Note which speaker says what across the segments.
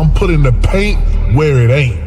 Speaker 1: I'm putting the paint where it ain't.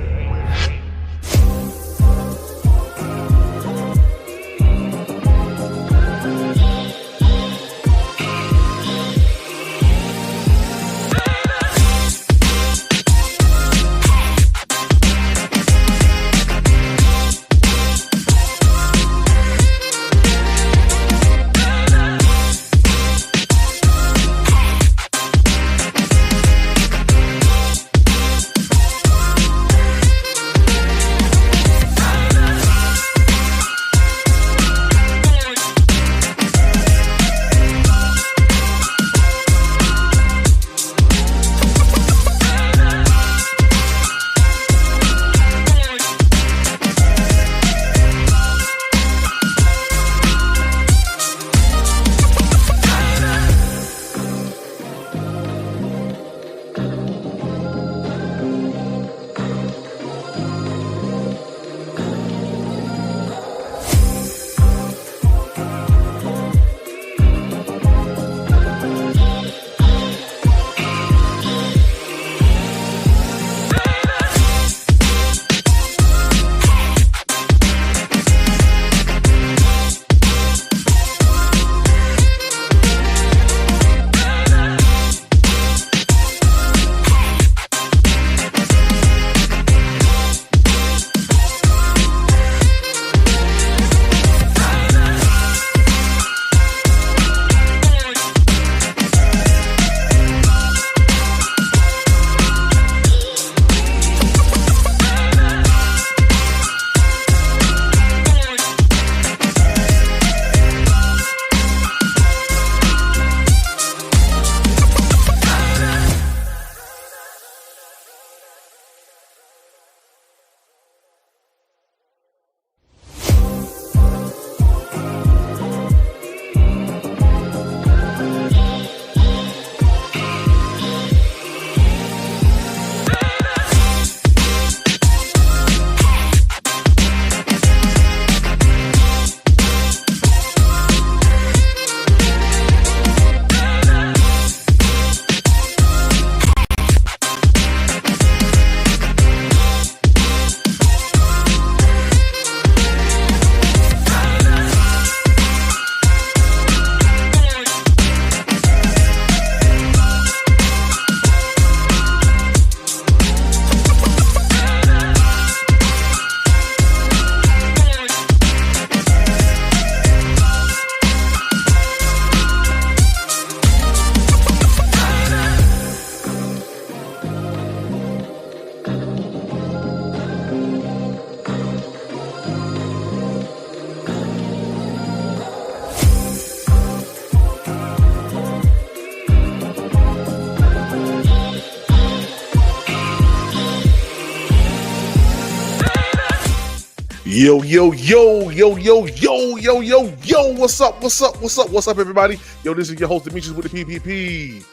Speaker 1: Yo, what's up, everybody? Yo, this is your host, Demetrius, with the PPP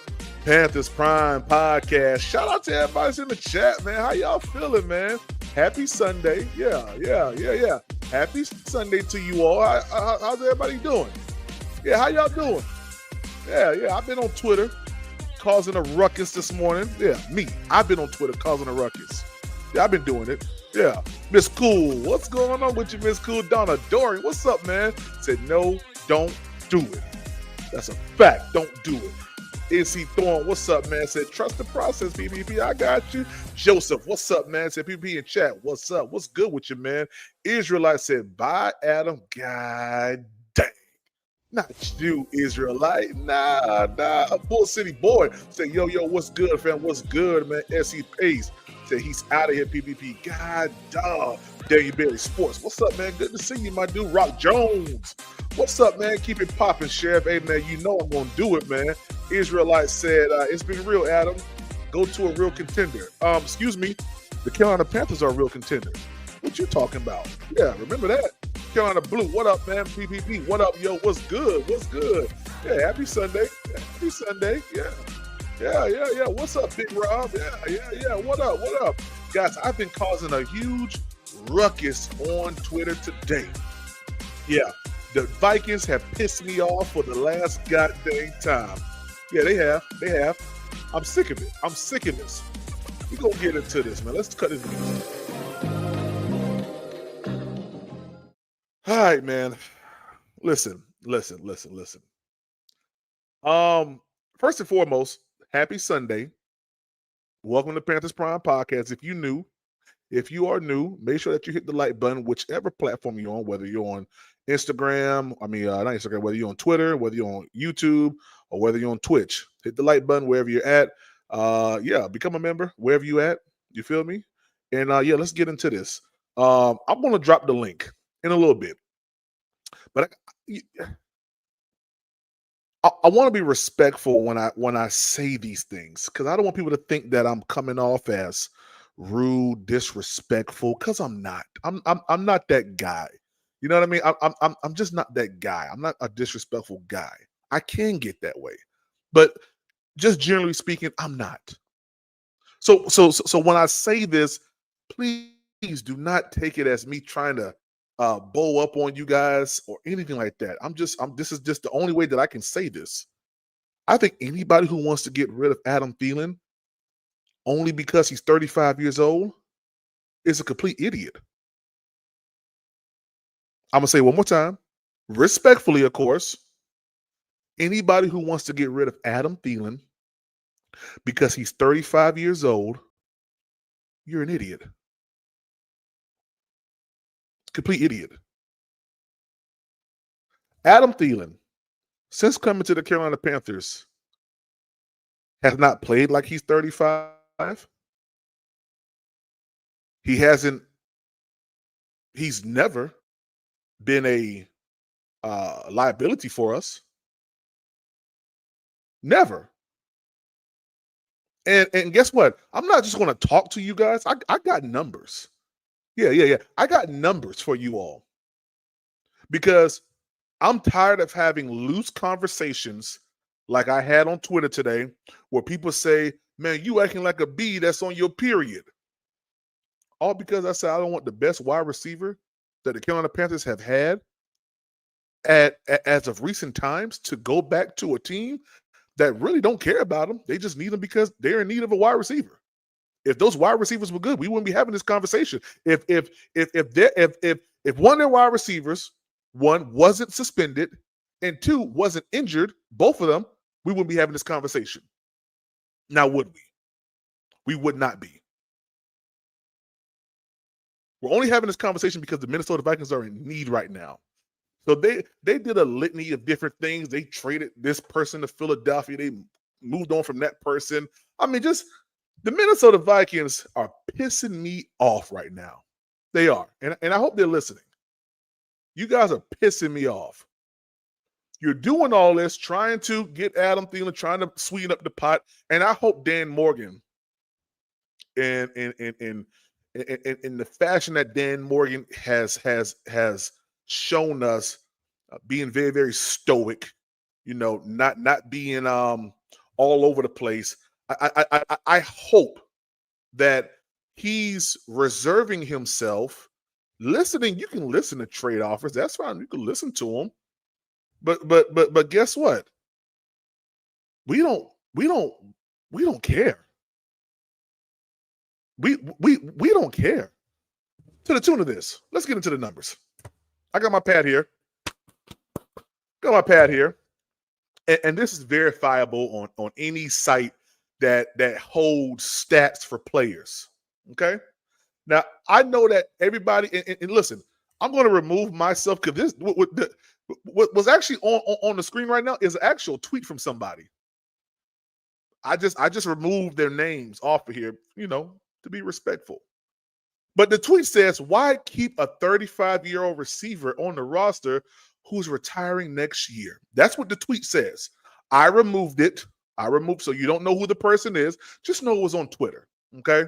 Speaker 1: Panthers Prime Podcast. Shout out to everybody that's in the chat, man. How y'all feeling, man? Happy Sunday. Yeah. Happy Sunday to you all. How's everybody doing? Yeah, how y'all doing? Yeah, I've been on Twitter causing a ruckus this morning. Yeah, me. I've been on Twitter causing a ruckus. Yeah, I've been doing it. Yeah. Miss Cool, what's going on with you, Miss Cool? Donna Dory, what's up, man? Said, no, don't do it. That's a fact. Don't do it. NC Thorne, what's up, man? Said, trust the process, PPP. I got you. Joseph, what's up, man? Said, PPP in chat, what's up? What's good with you, man? Israelite said, bye, Adam. God dang. Not you, Israelite. Nah. Bull City Boy said, yo, what's good, fam? What's good, man? SC Pace said, he's out of here, PPP. God dog. Daniel Bailey Sports. What's up, man? Good to see you, my dude. Rock Jones. What's up, man? Keep it popping, Sheriff. Hey, man, you know I'm going to do it, man. Israelite said, it's been real, Adam. Go to a real contender. Excuse me. The Carolina Panthers are a real contender. What you talking about? Yeah, remember that. Carolina Blue. What up, man? PPP. What up, yo? What's good? Yeah, happy Sunday. Happy Sunday. Yeah. What's up, Big Rob? Yeah. What up? Guys, I've been causing a huge ruckus on Twitter today. Yeah, the Vikings have pissed me off for the last goddamn time. Yeah, they have. I'm sick of it. I'm sick of this. We're going to get into this, man. Let's cut this music. All right, man. Listen. First and foremost, happy Sunday. Welcome to Panthers Prime Podcast. If you are new, make sure that you hit the like button, whichever platform you're on, whether you're on Instagram, not Instagram, whether you're on Twitter, whether you're on YouTube, or whether you're on Twitch. Hit the like button wherever you're at. Become a member wherever you at. You feel me? And let's get into this. I'm going to drop the link in a little bit. But I want to be respectful when I say these things, because I don't want people to think that I'm coming off as rude, disrespectful, because I'm not. I'm not that guy. You know what I mean? I'm just not that guy. I'm not a disrespectful guy. I can get that way, but just generally speaking, I'm not. So when I say this, please do not take it as me trying to bow up on you guys or anything like that. This is just the only way that I can say this. I think anybody who wants to get rid of Adam Thielen only because he's 35 years old is a complete idiot. I'm going to say it one more time. Respectfully, of course, anybody who wants to get rid of Adam Thielen because he's 35 years old, you're an idiot. Complete idiot. Adam Thielen, since coming to the Carolina Panthers, has not played like he's 35. He's never been a liability for us. Never. And guess what? I'm not just going to talk to you guys. I got numbers. Yeah. I got numbers for you all. Because I'm tired of having loose conversations like I had on Twitter today, where people say, man, you acting like a bee that's on your period. All because I said I don't want the best wide receiver that the Carolina Panthers have had as of recent times to go back to a team that really don't care about them. They just need them because they're in need of a wide receiver. If those wide receivers were good, we wouldn't be having this conversation. If one of their wide receivers, one, wasn't suspended, and two, wasn't injured, both of them, we wouldn't be having this conversation. Now, would we? We would not be. We're only having this conversation because the Minnesota Vikings are in need right now. So they did a litany of different things. They traded this person to Philadelphia. They moved on from that person. I mean, just the Minnesota Vikings are pissing me off right now. They are. And I hope they're listening. You guys are pissing me off. You're doing all this, trying to get Adam Thielen, trying to sweeten up the pot. And I hope Dan Morgan, in the fashion that Dan Morgan has shown us, being very, very stoic, not being all over the place. I hope that he's reserving himself. Listening, you can listen to trade offers. That's fine. You can listen to them. But guess what? We don't care. We don't care. To the tune of this. Let's get into the numbers. I got my pad here. And this is verifiable on any site that holds stats for players. Okay. Now I know that everybody, and listen, I'm going to remove myself because this what was actually on the screen right now is an actual tweet from somebody. I just removed their names off of here, to be respectful. But the tweet says, why keep a 35-year-old receiver on the roster who's retiring next year? That's what the tweet says. I removed it. So you don't know who the person is. Just know it was on Twitter, okay?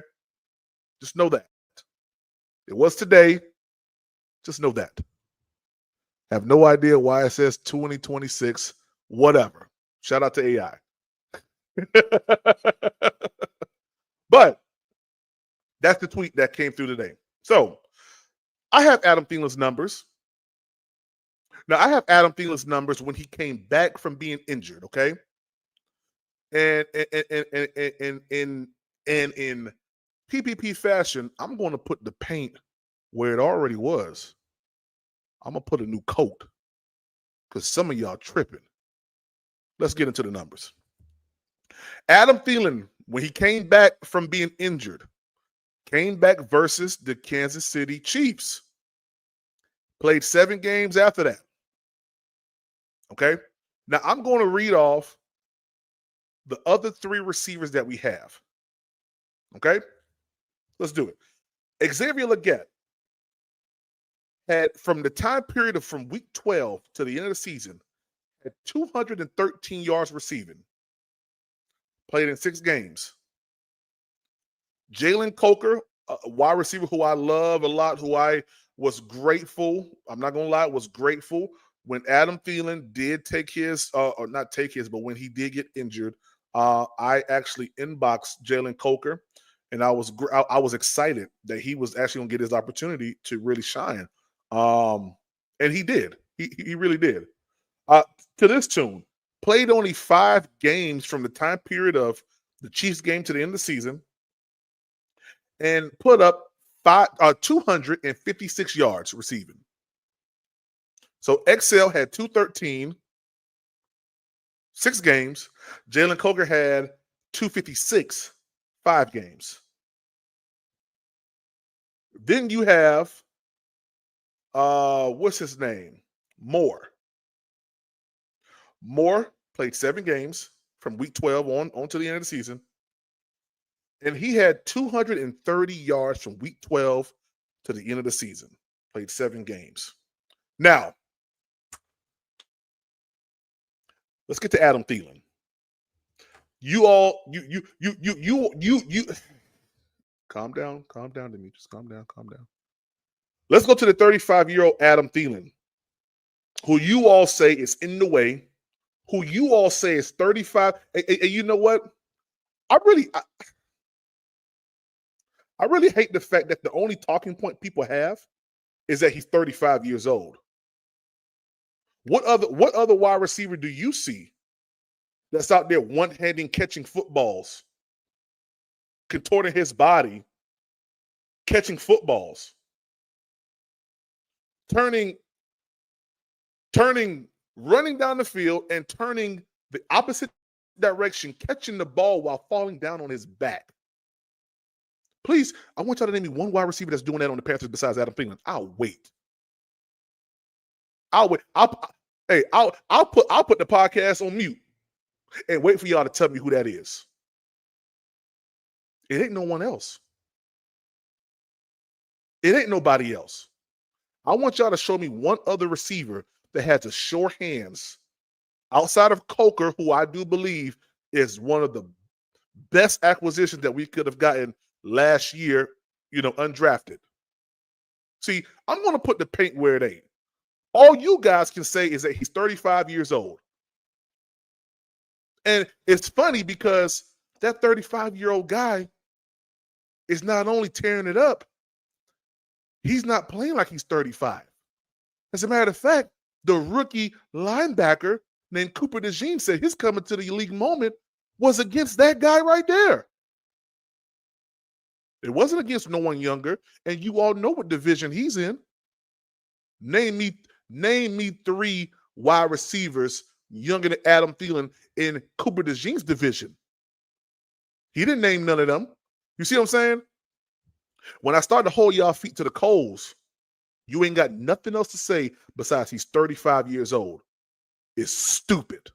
Speaker 1: Just know that. It was today. Just know that. Have no idea why it says 2026, whatever. Shout out to AI. But that's the tweet that came through today. So I have Adam Thielen's numbers. Now, I have Adam Thielen's numbers when he came back from being injured, okay? And in PPP fashion, I'm going to put the paint where it already was. I'm going to put a new coat because some of y'all tripping. Let's get into the numbers. Adam Thielen, when he came back from being injured, came back versus the Kansas City Chiefs. Played 7 games after that. Okay? Now, I'm going to read off the other 3 receivers that we have. Okay? Let's do it. Xavier Legette had, from the time period of from week 12 to the end of the season, had 213 yards receiving. Played in 6 games. Jalen Coker, a wide receiver who I love a lot, who I was grateful, I'm not going to lie, was grateful when Adam Thielen did take his, or not take his, but when he did get injured, I actually inboxed Jalen Coker, and I was excited that he was actually going to get his opportunity to really shine. And he did. He really did. To this tune, played only 5 games from the time period of the Chiefs game to the end of the season, and put up 256 yards receiving. So XL had 213, 6 games. Jalen Coker had 256, 5 games. Then you have, what's his name? Moore. Moore played 7 games from week 12 on to the end of the season. And he had 230 yards from week 12 to the end of the season. Played 7 games. Now, let's get to Adam Thielen. You calm down, Demetrius. Calm down. Let's go to the 35-year-old Adam Thielen, who you all say is in the way, who you all say is 35. And you know what? I really hate the fact that the only talking point people have is that he's 35 years old. What other wide receiver do you see that's out there one-handing catching footballs, contorting his body, catching footballs, turning, running down the field and turning the opposite direction, catching the ball while falling down on his back? Please, I want y'all to name me one wide receiver that's doing that on the Panthers besides Adam Thielen. I'll wait. I'll put the podcast on mute and wait for y'all to tell me who that is. It ain't no one else. It ain't nobody else. I want y'all to show me one other receiver that has a sure hands outside of Coker, who I do believe is one of the best acquisitions that we could have gotten last year, undrafted. See, I'm going to put the paint where it ain't. All you guys can say is that he's 35 years old. And it's funny because that 35-year-old guy is not only tearing it up, he's not playing like he's 35. As a matter of fact, the rookie linebacker named Cooper DeJean said his coming to the league moment was against that guy right there. It wasn't against no one younger, and you all know what division he's in. Name me 3 wide receivers younger than Adam Thielen in Cooper DeJean's division. He didn't name none of them. You see what I'm saying? When I start to hold y'all feet to the coals, you ain't got nothing else to say besides he's 35 years old. It's stupid.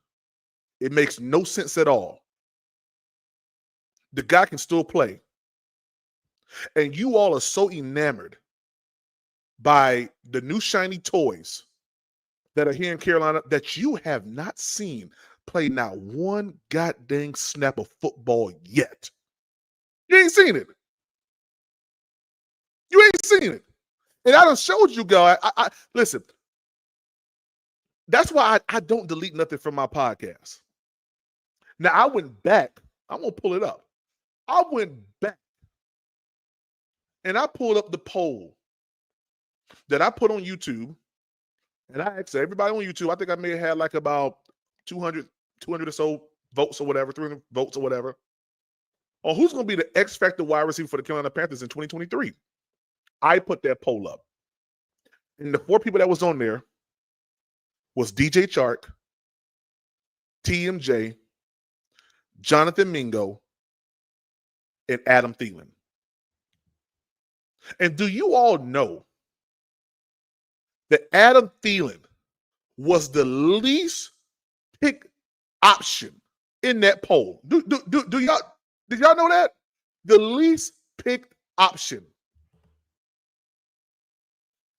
Speaker 1: It makes no sense at all. The guy can still play. And you all are so enamored by the new shiny toys that are here in Carolina that you have not seen play not one goddamn snap of football yet. You ain't seen it. You ain't seen it. And I done showed you guys. I listen, that's why I don't delete nothing from my podcast. Now, I went back. I'm going to pull it up. I went back and I pulled up the poll that I put on YouTube. And I asked everybody on YouTube, I think I may have had like about 200 or so votes or whatever, 300 votes or whatever. on who's going to be the X Factor wide receiver for the Carolina Panthers in 2023. I put that poll up. And the 4 people that was on there was DJ Chark, TMJ, Jonathan Mingo, and Adam Thielen. And do you all know that Adam Thielen was the least picked option in that poll? Did y'all know that? The least picked option.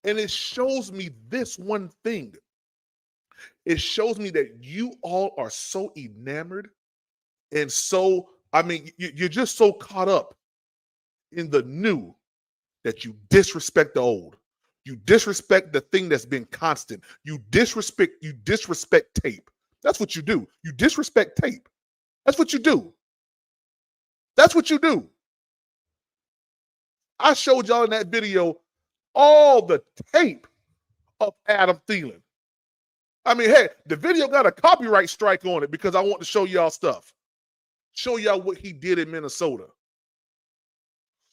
Speaker 1: And it shows me this one thing. It shows me that you all are so enamored and so, you're just so caught up in the new that you disrespect the old. You disrespect the thing that's been constant. You disrespect tape. That's what you do. You disrespect tape. That's what you do. That's what you do. I showed y'all in that video all the tape of Adam Thielen. Hey, the video got a copyright strike on it because I want to show y'all stuff. Show y'all what he did in Minnesota.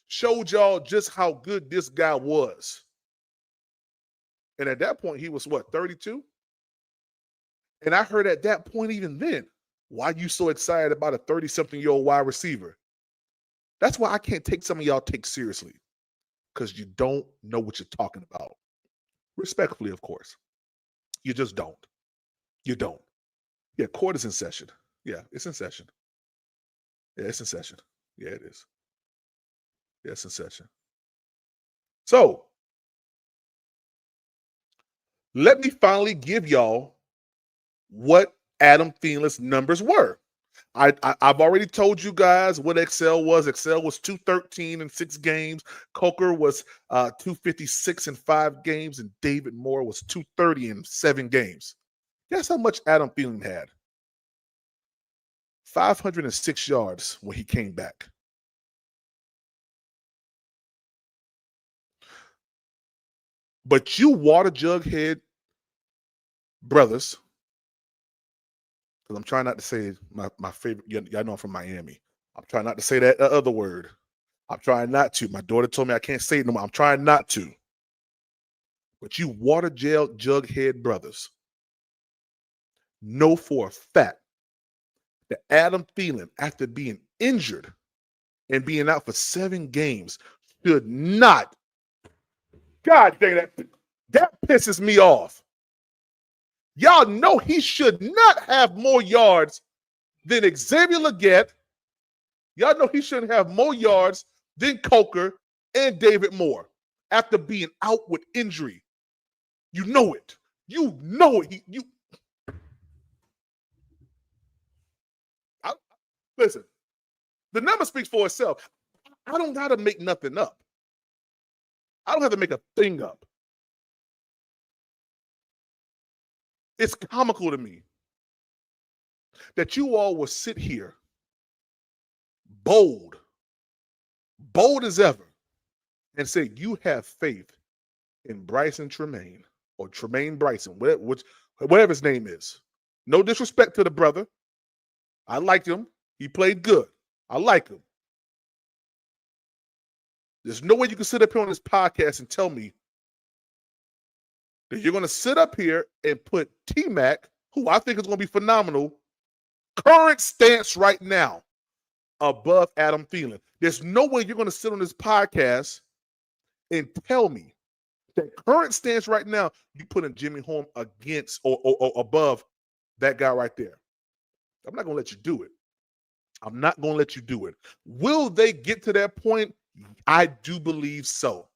Speaker 1: Showed y'all just how good this guy was. And at that point, he was 32? And I heard at that point, even then, why you so excited about a 30-something-year-old wide receiver? That's why I can't take some of y'all take seriously. Because you don't know what you're talking about. Respectfully, of course. You just don't. You don't. Yeah, court is in session. Yeah, it's in session. Yeah, it's in session. Yeah, it is. Yeah, it's in session. So, let me finally give y'all what Adam Thielen's numbers were. I've already told you guys what Excel was. Excel was 213 in 6 games. Coker was 256 in 5 games, and David Moore was 230 in 7 games. Guess how much Adam Thielen had? 506 yards when he came back. But you water jug head brothers, because I'm trying not to say my favorite. Y'all know I'm from Miami. I'm trying not to say that other word. I'm trying not to. My daughter told me I can't say it no more. I'm trying not to. But you water jug head brothers know for a fact that Adam Thielen, after being injured and being out for 7 games, should not. God dang, that pisses me off. Y'all know he should not have more yards than Xavier Legette. Y'all know he shouldn't have more yards than Coker and David Moore after being out with injury. You know it. You know it. Listen, the number speaks for itself. I don't got to make nothing up. I don't have to make a thing up. It's comical to me that you all will sit here bold as ever, and say you have faith in Bryson Tremaine or Tremaine Bryson, whatever his name is. No disrespect to the brother. I liked him. He played good. I like him. There's no way you can sit up here on this podcast and tell me that you're going to sit up here and put T-Mac, who I think is going to be phenomenal, current stance right now, above Adam Thielen. There's no way you're going to sit on this podcast and tell me that current stance right now, you putting Jimmy Horn against or above that guy right there. I'm not going to let you do it. I'm not going to let you do it. Will they get to that point? I do believe so.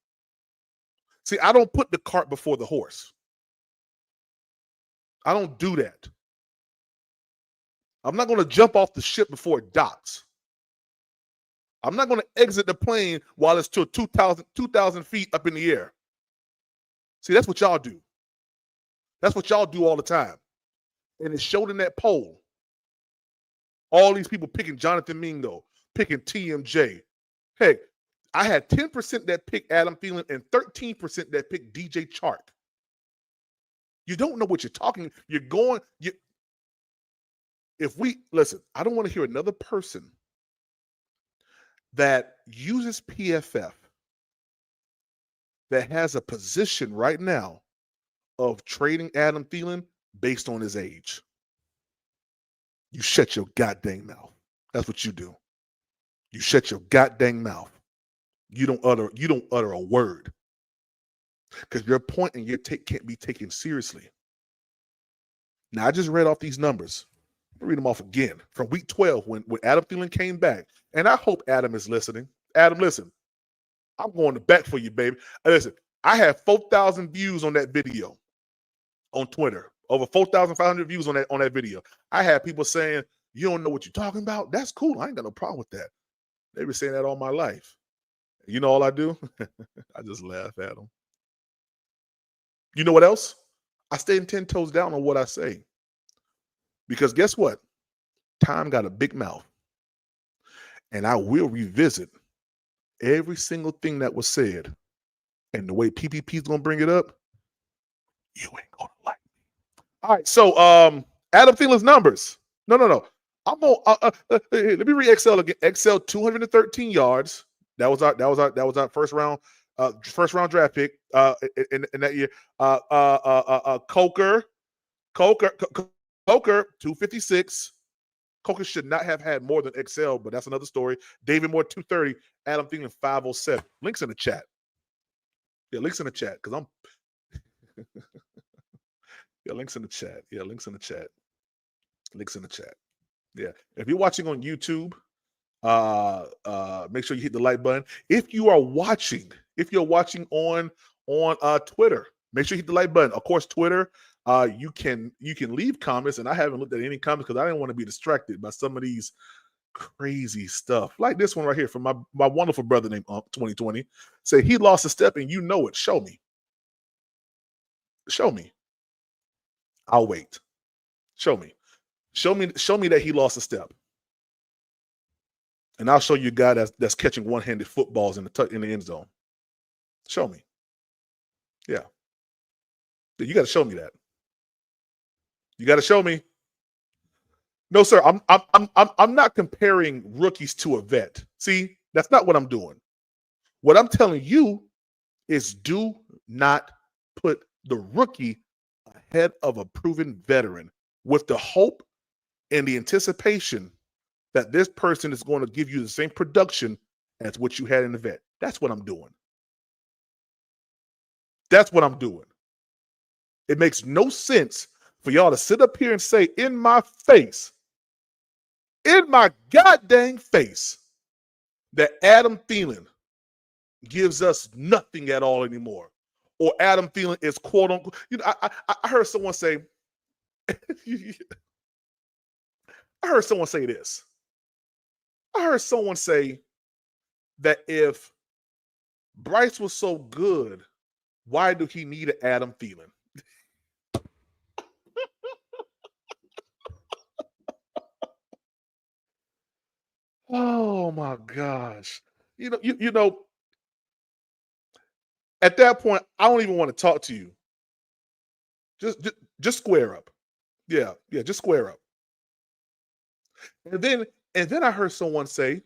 Speaker 1: See, I don't put the cart before the horse. I don't do that. I'm not going to jump off the ship before it docks. I'm not going to exit the plane while it's to 2,000 feet up in the air. See, that's what y'all do. That's what y'all do all the time. And it showed in that poll. All these people picking Jonathan Mingo, picking TMJ. Hey, I had 10% that picked Adam Thielen and 13% that picked DJ Chark. You don't know what you're talking. If we listen, I don't want to hear another person that uses PFF that has a position right now of trading Adam Thielen based on his age. You shut your goddamn mouth. That's what you do. You shut your goddamn mouth. You don't utter a word. Because your point and your take can't be taken seriously. Now, I just read off these numbers. I'll read them off again. From week 12, when Adam Thielen came back. And I hope Adam is listening. Adam, listen. I'm going to bat for you, baby. Listen, I have 4,000 views on that video on Twitter. Over 4,500 views on that video. I had people saying, you don't know what you're talking about? That's cool. I ain't got no problem with that. They've been saying that all my life. You know all I do? I just laugh at them. You know what else? I stand 10 toes down on what I say. Because guess what? Time got a big mouth. And I will revisit every single thing that was said. And the way PPP is going to bring it up, you ain't going to like me. All right, so Adam Thielen's numbers. No. I'm going let me read Excel again. Excel 213 yards. That was our first round draft pick in that year. Coker 256. Coker should not have had more than Excel, but that's another story. David Moore 230. Adam Thielen 507. Links in the chat. Yeah, links in the chat because I'm. Yeah, links in the chat. Yeah, links in the chat. Links in the chat. Yeah, if you're watching on YouTube, make sure you hit the like button. If you're watching on Twitter, make sure you hit the like button. Of course, Twitter, you can leave comments, and I haven't looked at any comments because I didn't want to be distracted by some of these crazy stuff, like this one right here from my wonderful brother named 2020. Say he lost a step, and you know it. Show me. Show me. I'll wait. Show me. Show me that he lost a step. And I'll show you a guy that's catching one-handed footballs in the end zone. Show me. Yeah. You got to show me that. You got to show me. No, sir. I'm not comparing rookies to a vet. See, that's not what I'm doing. What I'm telling you is do not put the rookie ahead of a proven veteran with the hope and the anticipation that this person is going to give you the same production as what you had in the vet. That's what I'm doing. That's what I'm doing. It makes no sense for y'all to sit up here and say in my goddamn face, that Adam Thielen gives us nothing at all anymore. Or Adam Thielen is quote unquote. You know, I heard someone say, I heard someone say this. I heard someone say that if Bryce was so good, why do he need an Adam Thielen? Oh my gosh. You know, at that point, I don't even want to talk to you. Just square up. Yeah, just square up. And then I heard someone say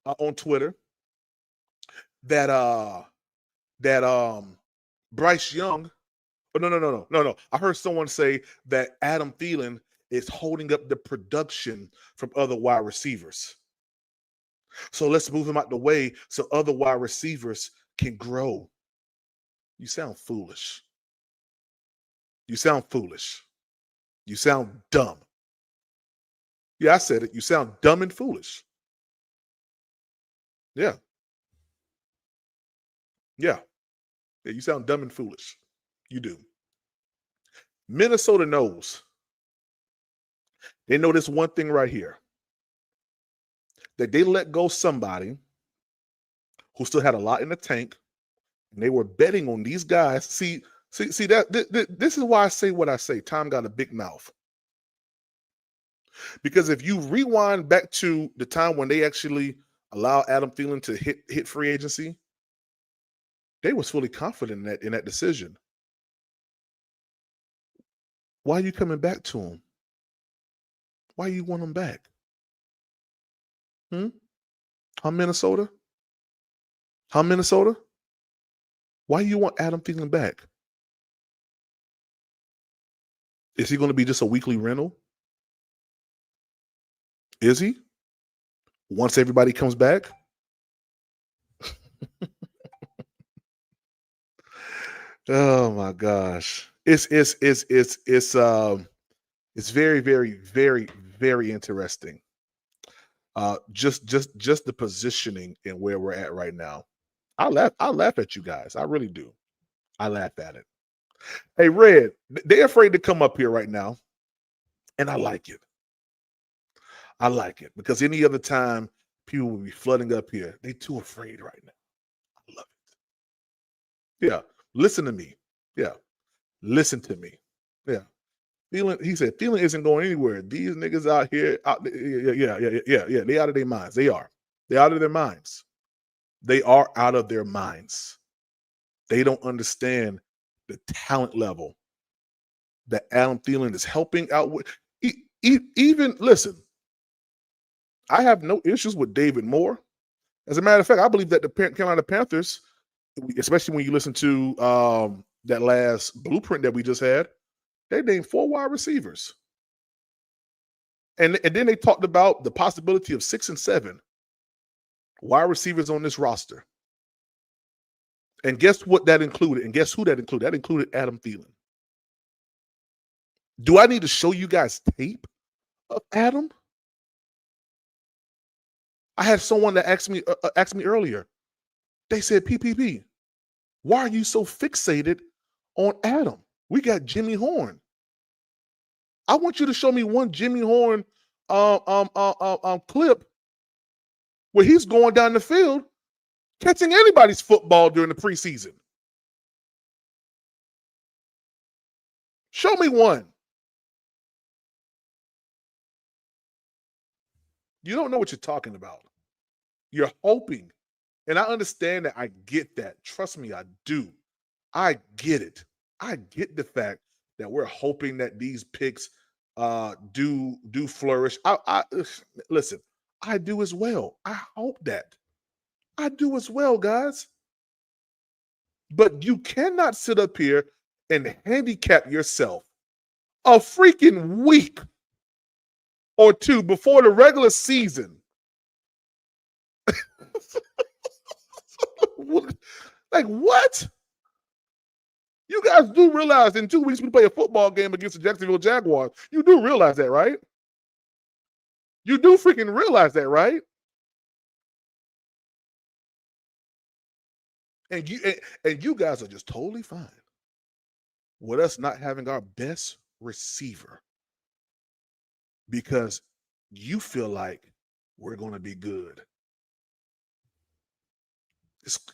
Speaker 1: on Twitter that Bryce Young. Oh, no. I heard someone say that Adam Thielen is holding up the production from other wide receivers. So let's move him out the way so other wide receivers can grow. You sound foolish. You sound foolish. You sound dumb. Yeah, I said it. You sound dumb and foolish. Yeah. Yeah, you sound dumb and foolish. You do. Minnesota knows. They know this one thing right here. That they let go somebody who still had a lot in the tank, and they were betting on these guys. See that this is why I say what I say. Time got a big mouth. Because if you rewind back to the time when they actually allowed Adam Thielen to hit free agency, they was fully confident in that decision. Why are you coming back to him? Why you want him back? Huh, Minnesota? Huh, Minnesota? Why you want Adam Thielen back? Is he going to be just a weekly rental? Is he? Once everybody comes back? Oh my gosh. It's very, very, very, very interesting. Just the positioning and where we're at right now. I laugh at you guys. I really do. I laugh at it. Hey, Red, they're afraid to come up here right now. And I like it. I like it because any other time people will be flooding up here. They too afraid right now. I love it. Yeah. Listen to me. Yeah. Listen to me. Yeah. He said, Thielen isn't going anywhere. These niggas out here, yeah. They out of their minds. They are. They out of their minds. They are out of their minds. They don't understand the talent level that Adam Thielen is helping out with. Even, listen, I have no issues with David Moore. As a matter of fact, I believe that the Carolina Panthers, especially when you listen to that last blueprint that we just had, they named 4 wide receivers. And then they talked about the possibility of 6 and 7 wide receivers on this roster. And guess what that included? And guess who that included? That included Adam Thielen. Do I need to show you guys tape of Adam? I had someone that asked me earlier. They said, PPP, why are you so fixated on Adam? We got Jimmy Horn. I want you to show me one Jimmy Horn clip where he's going down the field catching anybody's football during the preseason. Show me one. You don't know what you're talking about. You're hoping. And I understand that. I get that. Trust me, I do. I get it. I get the fact that we're hoping that these picks do flourish. I listen, I do as well. I hope that. I do as well, guys. But you cannot sit up here and handicap yourself a freaking week or two before the regular season. Like, what? You guys do realize in 2 weeks we play a football game against the Jacksonville Jaguars. You do realize that, right? You do freaking realize that, right? And you guys are just totally fine with us not having our best receiver because you feel like we're going to be good.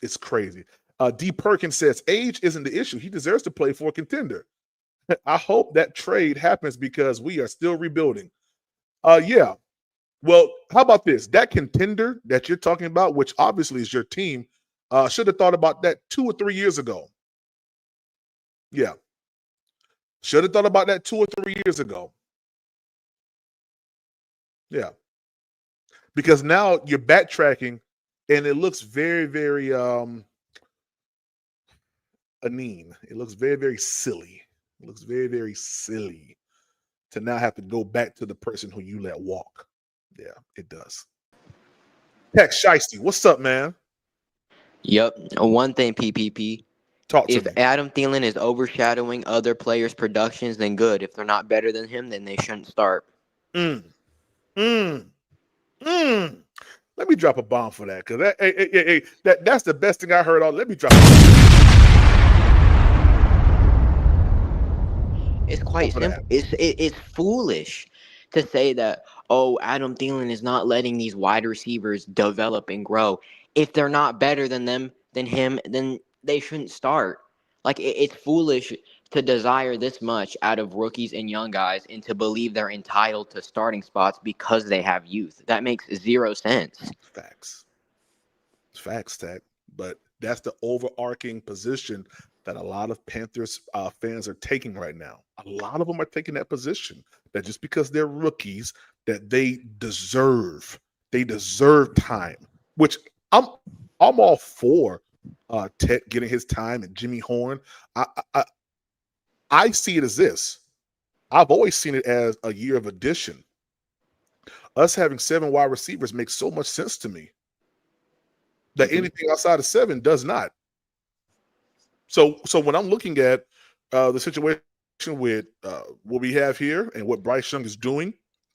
Speaker 1: It's crazy. D. Perkins says, age isn't the issue. He deserves to play for a contender. I hope that trade happens because we are still rebuilding. Yeah. Well, how about this? That contender that you're talking about, which obviously is your team, should have thought about that 2 or 3 years ago. Yeah. Should have thought about that 2 or 3 years ago. Yeah. Because now you're backtracking and it looks very, very aneme. It looks very, very silly. It looks very, very silly to now have to go back to the person who you let walk. Yeah, it does. Tech Shiesty, what's up, man?
Speaker 2: Yep. One thing, PPP.
Speaker 1: Talk to
Speaker 2: If
Speaker 1: me.
Speaker 2: Adam Thielen is overshadowing other players' productions, then good. If they're not better than him, then they shouldn't start.
Speaker 1: Let me drop a bomb for that because that's the best thing I heard all. Let me drop a bomb.
Speaker 2: It's quite simple. It's foolish to say that, oh, Adam Thielen is not letting these wide receivers develop and grow. If they're not better than him, then they shouldn't start. Like, it's foolish to desire this much out of rookies and young guys and to believe they're entitled to starting spots because they have youth. That makes zero sense.
Speaker 1: Facts. It's facts, Tech. But that's the overarching position that a lot of Panthers fans are taking right now. A lot of them are taking that position that just because they're rookies, that they deserve time. which I'm I'm all for Tet getting his time and Jimmy Horn. I, I I see it as this. I've always seen it as a year of addition. Us having 7 wide receivers makes so much sense to me that
Speaker 2: Hmm.
Speaker 1: anything outside of 7 does not. So when I'm looking at the situation with what we have here and what Bryce Young is doing,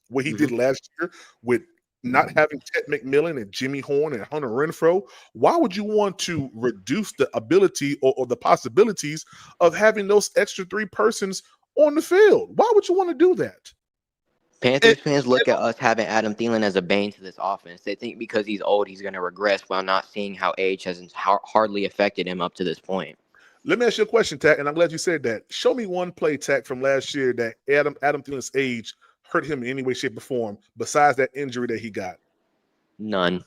Speaker 1: what he
Speaker 2: Hmm.
Speaker 1: did last year with not having Ted McMillan and Jimmy Horn and Hunter Renfro, why would you want to reduce the ability or the possibilities of having those extra 3 persons on the field? Why would you want to do that? And,
Speaker 2: Panthers fans look at us having Adam Thielen as a bane to this offense. They think because he's old, he's going to regress while not seeing how age has hardly affected him up to this point.
Speaker 1: let me ask you a question, Tack, and I'm glad you said that. Show me one play, Tack, from last year that Adam Thielen's age hurt him in any way, shape, or form, besides that injury that he got.
Speaker 2: None.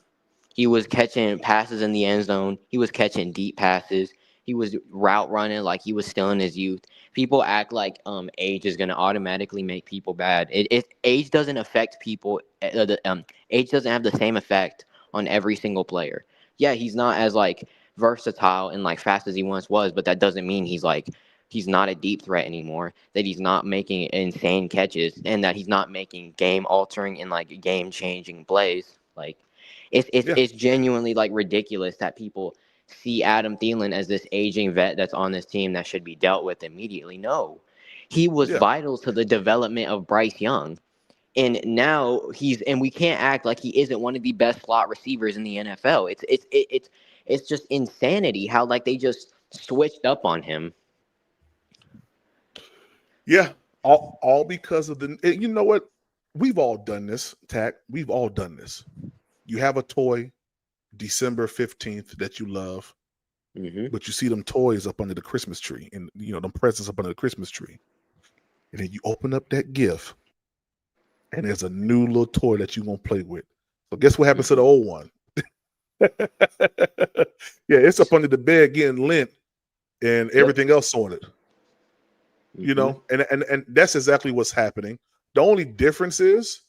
Speaker 2: He was catching passes in the end zone. He was catching deep passes. He was route running like he was still in his youth. People act like age is going to automatically make people bad. Age doesn't affect people. Age doesn't have the same effect on every single player. Yeah, he's not as like versatile and like fast as he once was, but that doesn't mean he's not a deep threat anymore. That he's not making insane catches and that he's not making game altering and like game changing plays. Like
Speaker 1: Yeah,
Speaker 2: it's genuinely like ridiculous that people see Adam Thielen as this aging vet that's on this team that should be dealt with immediately. No, he was
Speaker 1: yeah,
Speaker 2: vital to the development of Bryce Young, and now and we can't act like he isn't one of the best slot receivers in the NFL. It's just insanity how like they just switched up on him.
Speaker 1: yeah. All because of the. You know what? We've all done this, Tack. We've all done this. You have a toy, December 15th, that you love,
Speaker 2: Hmm.
Speaker 1: but you see them toys up under the Christmas tree, and them presents up under the Christmas tree, and then you open up that gift, and there's a new little toy that you're gonna play with. So guess what happens to the
Speaker 2: Hmm.
Speaker 1: old one? Yeah, it's up under the bed getting lint and
Speaker 2: Yep.
Speaker 1: everything else on it.
Speaker 2: Hmm.
Speaker 1: And that's exactly what's happening. The only difference is,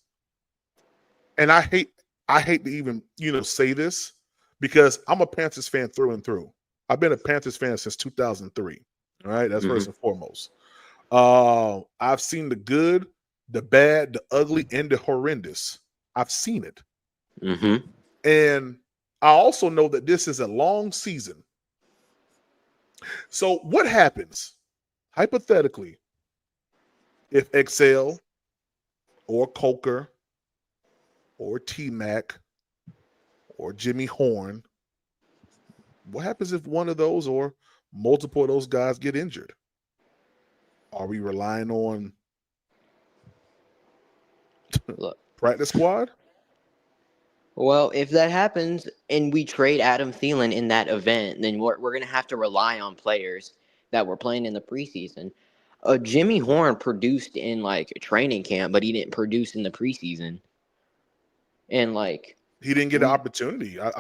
Speaker 1: and I hate to even say this because I'm a Panthers fan through and through. I've been a Panthers fan since 2003. All right, that's first
Speaker 2: Hmm.
Speaker 1: and foremost. I've seen the good, the bad, the ugly, and the horrendous. I've seen it.
Speaker 2: Hmm.
Speaker 1: And I also know that this is a long season. So what happens, hypothetically, if Excel or Coker or T-Mac or Jimmy Horn, what happens if one of those or multiple of those guys get injured? Are we relying on
Speaker 2: Look.
Speaker 1: practice squad?
Speaker 2: Well, if that happens and we trade Adam Thielen in that event, then we're going to have to rely on players that were playing in the preseason. Jimmy Horn produced in like training camp, but he didn't produce in the preseason. And like
Speaker 1: He didn't get an
Speaker 2: we,
Speaker 1: opportunity. I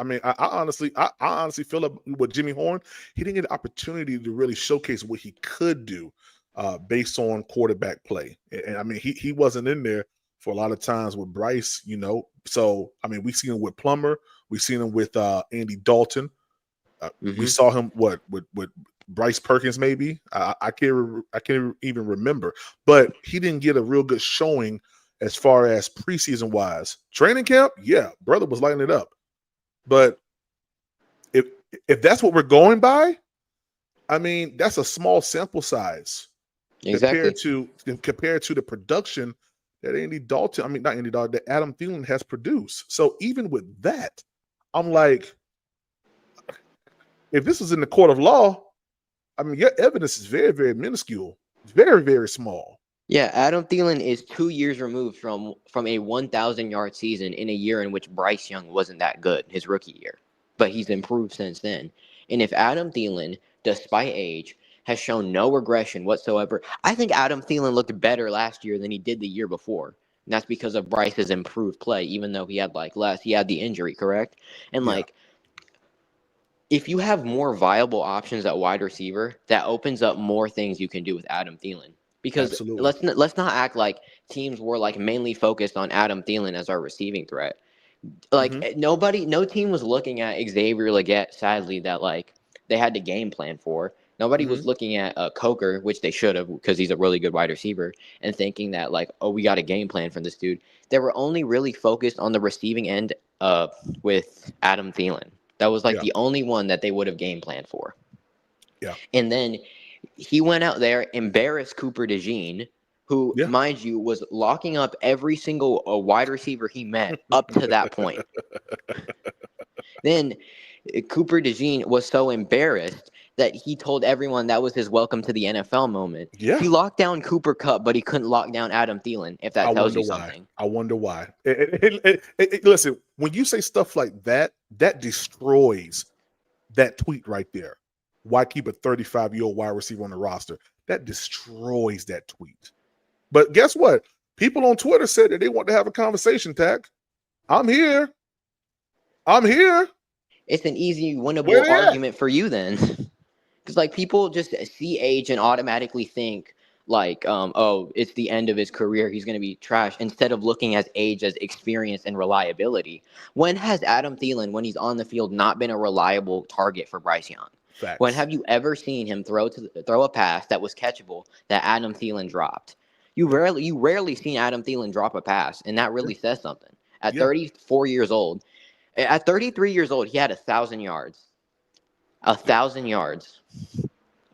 Speaker 1: honestly feel like with Jimmy Horn, he didn't get an opportunity to really showcase what he could do based on quarterback play. And I mean, he wasn't in there for a lot of times with Bryce. So I mean, we seen him with Plummer, we seen him with Andy Dalton. We
Speaker 2: hmm.
Speaker 1: saw him with Bryce Perkins maybe. I can't even remember, but he didn't get a real good showing as far as preseason wise. Training camp, yeah, brother was lighting it up. But if if that's what we're going by, I mean that's a small sample size compared
Speaker 2: Exactly.
Speaker 1: to compared to the production that Andy Dalton, I mean not Andy Dalton, that Adam Thielen has produced. So even with that, I'm like, if this was in the court of law, I mean your evidence is very, very minuscule. It's very, very small.
Speaker 2: Yeah, Adam Thielen is 2 years removed from a 1,000-yard season in a year in which Bryce Young wasn't that good, his rookie year. But he's improved since then. And if Adam Thielen, despite age, has shown no regression whatsoever, I think Adam Thielen looked better last year than he did the year before. And that's because of Bryce's improved play, even though he had like less. He had the injury, correct? And
Speaker 1: Yeah,
Speaker 2: like if you have more viable options at wide receiver, that opens up more things you can do with Adam Thielen. Because
Speaker 1: absolutely.
Speaker 2: let's not act like teams were like mainly focused on Adam Thielen as our receiving threat. Like no team was looking at Xavier Legette, sadly, that like they had to game plan for. Nobody was looking at Coker, which they should have because he's a really good wide receiver, and thinking that like, oh, we got a game plan for this dude. They were only really focused on the receiving end with Adam Thielen. That was like
Speaker 1: Yeah.
Speaker 2: the only one that they would have game planned for.
Speaker 1: Yeah.
Speaker 2: And then he went out there, embarrassed Cooper DeJean, who,
Speaker 1: Yeah.
Speaker 2: mind you, was locking up every single wide receiver he met up to that point. Then Cooper DeJean was so embarrassed that he told everyone that was his welcome to the NFL moment.
Speaker 1: Yeah.
Speaker 2: He locked down Cooper Kupp, but he couldn't lock down Adam Thielen, if that tells you something.
Speaker 1: I wonder why. Listen, when you say stuff like that, that destroys that tweet right there. Why keep a 35-year-old wide receiver on the roster? That destroys that tweet. But guess what? People on Twitter said that they want to have a conversation, Tack. I'm here.
Speaker 2: It's an easy winnable argument for you then. Because like people just see age and automatically think like, oh, it's the end of his career. He's going to be trash. Instead of looking at age as experience and reliability. When has Adam Thielen, when he's on the field, not been a reliable target for Bryce Young?
Speaker 1: Facts.
Speaker 2: When have you ever seen him throw a pass that was catchable that Adam Thielen dropped? You rarely seen Adam Thielen drop a pass, and that really says something. At 34 years old, at 33 years old, he had 1,000 yards. 1,000 yards.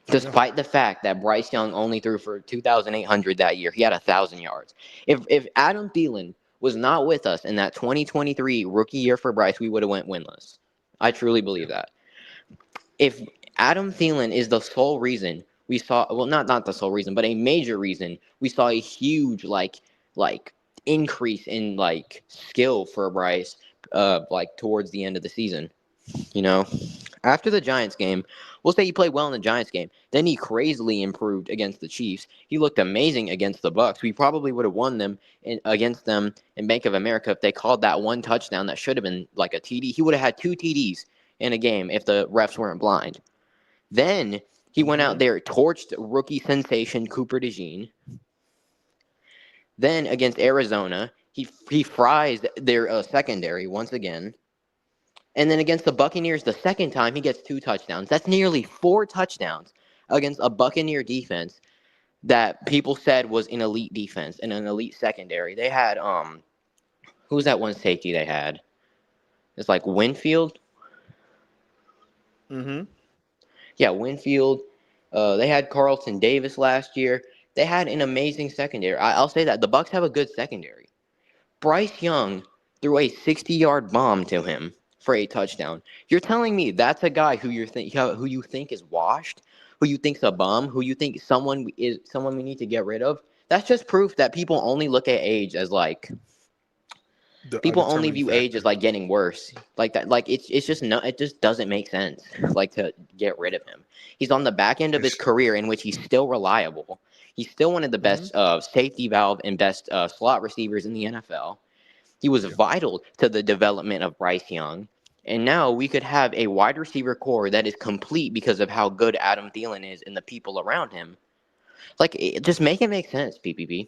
Speaker 2: Despite the fact that Bryce Young only threw for 2,800 that year, he had 1,000 yards. If Adam Thielen was not with us in that 2023 rookie year for Bryce, we would have went winless. I truly believe that. If Adam Thielen is the sole reason we saw, well, not the sole reason, but a major reason we saw a huge like increase in like skill for Bryce, like towards the end of the season, after the Giants game, we'll say he played well in the Giants game. Then he crazily improved against the Chiefs. He looked amazing against the Bucs. We probably would have won them against them in Bank of America if they called that one touchdown that should have been like a TD. He would have had 2 TDs in a game if the refs weren't blind. Then he went out there, torched rookie sensation Cooper DeJean. Then against Arizona, he fries their secondary once again. And then against the Buccaneers, the second time, he gets 2 touchdowns. That's nearly 4 touchdowns against a Buccaneer defense that people said was an elite defense and an elite secondary. They had who's that one safety they had? It's like Winfield. Yeah, Winfield. They had Carlton Davis last year. They had an amazing secondary. I'll say that. The Bucs have a good secondary. Bryce Young threw a 60-yard bomb to him for a touchdown. You're telling me that's a guy who you think is washed, who you think's a bum, who you think someone we need to get rid of? That's just proof that people only look at age as like people only view age as like getting worse. Like that, like it just doesn't make sense like to get rid of him. He's on the back end of his career in which he's still reliable. He's still one of the best safety valve and best slot receivers in the NFL. He was vital to the development of Bryce Young. And now we could have a wide receiver core that is complete because of how good Adam Thielen is and the people around him. Like, just make it make sense, PPP.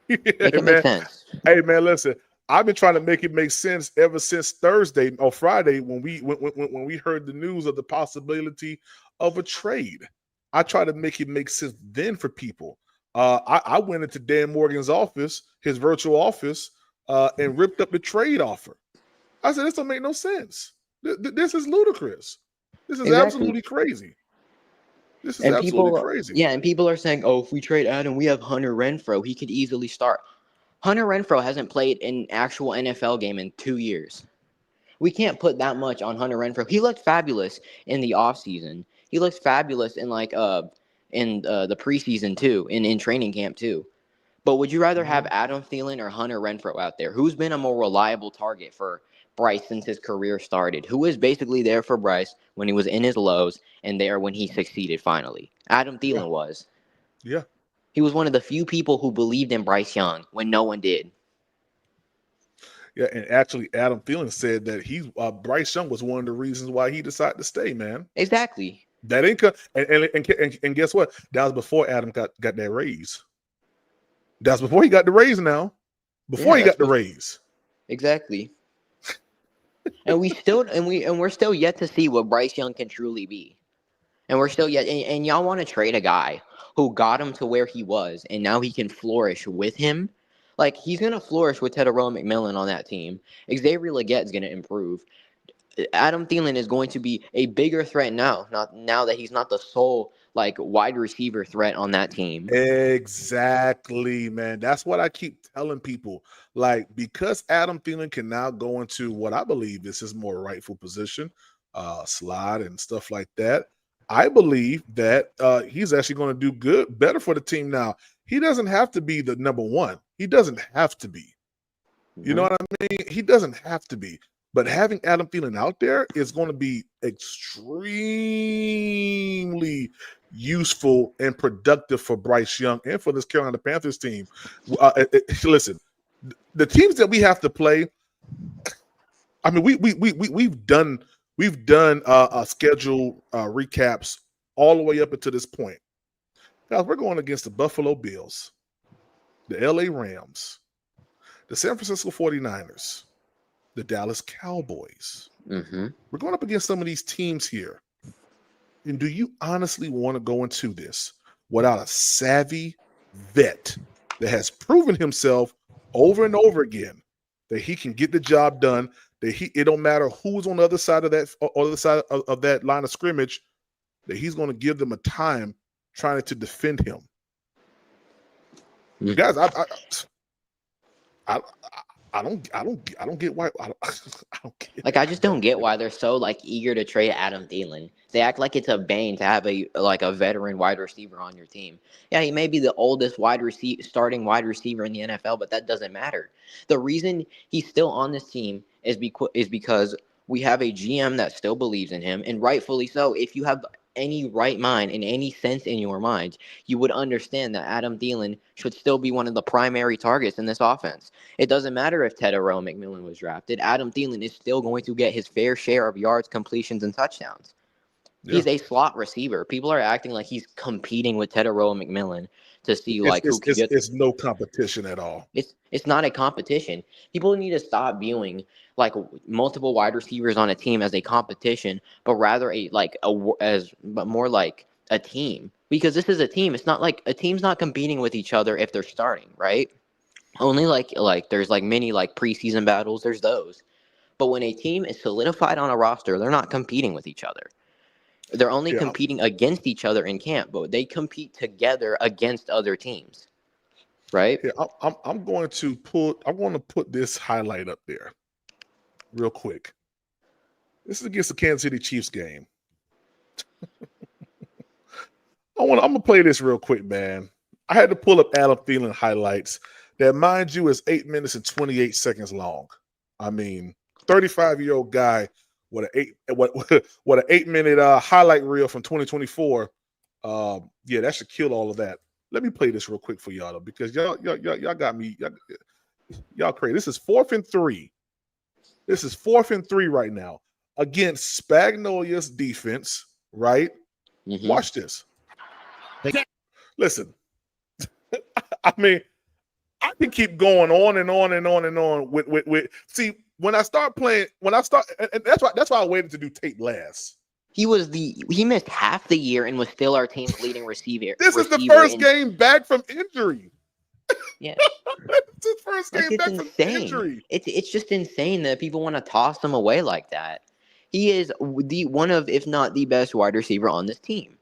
Speaker 2: Make it make sense.
Speaker 1: Hey, man, listen. I've been trying to make it make sense ever since Thursday or Friday when we heard the news of the possibility of a trade. I tried to make it make sense then for people. I went into Dan Morgan's office, his virtual office, and ripped up the trade offer. I said, this don't make no sense. This is ludicrous. This is absolutely crazy. This is absolutely crazy.
Speaker 2: Yeah, and people are saying, oh, if we trade Adam, we have Hunter Renfrow. He could easily start. Hunter Renfrow hasn't played an actual NFL game in 2 years. We can't put that much on Hunter Renfrow. He looked fabulous in the offseason. He looks fabulous in the preseason too, in training camp too. But would you rather have Adam Thielen or Hunter Renfrow out there? Who's been a more reliable target for Bryce since his career started? Who is basically there for Bryce when he was in his lows and there when he succeeded finally? Adam Thielen was.
Speaker 1: Yeah.
Speaker 2: He was one of the few people who believed in Bryce Young when no one did.
Speaker 1: Yeah, and actually, Adam Thielen said that Bryce Young was one of the reasons why he decided to stay, man.
Speaker 2: Exactly.
Speaker 1: That ain't and guess what? That was before Adam got that raise. That's before he got the raise now. Before he got the raise.
Speaker 2: Exactly. We're still yet to see what Bryce Young can truly be. And we're still yet and y'all want to trade a guy who got him to where he was and now he can flourish with him. Like he's gonna flourish with Tedero McMillan on that team. Xavier Legette is gonna improve. Adam Thielen is going to be a bigger threat now. Not now that he's not the sole like wide receiver threat on that team.
Speaker 1: Exactly, man. That's what I keep telling people. Like, because Adam Thielen can now go into what I believe is his more rightful position, slide and stuff like that. I believe that he's actually going to do better for the team now. He doesn't have to be the number one. He doesn't have to be. You know what I mean? He doesn't have to be. But having Adam Thielen out there is going to be extremely useful and productive for Bryce Young and for this Carolina Panthers team. Listen, the teams that we have to play. I mean, we've done schedule recaps all the way up until this point. Guys, we're going against the Buffalo Bills, the LA Rams, the San Francisco 49ers, the Dallas Cowboys.
Speaker 2: Mm-hmm.
Speaker 1: We're going up against some of these teams here. And do you honestly want to go into this without a savvy vet that has proven himself over and over again that he can get the job done, that it don't matter who's on the other side of that line of scrimmage, that he's going to give them a time trying to defend him? Mm-hmm. Guys, I don't get why. I don't get.
Speaker 2: Like, I just don't get why they're so like eager to trade Adam Thielen. They act like it's a bane to have a veteran wide receiver on your team. Yeah, he may be the oldest starting wide receiver in the NFL, but that doesn't matter. The reason he's still on this team is because we have a GM that still believes in him, and rightfully so. If you have any right mind and any sense in your mind, you would understand that Adam Thielen should still be one of the primary targets in this offense. It doesn't matter if Tedero McMillan was drafted. Adam Thielen is still going to get his fair share of yards, completions, and touchdowns. Yeah. He's a slot receiver. People are acting like he's competing with Tedero McMillan to see who can get.
Speaker 1: It's no competition at all.
Speaker 2: It's not a competition. People need to stop viewing like multiple wide receivers on a team as a competition, but rather more like a team. Because this is a team. It's not like a team's not competing with each other if they're starting, right? Only like there's like many like preseason battles. There's those, but when a team is solidified on a roster, they're not competing with each other. They're only competing against each other in camp, but they compete together against other teams, right?
Speaker 1: Yeah, I'm going to put this highlight up there real quick. This is against the Kansas City Chiefs game. I'm gonna play this real quick, man. I had to pull up Adam Thielen highlights that, mind you, is 8 minutes and 28 seconds long. I mean, 35-year-old guy. What an 8-minute highlight reel from 2024. Yeah, that should kill all of that. Let me play this real quick for y'all though, because y'all got me. Y'all crazy. This is 4th and 3. This is 4th and 3 right now against Spagnolia's defense. Right? Mm-hmm. Watch this. Listen, I mean, I can keep going on and on and on and on with. See, when I start, and that's why I waited to do tape last.
Speaker 2: He missed half the year and was still our team's leading receiver.
Speaker 1: This is the first game back from injury.
Speaker 2: Yeah,
Speaker 1: it's his first game back from injury.
Speaker 2: It's just insane that people want to toss him away like that. He is one of, if not the best wide receiver on this team.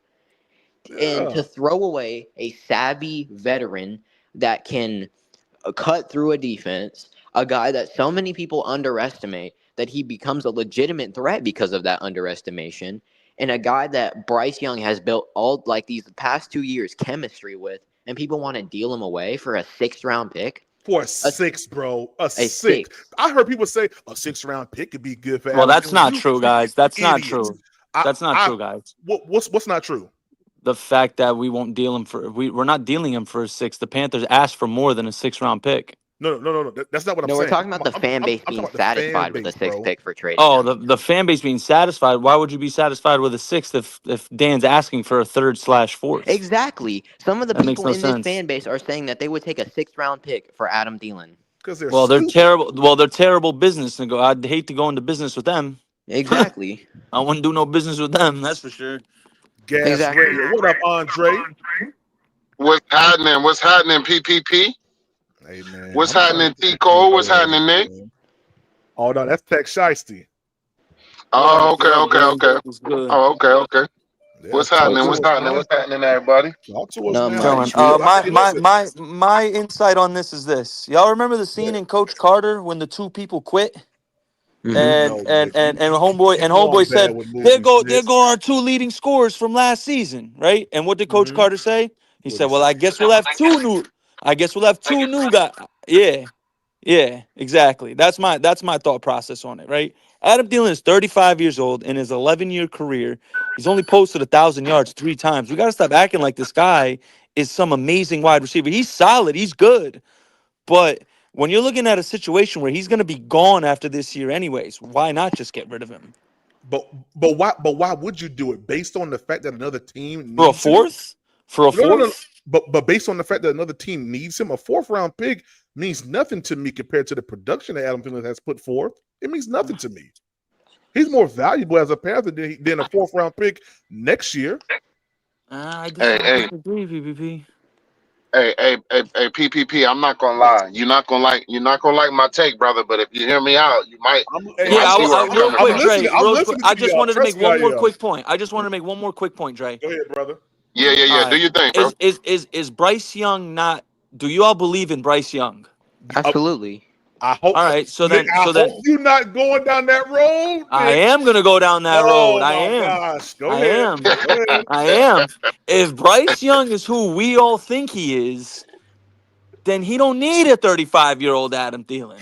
Speaker 2: Yeah. And to throw away a savvy veteran that can cut through a defense, a guy that so many people underestimate, that he becomes a legitimate threat because of that underestimation, and a guy that Bryce Young has built all like these past 2 years chemistry with, and people want to deal him away for a 6th-round pick.
Speaker 1: For a six, bro. A six. I heard people say a 6th-round pick could be good for.
Speaker 3: Well, that's not true, guys. That's not true. That's not true, guys.
Speaker 1: What's not true?
Speaker 3: The fact that we won't deal him we're not dealing him for a 6. The Panthers asked for more than a 6th-round pick.
Speaker 1: No. That's not what I'm saying.
Speaker 2: No, we're talking about the fan base being satisfied with the 6th pick for trading.
Speaker 3: Oh, the fan base being satisfied. Why would you be satisfied with a 6th if Dan's asking for a 3rd/4th?
Speaker 2: Exactly. Some of the people in this fan base are saying that they would take a 6th-round pick for Adam Thielen.
Speaker 1: Because they're
Speaker 3: Well, they're
Speaker 1: stupid.
Speaker 3: terrible. Well, they're terrible business. I'd hate to go into business with them.
Speaker 2: Exactly.
Speaker 3: I wouldn't do no business with them. That's for sure.
Speaker 1: Gas
Speaker 2: Exactly.
Speaker 1: Radio. What up, Andre?
Speaker 4: What's happening? What's happening, PPP?
Speaker 1: Hey man,
Speaker 4: What's
Speaker 1: I'm trying
Speaker 4: happening,
Speaker 1: to get
Speaker 4: T
Speaker 1: this team
Speaker 4: Cole? What's
Speaker 1: organized,
Speaker 4: happening, Nick?
Speaker 1: man. Oh no, that's Tech Shiesty.
Speaker 4: Oh,
Speaker 3: What up,
Speaker 4: okay.
Speaker 3: bro? It's good.
Speaker 4: Oh, okay.
Speaker 1: Yeah,
Speaker 4: What's
Speaker 1: talk
Speaker 4: happening?
Speaker 1: to
Speaker 4: What's
Speaker 1: us,
Speaker 4: happening?
Speaker 1: man.
Speaker 4: What's happening, everybody?
Speaker 1: Talk to us,
Speaker 2: Not
Speaker 1: man. How you
Speaker 3: Chilling.
Speaker 2: much. We
Speaker 1: feel?
Speaker 3: My
Speaker 1: Hey,
Speaker 3: my
Speaker 1: listen.
Speaker 3: my my insight on this is this. Y'all remember the scene in Coach Carter when the two people quit?
Speaker 2: Mm-hmm.
Speaker 3: And
Speaker 1: No,
Speaker 3: and
Speaker 1: Nick.
Speaker 3: and and homeboy
Speaker 1: You
Speaker 3: and
Speaker 1: know I'm
Speaker 3: homeboy
Speaker 1: bad
Speaker 3: said,
Speaker 1: with
Speaker 3: there
Speaker 1: movies,
Speaker 3: go
Speaker 1: Nick.
Speaker 3: there go our two leading scorers from last season, right? And what did Coach
Speaker 1: Mm-hmm.
Speaker 3: Carter say? He
Speaker 1: What'd
Speaker 3: said,
Speaker 1: he
Speaker 3: well,
Speaker 1: say?
Speaker 3: I guess we'll have two new guys. Yeah, exactly. That's my thought process on it, right? Adam Thielen is 35 years old. In his 11-year career, he's only posted 1,000 yards 3 times. We got to stop acting like this guy is some amazing wide receiver. He's solid. He's good. But when you're looking at a situation where he's going to be gone after this year anyways, why not just get rid of him?
Speaker 1: But why would you do it based on the fact that another team
Speaker 3: For a
Speaker 1: needs him?
Speaker 3: fourth? For a
Speaker 1: No.
Speaker 3: fourth?
Speaker 1: But based on the fact that another team needs him, a fourth round pick means nothing to me compared to the production that Adam Thielen has put forth. It means nothing to me. He's more valuable as a Panther than a fourth round pick next year.
Speaker 3: I
Speaker 4: Hey, hey,
Speaker 3: disagree, VVP.
Speaker 4: PPP. I'm not gonna lie. You're not gonna like my take, brother. But if you hear me out, you
Speaker 1: Hey,
Speaker 4: might
Speaker 3: Yeah,
Speaker 4: see where I'm
Speaker 3: real
Speaker 4: coming
Speaker 1: I'm
Speaker 3: quick,
Speaker 4: from.
Speaker 3: Dre.
Speaker 1: listening. I'm
Speaker 3: Real quick.
Speaker 1: listening
Speaker 3: I
Speaker 1: to
Speaker 3: just
Speaker 1: y'all.
Speaker 3: wanted to make
Speaker 1: Trust me, I
Speaker 3: one more
Speaker 1: am.
Speaker 3: quick point. Dre.
Speaker 1: Go ahead, brother.
Speaker 3: All
Speaker 4: Yeah. Do
Speaker 3: right.
Speaker 4: your thing, bro.
Speaker 3: Is Bryce Young not? Do you all believe in Bryce Young?
Speaker 1: I,
Speaker 2: Absolutely.
Speaker 1: I hope,
Speaker 3: All right. So
Speaker 1: Nick.
Speaker 3: then,
Speaker 1: I
Speaker 3: so
Speaker 1: hope
Speaker 3: then,
Speaker 1: you're not going down that road,
Speaker 3: I
Speaker 1: Nick.
Speaker 3: am gonna go down that road.
Speaker 1: Oh
Speaker 3: I
Speaker 1: my
Speaker 3: am.
Speaker 1: gosh. Go
Speaker 3: I
Speaker 1: ahead.
Speaker 3: am.
Speaker 1: Go ahead.
Speaker 3: I am. If Bryce Young is who we all think he is, then he don't need a 35-year-old Adam Thielen.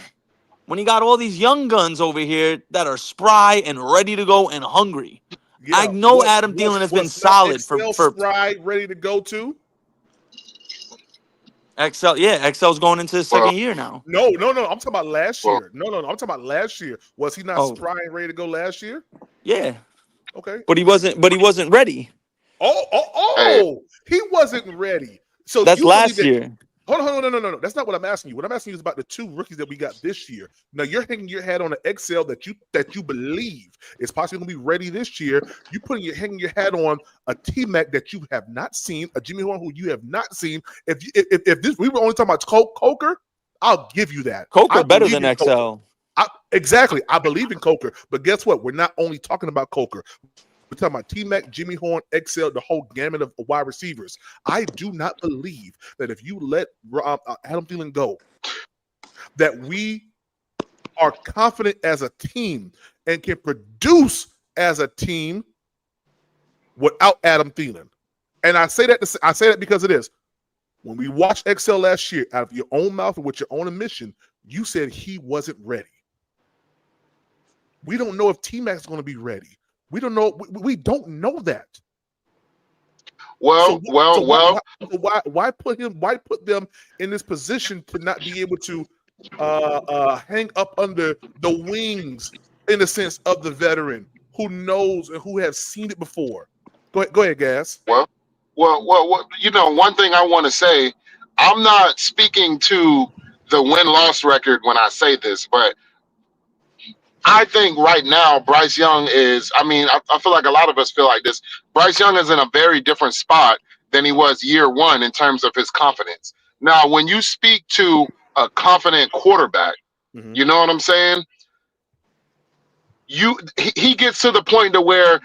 Speaker 3: When he got all these young guns over here that are spry and ready to go and hungry. I
Speaker 1: Yeah.
Speaker 3: know Adam Thielen has been
Speaker 1: What's not
Speaker 3: solid
Speaker 1: Excel
Speaker 3: for
Speaker 1: spry ready to go to?
Speaker 3: Excel. Yeah, Excel's going into his
Speaker 4: well,
Speaker 3: second year now.
Speaker 1: No. I'm talking about last
Speaker 4: well,
Speaker 1: year. No. I'm talking about last year. Was he not
Speaker 3: Oh,
Speaker 1: spry and ready to go last year?
Speaker 3: yeah.
Speaker 1: Okay.
Speaker 3: But he wasn't. But he wasn't ready.
Speaker 4: hey,
Speaker 1: He wasn't ready. So
Speaker 3: That's
Speaker 1: you believe
Speaker 3: last
Speaker 1: that?
Speaker 3: year.
Speaker 1: Hold on, no. That's not what I'm asking you. What I'm asking you is about the two rookies that we got this year. Now you're hanging your hat on an Excel that you believe is possibly going to be ready this year. You hanging your hat on a T Mac that you have not seen, a Jimmy Horn who you have not seen. If this we were only talking about Coker, I'll give you that. I
Speaker 3: Coker better
Speaker 1: believe
Speaker 3: than
Speaker 1: in Coker.
Speaker 3: Excel.
Speaker 1: Exactly. I believe in Coker. But guess what? We're not only talking about Coker. We're talking about T-Mac, Jimmy Horn, Excel, the whole gamut of wide receivers. I do not believe that if you let Adam Thielen go, that we are confident as a team and can produce as a team without Adam Thielen. And I say that because it is. When we watched Excel last year, out of your own mouth and with your own admission, you said he wasn't ready. We don't know if T-Mac's going to be ready. We don't know. We don't know that. So, so why put him? Why put them in this position to not be able to hang up under the wings, in the sense of the veteran who knows and who has seen it before? Go ahead, Gas.
Speaker 4: one thing I want to say, I'm not speaking to the win-loss record when I say this, but I think right now Bryce Young is. I feel like a lot of us feel like this. Bryce Young is in a very different spot than he was year one in terms of his confidence. Now, when you speak to a confident quarterback, you know what I'm saying? He gets to the point to where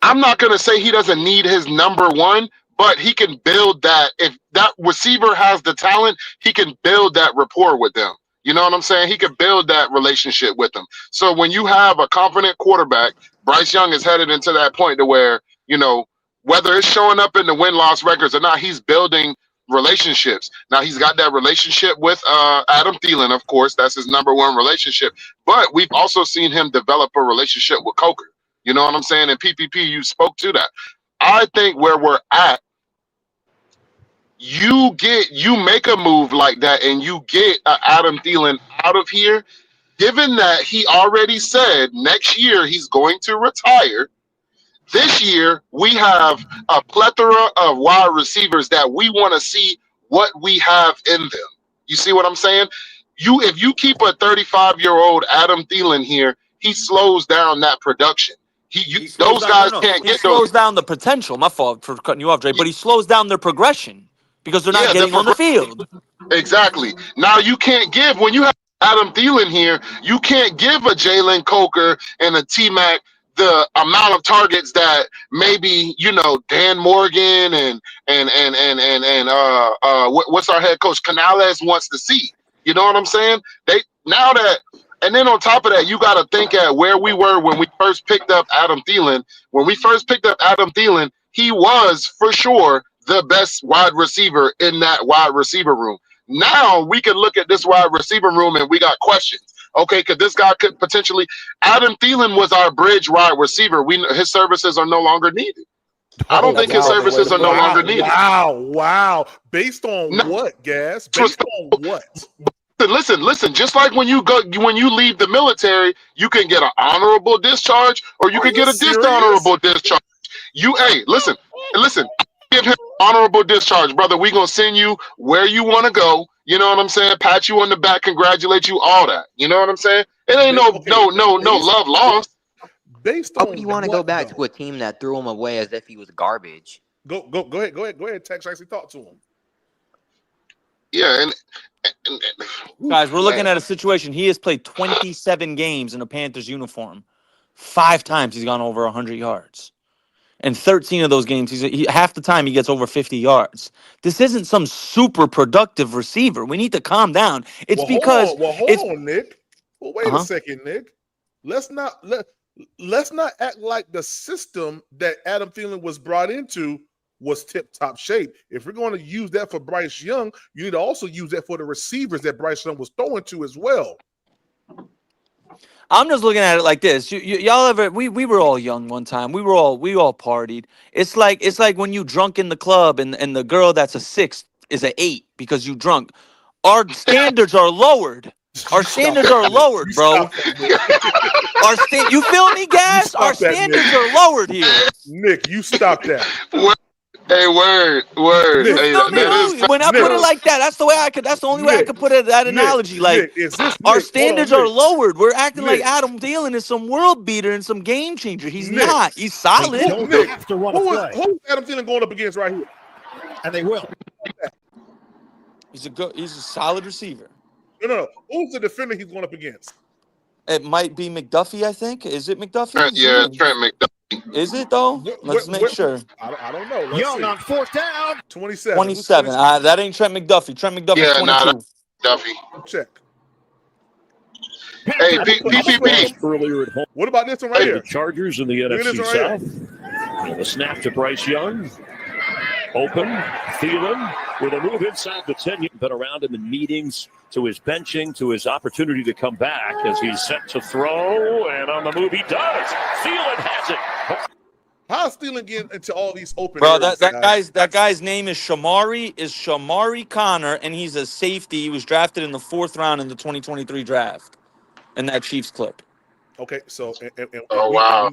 Speaker 4: I'm not going to say he doesn't need his number one, but he can build that. If that receiver has the talent, he can build that rapport with them. You know what I'm saying? He can build that relationship with them. So when you have a confident quarterback, Bryce Young is headed into that point to where, whether it's showing up in the win-loss records or not, he's building relationships. Now he's got that relationship with Adam Thielen, of course. That's his number one relationship. But we've also seen him develop a relationship with Coker. You know what I'm saying? And PPP, you spoke to that. I think where we're at, you make a move like that and you get Adam Thielen out of here, given that he already said next year he's going to retire. This year, we have a plethora of wide receivers that we want to see what we have in them. You see what I'm saying? if you keep a 35-year-old Adam Thielen here, he slows down that production. Those guys can't
Speaker 3: He
Speaker 4: get
Speaker 3: slows
Speaker 4: those.
Speaker 3: down the potential. My fault for cutting you off, Dre. But he slows down their progression because they're not
Speaker 4: Yeah,
Speaker 3: getting on the field.
Speaker 4: exactly. Now you can't give when you have Adam Thielen here. You can't give a Jalen Coker and a T Mac the amount of targets that maybe Dan Morgan and what's our head coach Canales wants to see. You know what I'm saying? And then on top of that, you got to think at where we were when we first picked up Adam Thielen. When we first picked up Adam Thielen, he was for sure the best wide receiver in that wide receiver room. Now we can look at this wide receiver room and we got questions. Okay, because this guy could potentially. Adam Thielen was our bridge wide receiver. His services are no longer needed. I don't think his services are no longer needed.
Speaker 1: Wow. Based on what, Gas? Based on what?
Speaker 4: Listen. Just like when you leave the military, you can get an honorable discharge or you can get a dishonorable discharge. Listen. Give him honorable discharge, brother. We gonna send you where you want to go. You know what I'm saying? Pat you on the back, congratulate you, all that. You know what I'm saying? It ain't no love lost.
Speaker 1: Based on
Speaker 2: do you want to go back to a team that threw him away as if he was garbage?
Speaker 1: Go ahead. Tex actually talk to him.
Speaker 4: Yeah, and
Speaker 3: guys, we're looking at a situation. He has played 27 games in a Panthers uniform. 5 times he's gone over 100 yards. And 13 of those games, half the time he gets over 50 yards. This isn't some super productive receiver. We need to calm down. It's because
Speaker 1: hold on, Nick. Well, wait a second, Nick. Let's not act like the system that Adam Thielen was brought into was tip-top shape. If we're going to use that for Bryce Young, you need to also use that for the receivers that Bryce Young was throwing to as well.
Speaker 3: I'm just looking at it like this. Y'all ever? We were all young one time. We all partied. It's like when you drunk in the club and the girl that's a 6 is a 8 because you drunk. Our standards are lowered. Our standards are lowered, bro. You feel me, Gas? Our standards are lowered here.
Speaker 1: Nick, you stop that.
Speaker 4: Hey, word.
Speaker 3: You feel me? When I put it like that, that's the way I could. That's the only way I could put it. That analogy, our standards are lowered. We're acting like Adam Thielen is some world beater and some game changer. He's not. He's solid.
Speaker 1: Who's Adam Thielen going up against right here?
Speaker 5: And they will.
Speaker 3: He's a solid receiver.
Speaker 1: No. Who's the defender he's going up against?
Speaker 3: It might be McDuffie, I think. Is it McDuffie?
Speaker 4: Trent McDuffie.
Speaker 3: Is it though? Let's make sure.
Speaker 1: I don't know.
Speaker 5: Young on 4th down.
Speaker 1: 27.
Speaker 3: 27. That ain't Trent McDuffie. Trent McDuffie.
Speaker 4: Yeah,
Speaker 3: 22.
Speaker 4: McDuffie.
Speaker 1: Check.
Speaker 4: Hey, PPP.
Speaker 5: Earlier at home.
Speaker 1: What about this one right here?
Speaker 5: The Chargers in the NFC South. And the snap to Bryce Young. Open. Thielen with a move inside the 10. He's been around in the meetings, to his benching, to his opportunity to come back as he's set to throw. And on the move, he does. Thielen has it.
Speaker 1: How's Thielen getting into all these open
Speaker 3: Bro,
Speaker 1: areas,
Speaker 3: that guy's name is Shamari Connor, and he's a safety. He was drafted in the 4th round in the 2023 draft. In that Chiefs clip.
Speaker 1: Okay, so
Speaker 4: wow.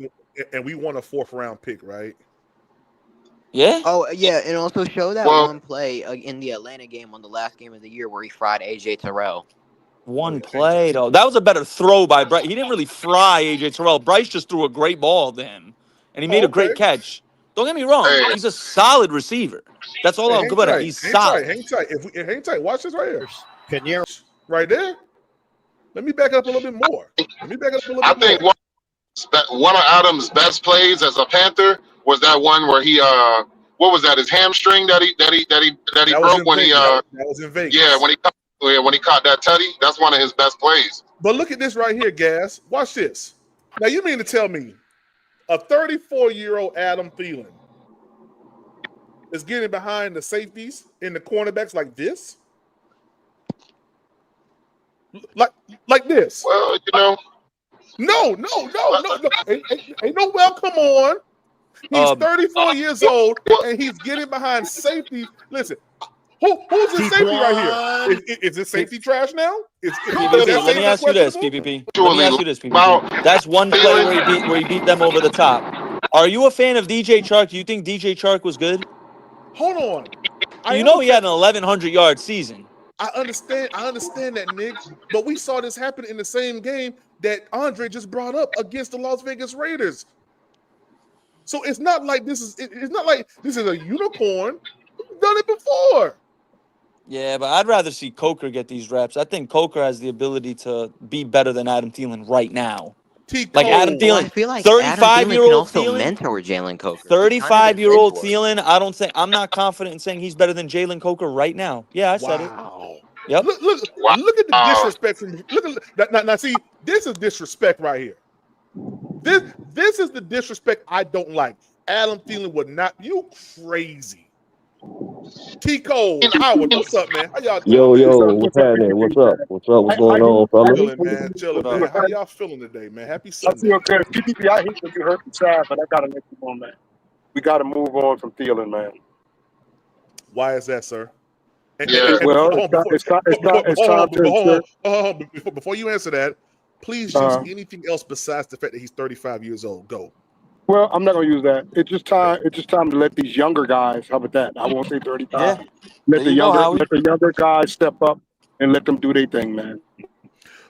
Speaker 1: And we won a 4th round pick, right?
Speaker 3: Yeah.
Speaker 2: Oh yeah, and also show that one play in the Atlanta game on the last game of the year where he fried AJ Terrell.
Speaker 3: One play though. That was a better throw by Bryce. He didn't really fry AJ Terrell. Bryce just threw a great ball to him, and he made a great catch. Don't get me wrong. He's a solid receiver. That's all I'll put it. He's solid.
Speaker 1: Hang tight. Hang tight. Watch this right here.
Speaker 5: Pinheiro.
Speaker 1: Right there. Let me back up a little bit more.
Speaker 4: I think one of Adam's best plays as a Panther was that one where he what was that? His hamstring that he broke when
Speaker 1: that was in Vegas.
Speaker 4: Yeah, when he caught that tutty. That's one of his best plays.
Speaker 1: But look at this right here, Gas. Watch this. Now you mean to tell me a 34-year-old Adam Thielen is getting behind the safeties and the cornerbacks like this? Like this?
Speaker 4: Well, you know.
Speaker 1: No. Ain't no welcome on. He's 34 years old and he's getting behind safety. Listen, who's the safety right here? Is this safety trash now?
Speaker 3: Let me ask you this, PPP. Let me ask you this, PPP. That's one play where he beat them over the top. Are you a fan of DJ Chark? Do you think DJ Chark was good?
Speaker 1: Hold on.
Speaker 3: You know he had an 1,100-yard season.
Speaker 1: I understand that, Nick. But we saw this happen in the same game that Andre just brought up against the Las Vegas Raiders. So it's not like this is a unicorn. We've done it before.
Speaker 3: Yeah, but I'd rather see Coker get these reps. I think Coker has the ability to be better than Adam Thielen right now. Like Adam
Speaker 2: Well, I
Speaker 3: Thielen,
Speaker 2: feel like Adam Thielen can
Speaker 3: 35-year-old
Speaker 2: also
Speaker 3: Thielen,
Speaker 2: mentor Jalen Coker.
Speaker 3: 35-year-old Thielen. I'm not confident in saying he's better than Jalen Coker right now. Yeah, I said it.
Speaker 1: Wow.
Speaker 3: Yep.
Speaker 1: Look at the disrespect from now. See, this is disrespect right here. This is the disrespect I don't like. Adam Thielen would not. You crazy. Tico, Howard, what's up, man? How y'all doing?
Speaker 6: Yo, what's happening? What's up? What's going on, fellas?
Speaker 1: Chilling, man. How y'all feeling today, man? Happy Sunday.
Speaker 7: I feel good. PPP, I hate when you hurt the side, but I gotta let you know, man. We gotta move on from Thielen, man.
Speaker 1: Why is that, sir? Before you answer that, please use anything else besides the fact that he's 35 years old. Go.
Speaker 7: Well, I'm not gonna use that. It's just time to let these younger guys. How about that? I won't say 35.
Speaker 3: Yeah.
Speaker 7: Let the younger guys step up and let them do their thing, man.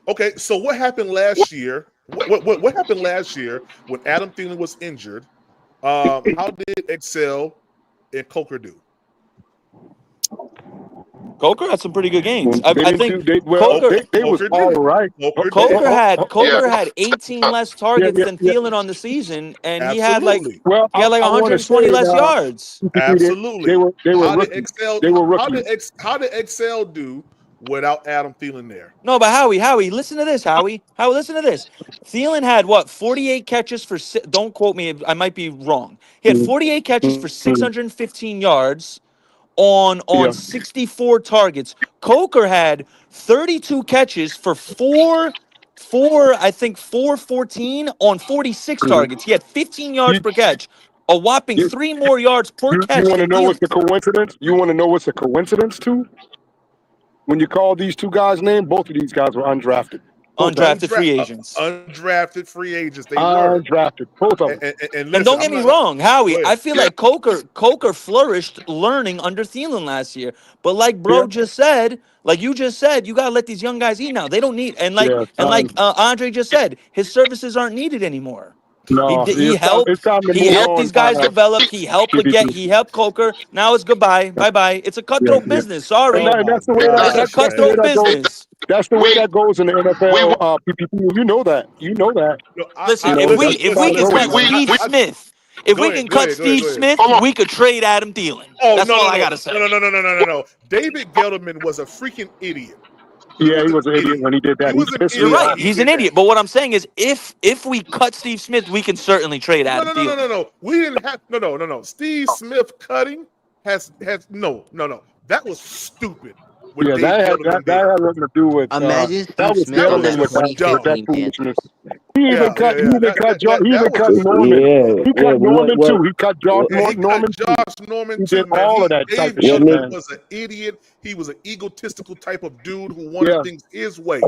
Speaker 1: Okay, so what happened last year? What happened last year when Adam Thielen was injured? How did Excel and Coker do?
Speaker 3: Coker had some pretty good games.
Speaker 7: They
Speaker 1: Coker
Speaker 7: was all right.
Speaker 3: Coker had 18 less targets than Thielen on the season, and he had like 120 less yards.
Speaker 1: Absolutely.
Speaker 7: They were
Speaker 1: How did Excel do without Adam Thielen there?
Speaker 3: No, but Howie, listen to this, Howie, listen to this. Thielen had 48 catches for. Don't quote me, I might be wrong. He had 48 catches for 615 yards. On 64 targets. Coker had 32 catches for 414 on 46 targets. He had 15 yards per catch. A whopping 3 more yards per catch.
Speaker 7: You want to know what's the coincidence? You want to know what's the coincidence too? When you call these two guys' names, both of these guys were undrafted.
Speaker 3: Undrafted free agents.
Speaker 1: Undrafted free agents. They
Speaker 7: undrafted. Both of them.
Speaker 1: And
Speaker 3: don't get me wrong, Howie. I feel like Coker flourished learning under Thielen last year. But like just said, like you just said, you gotta let these young guys eat now. They don't need like Andre just said, his services aren't needed anymore.
Speaker 7: No,
Speaker 3: he helped these guys develop. He helped Coker. Now it's goodbye. Bye. It's a cutthroat business. Sorry.
Speaker 7: That's the way
Speaker 3: it's a cutthroat business.
Speaker 7: That's the way that goes in the NFL. PPP. You know that.
Speaker 3: No, listen, if we can cut Steve Smith, if we can cut Steve Smith, we could trade Adam Thielen. That's all I gotta say.
Speaker 1: No. David Gettleman was a freaking idiot.
Speaker 7: Yeah, he was an idiot when he did that.
Speaker 3: You're right. He's an idiot. But what I'm saying is, if we cut Steve Smith, we can certainly trade Adam Thielen.
Speaker 1: No. We didn't have no. Steve Smith cutting has no. That was stupid.
Speaker 7: That had nothing to do with.
Speaker 2: Imagine Steve Smith on that 2015 Panthers.
Speaker 7: He even cut Norman. He cut Norman too. He cut Josh Norman too. He did all of that type of shit.
Speaker 1: He was an idiot. He was an egotistical type of dude who wanted things his way.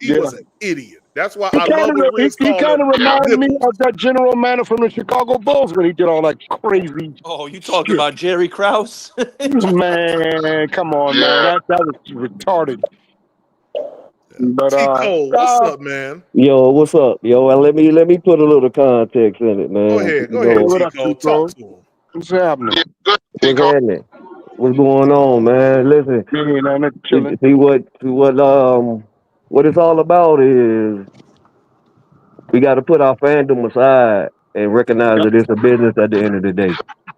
Speaker 1: He was an idiot. That's why I love when Riz
Speaker 7: He kind of reminded me of that general manager from the Chicago Bulls when he did all that crazy.
Speaker 3: Oh, you talking about Jerry Krause?
Speaker 7: Man, come on, man. That was retarded. But
Speaker 1: what's up, man?
Speaker 6: Yo, what's up? Yo, let me put a little context in it, man.
Speaker 1: Go ahead, Tico. Talk to him.
Speaker 7: What's happening?
Speaker 6: What's going on, man? Listen, see what it's all about is we got to put our fandom aside and recognize that it's a business at the end of the day.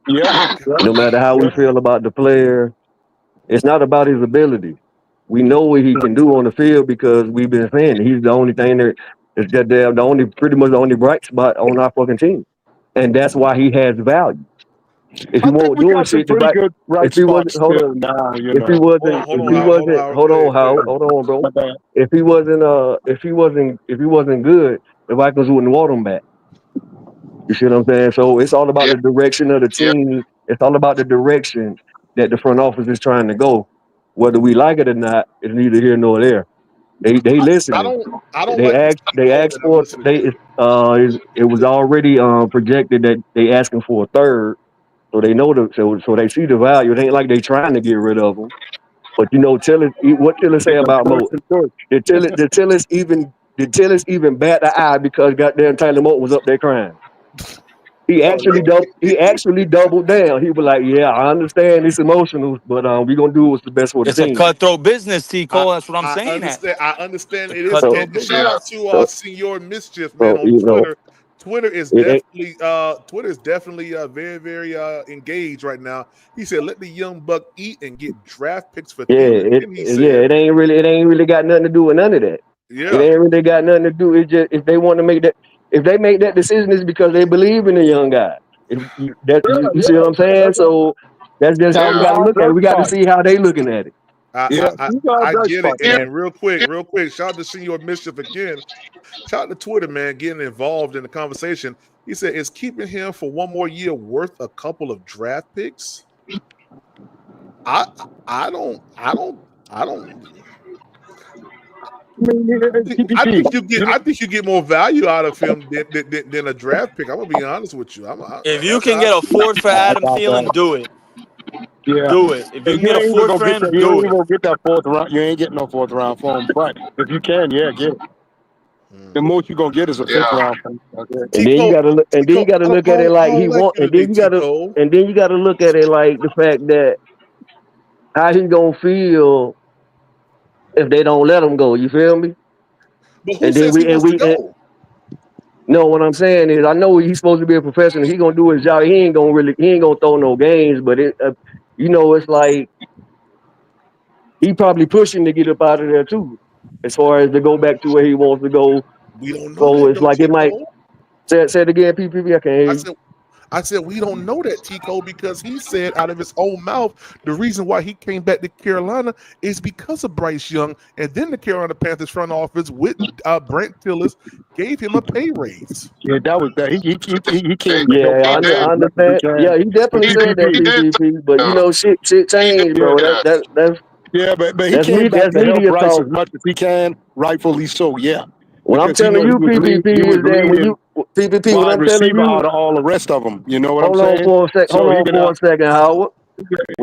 Speaker 7: Yeah.
Speaker 6: No matter how we feel about the player, it's not about his ability. We know what he can do on the field because we've been saying it. He's the only thing that is pretty much the only bright spot on our fucking team, and that's why he has value. If he won't do shit, hold on, bro. If he wasn't good, the Vikings wouldn't want him back. You see what I'm saying? So it's all about the direction of the team. It's all about the direction that the front office is trying to go. Whether we like it or not, it's neither here nor there. They listen. It was already projected that they asking for a third. So they know so they see the value. It ain't like they trying to get rid of him. But what Tiller say about Mo? Did Tillis even bat the eye because goddamn Tyler Moton was up there crying? He actually doubled down. He was like, "Yeah, I understand it's emotional, but we gonna do what's the best for the
Speaker 3: It's a
Speaker 6: team."
Speaker 3: cutthroat business, T. Cole. That's what I'm
Speaker 1: I
Speaker 3: saying.
Speaker 1: understand. I understand
Speaker 3: It's
Speaker 1: it
Speaker 3: a
Speaker 1: is.
Speaker 3: cutthroat
Speaker 1: And shout
Speaker 3: business.
Speaker 1: out to Senior Mischief, man, on
Speaker 6: you know,
Speaker 1: Twitter. Twitter is definitely very, very engaged right now. He said, "Let the young buck eat and get draft picks for Thielen."
Speaker 6: it ain't really got nothing to do with none of that.
Speaker 1: Yeah,
Speaker 6: It ain't really got nothing to do. It's just if they want to make that, if they make that decision, it's because they believe in the young guy. You see what I'm saying? So that's just how we got to look at it. We got to see how they looking at it.
Speaker 1: I get it. And real quick, shout out to Senior Mischief again. Shout out to Twitter, man, getting involved in the conversation. He said, "Is keeping him for one more year worth a couple of draft picks?" I don't. I think you get more value out of him than a draft pick. I'm gonna be honest with you.
Speaker 3: If you can get a fourth for Adam Thielen, do it.
Speaker 7: Yeah.
Speaker 3: Do it. If you can get a fourth for him, do
Speaker 7: you
Speaker 3: it.
Speaker 7: ain't gonna get that fourth round. You ain't getting no fourth round for him. But if you can, yeah, get it. The most you're gonna get is a fifth round.
Speaker 6: And then you gotta look. And then you gotta look at it like he want. And then you gotta look at it like the fact that how he gonna feel if they don't let him go. You feel me?
Speaker 1: But who says he wants to go?
Speaker 6: No, what I'm saying is, I know he's supposed to be a professional. He gonna do his job. He ain't gonna throw no games. But it's like he probably pushing to get up out of there too, as far as to go back to where he wants to go.
Speaker 1: We don't know.
Speaker 6: So it's like it might. Say it again, PPP. I can't hear you.
Speaker 1: I said we don't know that, Tico, because he said out of his own mouth the reason why he came back to Carolina is because of Bryce Young, and then the Carolina Panthers front office with Brent Tillis gave him a pay raise.
Speaker 7: Yeah, that was that. He came.
Speaker 6: Yeah, I understand. Yeah, he definitely said that, PPP. But shit changed, bro. That's
Speaker 7: but he came back to help Bryce as much as he can, rightfully so. Yeah.
Speaker 6: What I'm telling you, PPP, is that when you PPP, what I'm telling you,
Speaker 7: out of all the rest of them, you know what I'm saying?
Speaker 6: Hold on for a second, Howard.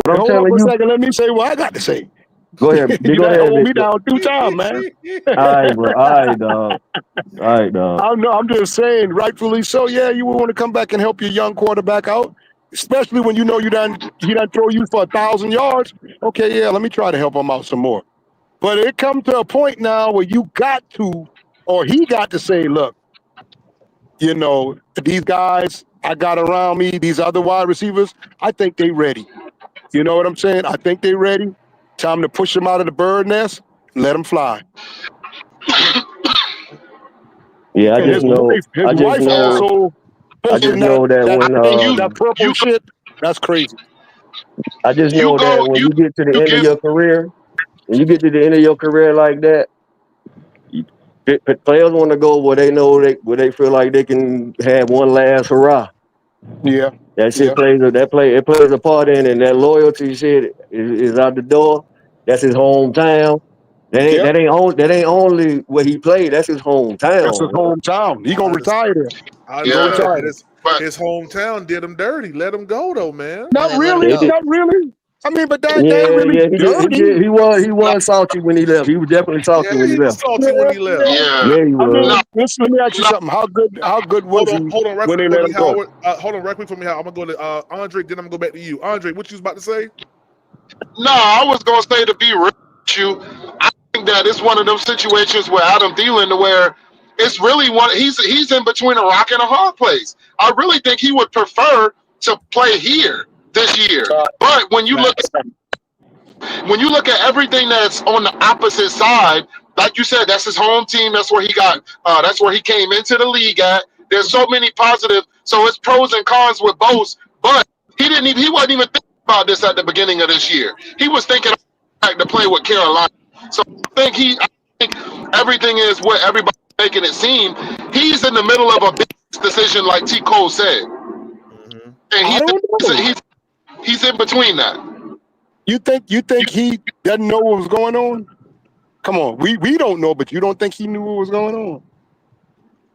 Speaker 6: What I'm telling you,
Speaker 7: let me say what I got to say.
Speaker 6: Go ahead.
Speaker 7: You hold me down 2 times, man.
Speaker 6: All right, bro. All right, dog.
Speaker 7: I'm just saying, rightfully so. Yeah, you would want to come back and help your young quarterback out, especially when you know he done throw you for 1,000 yards. Okay, yeah, let me try to help him out some more. But it comes to a point now where you got to. Or he got to say, look, these guys I got around me, these other wide receivers, I think they ready. You know what I'm saying? I think they ready. Time to push them out of the bird nest and let them fly.
Speaker 6: Yeah, I just know
Speaker 7: that purple shit, that's crazy.
Speaker 6: I just know that when you get to the end of your career, like that, players want to go where they know where they feel like they can have one last hurrah.
Speaker 7: Yeah,
Speaker 6: that shit plays a part in it. And that loyalty shit is out the door. That's his hometown. That ain't only where he played. That's his hometown.
Speaker 7: That's his hometown. He gonna retire there.
Speaker 1: His hometown did him dirty. Let him go though, man.
Speaker 7: Not really. I mean, but that ain't really dirty.
Speaker 6: He was salty when he left. He was definitely salty when he left.
Speaker 1: Yeah,
Speaker 6: he was.
Speaker 7: Let me ask you something. How good was he when they let him go?
Speaker 1: Hold on, right quick for me, Howard. I'm gonna go to Andre. Then I'm gonna go back to you, Andre. What you was about to say?
Speaker 4: No, I was gonna say, to be real with you, I think that it's one of those situations where Adam Thielen, where it's really he's in between a rock and a hard place. I really think he would prefer to play here this year. But when you look at everything that's on the opposite side, like you said, that's his home team. That's where he got. That's where he came into the league at. There's so many positives. So it's pros and cons with both. But he wasn't even thinking about this at the beginning of this year. He was thinking to play with Carolina. So I think everything is what everybody's making it seem. He's in the middle of a big decision, like T. Cole said, and he's in between that.
Speaker 7: You think he doesn't know what was going on? Come on, we don't know, but you don't think he knew what was going on?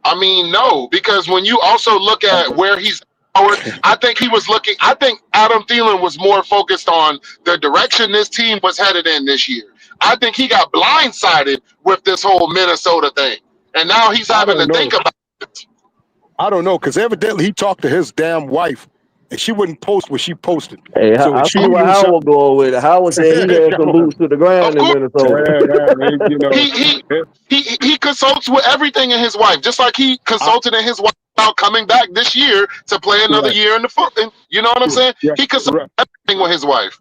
Speaker 4: I mean, no, because when you also look at where he's forward. I think he was looking. I think Adam Thielen was more focused on the direction this team was headed in this year. I think he got blindsided with this whole Minnesota thing, and now he's having to think about it.
Speaker 7: I don't know, because evidently he talked to his damn wife, and she wouldn't post what she posted.
Speaker 6: Hey,
Speaker 7: So
Speaker 6: I
Speaker 7: she
Speaker 6: see what
Speaker 7: knew something.
Speaker 6: Howard going with it. Howard said he had some boots to the ground in Minnesota.
Speaker 7: You know,
Speaker 4: He consults with everything in his wife, just like he consulted in his wife about coming back this year to play another year in the football. You know what I'm saying? He consulted everything with his wife.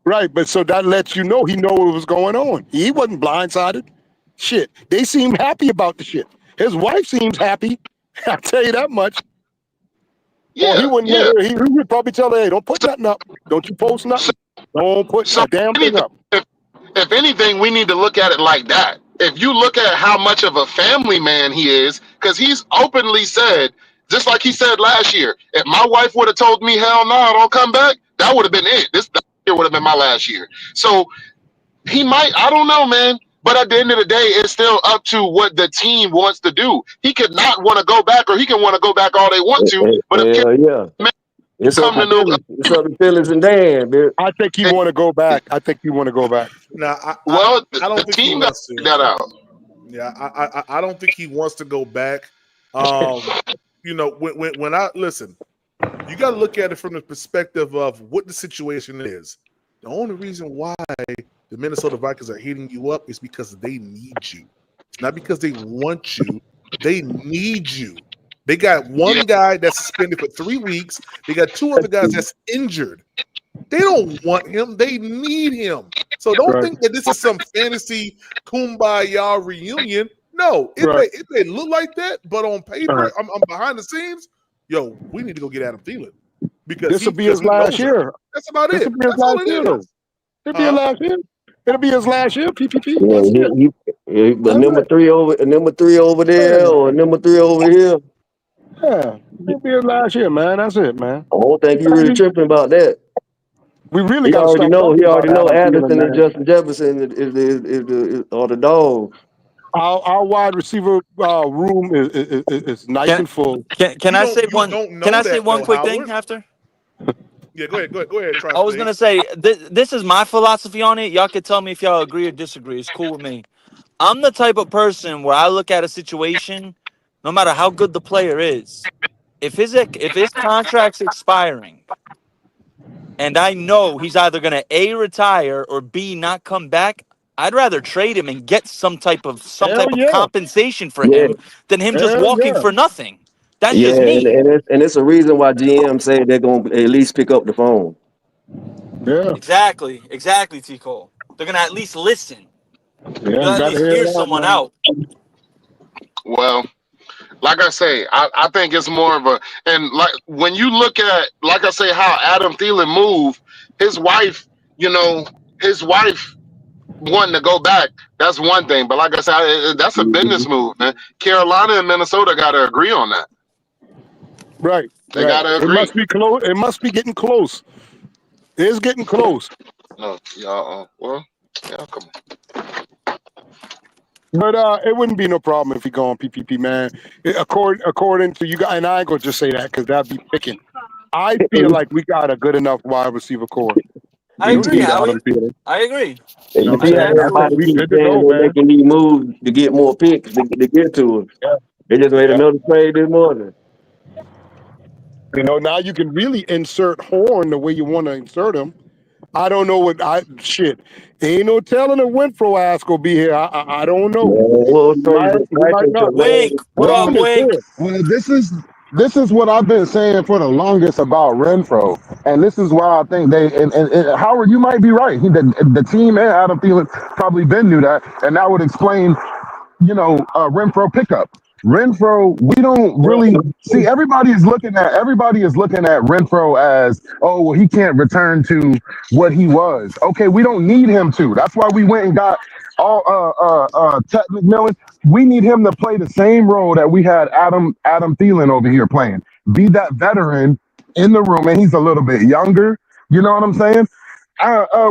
Speaker 7: Right, but so that lets you know he know what was going on. He wasn't blindsided. Shit, they seem happy about the shit. His wife seems happy. I'll tell you that much.
Speaker 4: Yeah,
Speaker 7: he wouldn't let her, he would probably tell her, hey, don't put nothing up. Don't you post nothing. Don't put a damn thing up.
Speaker 4: If anything, we need to look at it like that. If you look at how much of a family man he is, because he's openly said, just like he said last year, if my wife would have told me, hell no, don't come back, that would have been it. This year would have been my last year. So he might, I don't know, man. But at the end of the day, it's still up to what the team wants to do. He could not want to go back, or he can want to go back all they want to. But
Speaker 6: it's up to Phillips and Dan, man.
Speaker 7: I think he want to go back. I
Speaker 1: Now, I don't think
Speaker 4: team
Speaker 1: he wants to.
Speaker 4: That out.
Speaker 1: Yeah, I don't think he wants to go back. You know, when I listen, you got to look at it from the perspective of what the situation is. The only reason why the Minnesota Vikings are hitting you up is because they need you. It's not because they want you. They need you. They got one guy that's suspended for 3 weeks. They got two other guys that's injured. They don't want him. They need him. So don't think that this is some fantasy kumbaya reunion. No, it may look like that, but on paper, I'm behind the scenes. Yo, we need to go get Adam Thielen because
Speaker 7: this will be his last year.
Speaker 1: That's about it. That's all it is.
Speaker 7: It'll be his last year. It'll be his last year. PPP.
Speaker 6: But number three over there, or number 3 over here.
Speaker 7: Yeah, it'll be his last year, man. That's it, man.
Speaker 6: I don't think you're really tripping about that.
Speaker 7: We really
Speaker 6: He
Speaker 7: got
Speaker 6: already know. He already know
Speaker 7: Anderson
Speaker 6: Anderson and Justin Jefferson are the dogs.
Speaker 7: Our wide receiver room is nice and full.
Speaker 3: Can I say one? Can I say one quick thing after?
Speaker 1: Yeah, go ahead.
Speaker 3: I was gonna say this is my philosophy on it. Y'all can tell me if y'all agree or disagree. It's cool with me. I'm the type of person where I look at a situation, no matter how good the player is, if his contract's expiring, and I know he's either gonna A, retire, or B, not come back, I'd rather trade him and get some type of compensation for him than him just walking for nothing. That's just me.
Speaker 6: And it's a reason why GM say they're gonna at least pick up the phone.
Speaker 7: Yeah,
Speaker 3: exactly, T. Cole. They're gonna at least listen.
Speaker 7: Yeah,
Speaker 3: at least hear someone out.
Speaker 4: Well, like I say, I think it's more of a, and like when you look at, like I say, how Adam Thielen moved, his wife wanting to go back, that's one thing. But like I said, that's a business move, man. Carolina and Minnesota got to agree on that.
Speaker 7: Right.
Speaker 4: They got to agree.
Speaker 7: It must be close. It must be getting close. It's getting close.
Speaker 4: No, y'all. Well, yeah, come on.
Speaker 7: But it wouldn't be no problem if he go on PPP, man. According to you guys, and I ain't gonna just say that because that'd be picking. I feel like we got a good enough wide receiver core.
Speaker 3: I agree. I agree.
Speaker 6: They're making these moves to get more picks to get to him.
Speaker 7: Yeah.
Speaker 6: They just made another trade this morning.
Speaker 7: You know, now you can really insert Horn the way you want to insert him. I don't know ain't no telling a Winfro ass gonna be here. I don't know.
Speaker 3: Wink. What up, Wink?
Speaker 8: Well, this is what I've been saying for the longest about Renfro, and this is why I think they and Howard, you might be right. The team and Adam Thielen probably been knew that, and that would explain, Renfro pickup. Renfro, we don't really see. Everybody is looking at Renfro as, oh, well, he can't return to what he was. Okay, we don't need him to. That's why we went and got Ted McMillan. We need him to play the same role that we had Adam Thielen over here playing. Be that veteran in the room, and he's a little bit younger. You know what I'm saying?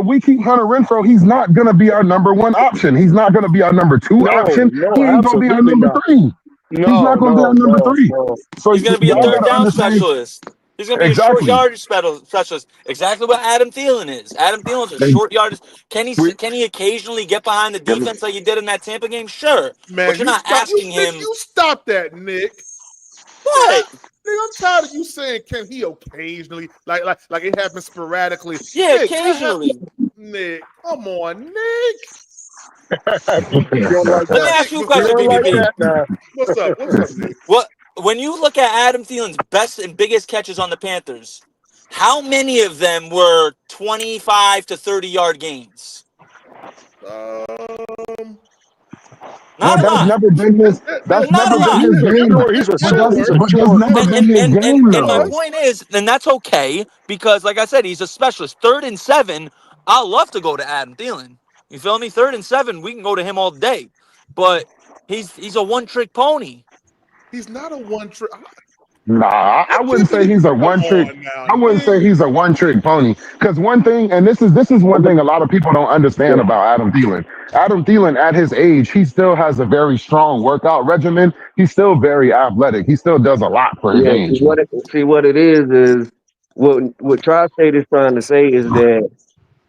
Speaker 8: We keep Hunter Renfro. He's not going to be our number one option. He's not going to be our number two option. He ain't going to be our number three. He's not going to be our number three.
Speaker 3: So he's going to be a third down specialist. He's going to be a short
Speaker 7: Exactly.
Speaker 3: yardage specialist. Exactly what Adam Thielen is. Adam Thielen's a
Speaker 7: And
Speaker 3: short yardage. Can
Speaker 7: we,
Speaker 3: he occasionally get behind the defense like he did in that Tampa game? Sure. But
Speaker 1: Man,
Speaker 3: you're not asking
Speaker 1: Nick,
Speaker 3: him.
Speaker 1: you stop that, Nick.
Speaker 3: What?
Speaker 1: Nigga, I'm tired of you saying can he occasionally, like it happens sporadically.
Speaker 3: Yeah,
Speaker 1: Nick,
Speaker 3: occasionally.
Speaker 1: Nick, come on, Nick.
Speaker 7: you don't like
Speaker 3: Let me
Speaker 7: that.
Speaker 3: ask you a
Speaker 7: You
Speaker 3: question,
Speaker 7: don't like
Speaker 3: BBB.
Speaker 7: that now.
Speaker 1: What's up? What's up, Nick?
Speaker 3: What when you look at Adam Thielen's best and biggest catches on the Panthers, how many of them were 25 to 30-yard gains? Not a
Speaker 8: That's
Speaker 3: lot.
Speaker 8: never been his. That's
Speaker 3: Not a
Speaker 8: never been
Speaker 3: lot.
Speaker 8: his game.
Speaker 7: He's a
Speaker 8: But
Speaker 7: short.
Speaker 8: that's never been his game
Speaker 3: And my
Speaker 8: though.
Speaker 3: point is, and that's okay, because like I said, he's a specialist. 3rd and 7, I'll love to go to Adam Thielen. You feel me? 3rd and 7, we can go to him all day. But he's a one-trick pony.
Speaker 1: He's not a one trick.
Speaker 8: Nah, I wouldn't say he's a one trick.
Speaker 1: Now,
Speaker 8: I wouldn't say he's a one trick pony. Because one thing, and this is one thing a lot of people don't understand about Adam Thielen. Adam Thielen, at his age, he still has a very strong workout regimen. He's still very athletic. He still does a lot for his
Speaker 6: Yeah,
Speaker 8: age.
Speaker 6: what it is what Tri-State is trying to say is that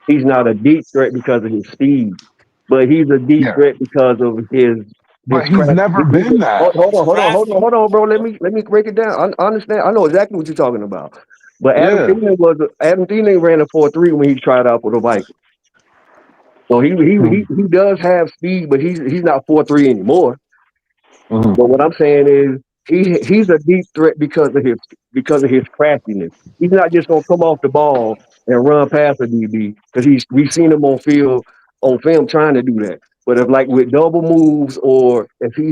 Speaker 6: he's not a deep threat because of his speed, but he's a deep
Speaker 8: Yeah,
Speaker 6: threat because of his
Speaker 8: but he's
Speaker 6: craft.
Speaker 8: never been that.
Speaker 6: Hold on, bro. Let me break it down. I understand. I know exactly what you're talking about. But
Speaker 8: Yeah.
Speaker 6: Adam Thielen ran a 4.3 when he tried out for the Vikings. So he does have speed, but he's not 4.3 anymore.
Speaker 8: Mhm.
Speaker 6: But what I'm saying is he's a deep threat because of his craftiness. He's not just gonna come off the ball and run past a DB because we've seen him on film trying to do that. But if like with double moves or if he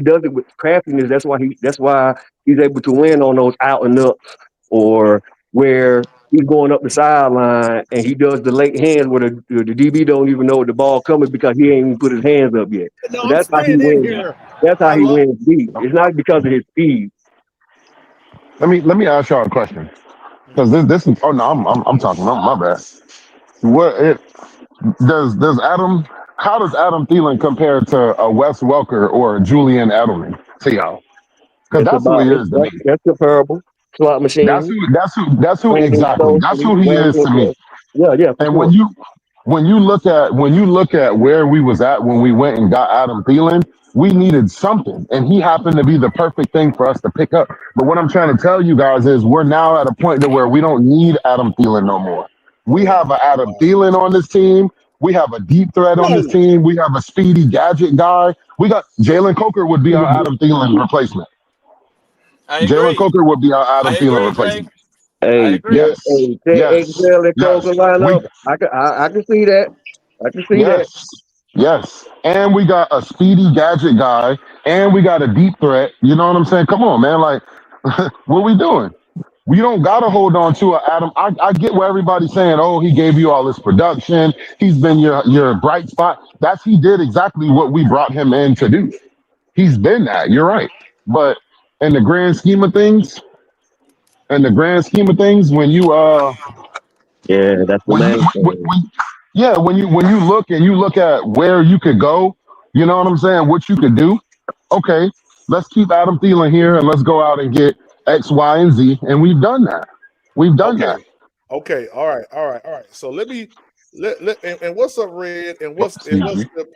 Speaker 6: does it with craftiness, that's why he's able to win on those out and ups or where he's going up the sideline and he does the late hands where the DB don't even know the ball coming because he ain't even put his hands up yet.
Speaker 9: No,
Speaker 6: So that's how he wins. That's how he wins deep. It's not because of his speed.
Speaker 8: Let me ask y'all a question. Because this is I'm talking. My bad. Does Adam? How does Adam Thielen compare to a Wes Welker or a Julian Edelman to y'all? Because that's who he is to me.
Speaker 6: That's comparable. Slot machine.
Speaker 8: That's who exactly. That's who he is to me.
Speaker 6: Yeah.
Speaker 8: And
Speaker 6: Sure.
Speaker 8: when you look at where we was at when we went and got Adam Thielen, we needed something, and he happened to be the perfect thing for us to pick up. But what I'm trying to tell you guys is we're now at a point to where we don't need Adam Thielen no more. We have an Adam Thielen on this team. We have a deep threat on this team. We have a speedy gadget guy. We got Jalen Coker would be our Adam Thielen replacement.
Speaker 3: I
Speaker 8: Jalen
Speaker 3: agree.
Speaker 8: Coker would be our Adam
Speaker 3: I
Speaker 8: Thielen
Speaker 3: agree,
Speaker 8: replacement.
Speaker 3: I
Speaker 6: Hey,
Speaker 3: agree.
Speaker 8: Yes, yes, yes.
Speaker 6: line
Speaker 8: We
Speaker 6: up. I can see that. I can see that.
Speaker 8: Yes. And we got a speedy gadget guy, and we got a deep threat. You know what I'm saying? Come on, man. Like, what we doing? We don't gotta hold on to a Adam. I get where everybody's saying, oh, he gave you all this production. He's been your bright spot. He did exactly what we brought him in to do. He's been that. You're right. But in the grand scheme of things, when you
Speaker 6: Yeah, that's the
Speaker 8: when you
Speaker 6: main thing.
Speaker 8: when you look at where you could go, you know what I'm saying, what you could do. Okay, let's keep Adam Thielen here and let's go out and get X, Y, and Z, and we've done that.
Speaker 1: Okay. All right. So let and what's up, Red? And what's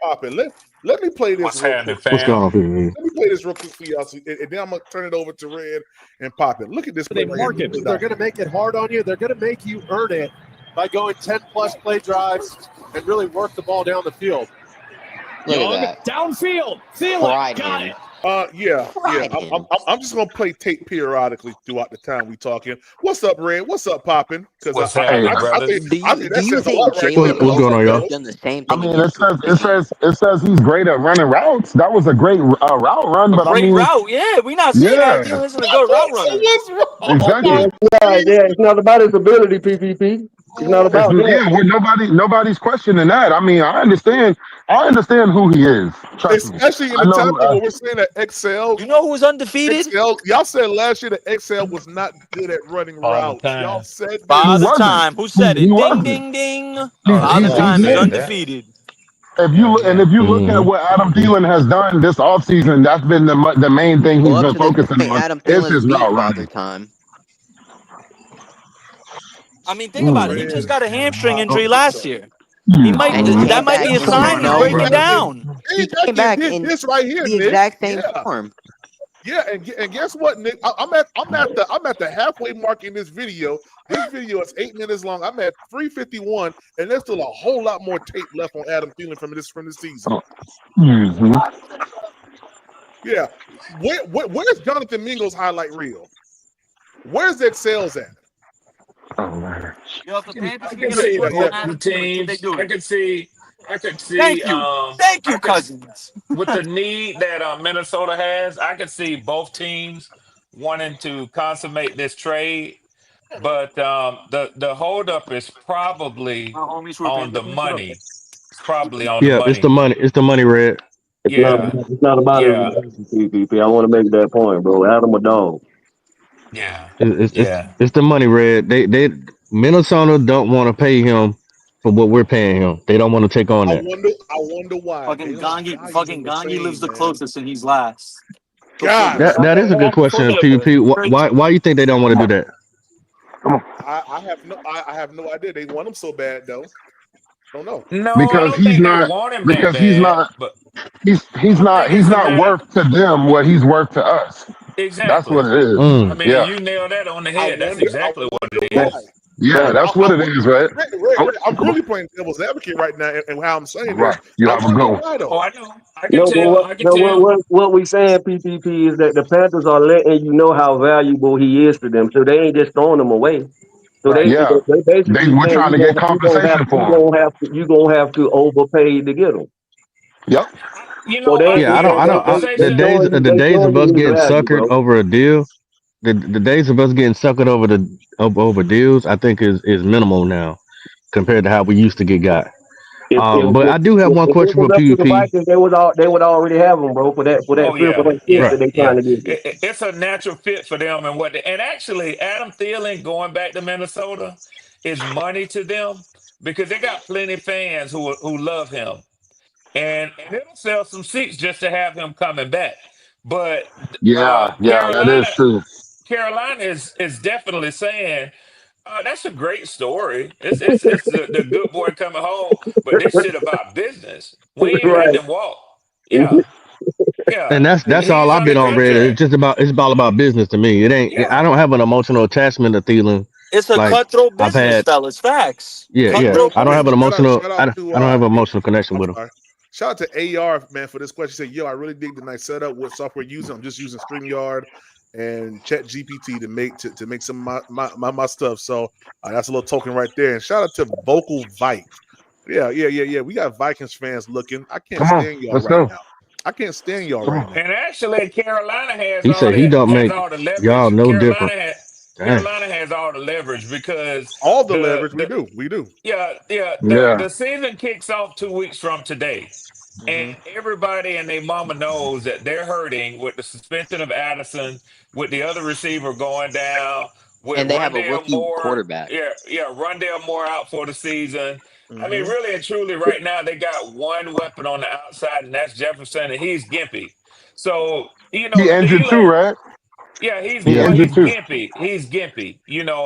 Speaker 1: popping? Let me play this real quick.
Speaker 10: What's going on, people?
Speaker 1: Let me play this real quick for y'all, and then I'm gonna turn it over to Red and Pop It. Look at this play.
Speaker 9: They mark it. They're going to make it hard on you. They're going to make you earn it by going 10-plus play drives and really work the ball down the field.
Speaker 2: Look at that.
Speaker 5: Downfield. Thielen got it.
Speaker 1: I'm just gonna play tape periodically throughout the time we talking. What's up, Red? What's up, Poppin'? Because I think that says a lot right there.
Speaker 10: What's going on, y'all?
Speaker 2: Done the same
Speaker 8: I
Speaker 2: thing.
Speaker 8: mean, it says he's great at running routes. That was a great route run, but
Speaker 3: Great
Speaker 8: I mean,
Speaker 3: route, yeah. We're not saying Adam Thielen isn't a good route runner.
Speaker 8: exactly.
Speaker 6: Yeah, it's not about his ability, PPP. It's not about that.
Speaker 8: Nobody's questioning that. I mean, I understand who he is. Trust me.
Speaker 1: Especially in the time when we're saying that Excel.
Speaker 3: You know who was undefeated?
Speaker 1: Y'all said last year that Excel was not good at running routes. Y'all said
Speaker 3: Father Time. Who said it? Ding, ding, ding. Father Time is undefeated.
Speaker 8: If you look at what Adam Thielen has done this offseason, that's been the main thing he's been focusing on.
Speaker 2: Adam
Speaker 8: Is
Speaker 2: Thielen's
Speaker 8: his
Speaker 2: beat
Speaker 8: route
Speaker 2: Father
Speaker 8: running.
Speaker 2: Time.
Speaker 3: I mean, think about it. He just got a hamstring injury last year. He
Speaker 8: Hmm.
Speaker 3: might
Speaker 2: And he
Speaker 8: Mhm.
Speaker 3: that
Speaker 2: came
Speaker 3: might
Speaker 2: back
Speaker 3: be a
Speaker 2: in
Speaker 3: sign he's
Speaker 2: no
Speaker 3: breaking
Speaker 2: way.
Speaker 3: down.
Speaker 2: He came back in
Speaker 1: this right here,
Speaker 2: the
Speaker 1: Nick.
Speaker 2: exact same
Speaker 1: Yeah.
Speaker 2: form.
Speaker 1: Yeah, and guess what, Nick? I'm at the halfway mark in this video. This video is 8 minutes long. I'm at 3:51, and there's still a whole lot more tape left on Adam Thielen from this season.
Speaker 8: Mhm.
Speaker 1: Yeah, where's Jonathan Mingo's highlight reel? Where's the Excel's at?
Speaker 8: Oh man.
Speaker 3: Yo, if the Panthers
Speaker 10: I
Speaker 3: can
Speaker 10: can
Speaker 3: get a
Speaker 10: see
Speaker 3: foot on
Speaker 1: Yeah,
Speaker 10: the
Speaker 3: Adam Thielen, should they
Speaker 10: teams.
Speaker 3: do
Speaker 10: I
Speaker 3: it?
Speaker 10: can see. I could see.
Speaker 3: Thank you. Thank
Speaker 10: I
Speaker 3: you,
Speaker 10: could
Speaker 3: Cousins.
Speaker 10: with the need that Minnesota has. I could see both teams wanting to consummate this trade, but the holdup is
Speaker 3: My
Speaker 10: probably
Speaker 3: homies who are
Speaker 10: on
Speaker 3: Panther
Speaker 10: the
Speaker 3: fans. What up?
Speaker 10: money. It's probably on the
Speaker 6: Yeah, it's the
Speaker 10: money.
Speaker 6: money. It's the money, Red.
Speaker 10: Yeah,
Speaker 6: It's not about his
Speaker 10: yeah,
Speaker 6: PPP. I want to make that point, bro. Adam a dog.
Speaker 10: yeah,
Speaker 6: It's
Speaker 10: yeah.
Speaker 6: it's the money, Red. They Minnesota don't want to pay him for what we're paying him. They don't want to take on that.
Speaker 1: I wonder why they don't value him the
Speaker 3: Gangi lives
Speaker 1: same,
Speaker 3: the
Speaker 1: man.
Speaker 3: closest and he's last.
Speaker 1: God,
Speaker 6: That is a good question, PvP. Why you think they don't want to do that?
Speaker 1: I have no idea. They want him so bad though. Don't know.
Speaker 10: No, I
Speaker 8: Because
Speaker 10: don't
Speaker 8: he's
Speaker 10: think they
Speaker 8: not.
Speaker 10: want him that
Speaker 8: Because he's
Speaker 10: bad,
Speaker 8: not.
Speaker 10: but
Speaker 8: He's
Speaker 10: I
Speaker 8: not.
Speaker 10: think
Speaker 8: He's
Speaker 10: it's a
Speaker 8: not
Speaker 10: matter.
Speaker 8: worth to them what he's worth to us. That's what
Speaker 10: Exactly.
Speaker 8: it is.
Speaker 10: I
Speaker 6: Mm.
Speaker 10: mean,
Speaker 8: Yeah.
Speaker 10: you nailed that on the
Speaker 1: I
Speaker 10: head. That's
Speaker 1: wonder
Speaker 10: exactly what it
Speaker 1: why.
Speaker 10: is.
Speaker 8: Yeah. That's what it is, right?
Speaker 1: I'm really playing devil's advocate right now, and how I'm saying
Speaker 8: Right.
Speaker 1: this.
Speaker 8: You
Speaker 1: I
Speaker 8: have a
Speaker 1: wonder
Speaker 8: go.
Speaker 1: why
Speaker 10: Oh,
Speaker 1: though.
Speaker 10: I know. I can tell. I can
Speaker 6: No,
Speaker 10: tell.
Speaker 6: what we saying, PPP, is that the Panthers are letting you know how valuable he is to them, so they ain't just throwing him away. So
Speaker 10: Right.
Speaker 8: Yeah.
Speaker 6: they basically
Speaker 8: We're
Speaker 6: saying
Speaker 8: trying to get compensation for him.
Speaker 6: you gonna have to overpay to get him.
Speaker 8: Yep.
Speaker 10: You
Speaker 6: So
Speaker 10: know,
Speaker 6: they
Speaker 10: that
Speaker 6: the
Speaker 10: conversation.
Speaker 6: days the
Speaker 1: They
Speaker 6: days of
Speaker 1: showing
Speaker 6: us
Speaker 1: you his
Speaker 6: getting
Speaker 1: value,
Speaker 6: suckered
Speaker 1: bro.
Speaker 6: over a deal, the days of us getting suckered over deals, I think is minimal now compared to how we used to get got. But I do have one
Speaker 1: If it
Speaker 6: question
Speaker 1: was
Speaker 6: for
Speaker 1: up to the
Speaker 6: PvP.
Speaker 1: Vikings, they would already have him, bro, for that
Speaker 10: Oh
Speaker 1: for
Speaker 10: yeah,
Speaker 1: that fit
Speaker 10: yeah,
Speaker 6: Right.
Speaker 1: that they
Speaker 10: yeah.
Speaker 1: trying to get.
Speaker 10: It's a natural fit for them, and and actually, Adam Thielen going back to Minnesota is money to them because they got plenty of fans who love him, and it'll sell some seats just to have him coming back. But
Speaker 8: Yeah. Yeah. That is
Speaker 10: Carolina,
Speaker 8: true.
Speaker 10: Carolina is definitely saying. That's a great story. It's the good boy coming home, but this shit about business. We ain't letting
Speaker 1: Right.
Speaker 10: him walk. Yeah, yeah.
Speaker 6: And that's all
Speaker 10: He's
Speaker 6: I've
Speaker 10: under
Speaker 6: been on, Red.
Speaker 10: contract.
Speaker 6: It's all about business to me. It ain't. I
Speaker 10: Yeah.
Speaker 6: don't have an emotional attachment to Thielen.
Speaker 3: It's a
Speaker 6: Like
Speaker 3: cutthroat
Speaker 6: I've
Speaker 3: business,
Speaker 6: had.
Speaker 3: fellas. Facts.
Speaker 6: Yeah.
Speaker 1: Real
Speaker 3: Cutthroat
Speaker 6: I don't
Speaker 1: quick,
Speaker 6: have an
Speaker 3: business.
Speaker 6: emotional.
Speaker 1: shout out
Speaker 6: I
Speaker 1: to
Speaker 6: don't have an emotional connection
Speaker 1: I'm
Speaker 6: with him.
Speaker 1: sorry. Shout out to AR man for this question. He said, "Yo, I really dig the nice setup. What software you using? I'm just using StreamYard and Chat GPT to make some of my stuff. So that's a little token right there. And shout out to Vocal Vike. Yeah. We got Vikings fans looking. I can't
Speaker 8: Come on.
Speaker 1: stand y'all
Speaker 8: Let's
Speaker 1: right
Speaker 8: go.
Speaker 1: now. I can't stand y'all
Speaker 8: Come
Speaker 1: right
Speaker 8: on.
Speaker 1: now.
Speaker 10: And actually, Carolina has
Speaker 6: He
Speaker 10: all
Speaker 6: said he
Speaker 10: that
Speaker 6: don't
Speaker 10: has
Speaker 6: make
Speaker 10: all the
Speaker 6: y'all
Speaker 10: leverage.
Speaker 6: no different. Dang.
Speaker 10: Carolina has all the leverage because
Speaker 1: All the
Speaker 10: the
Speaker 1: leverage we
Speaker 10: the
Speaker 1: do.
Speaker 10: yeah
Speaker 8: Yeah.
Speaker 10: the season kicks off 2 weeks from today. And
Speaker 1: Mm-hmm.
Speaker 10: everybody and their mama knows that they're hurting with the suspension of Addison, with the other receiver going down, with
Speaker 2: And they have a
Speaker 10: Rondale
Speaker 2: rookie
Speaker 10: Moore.
Speaker 2: quarterback.
Speaker 10: Yeah, Rondale Moore out for the season. I mean,
Speaker 1: Mm-hmm.
Speaker 10: really and truly, right now they got one weapon on the outside, and that's Jefferson, and he's gimpy. So
Speaker 8: He injured too,
Speaker 10: Thielen.
Speaker 8: right?
Speaker 10: Yeah,
Speaker 8: He
Speaker 6: Yeah.
Speaker 8: injured
Speaker 10: he's
Speaker 8: too.
Speaker 10: gimpy. He's gimpy.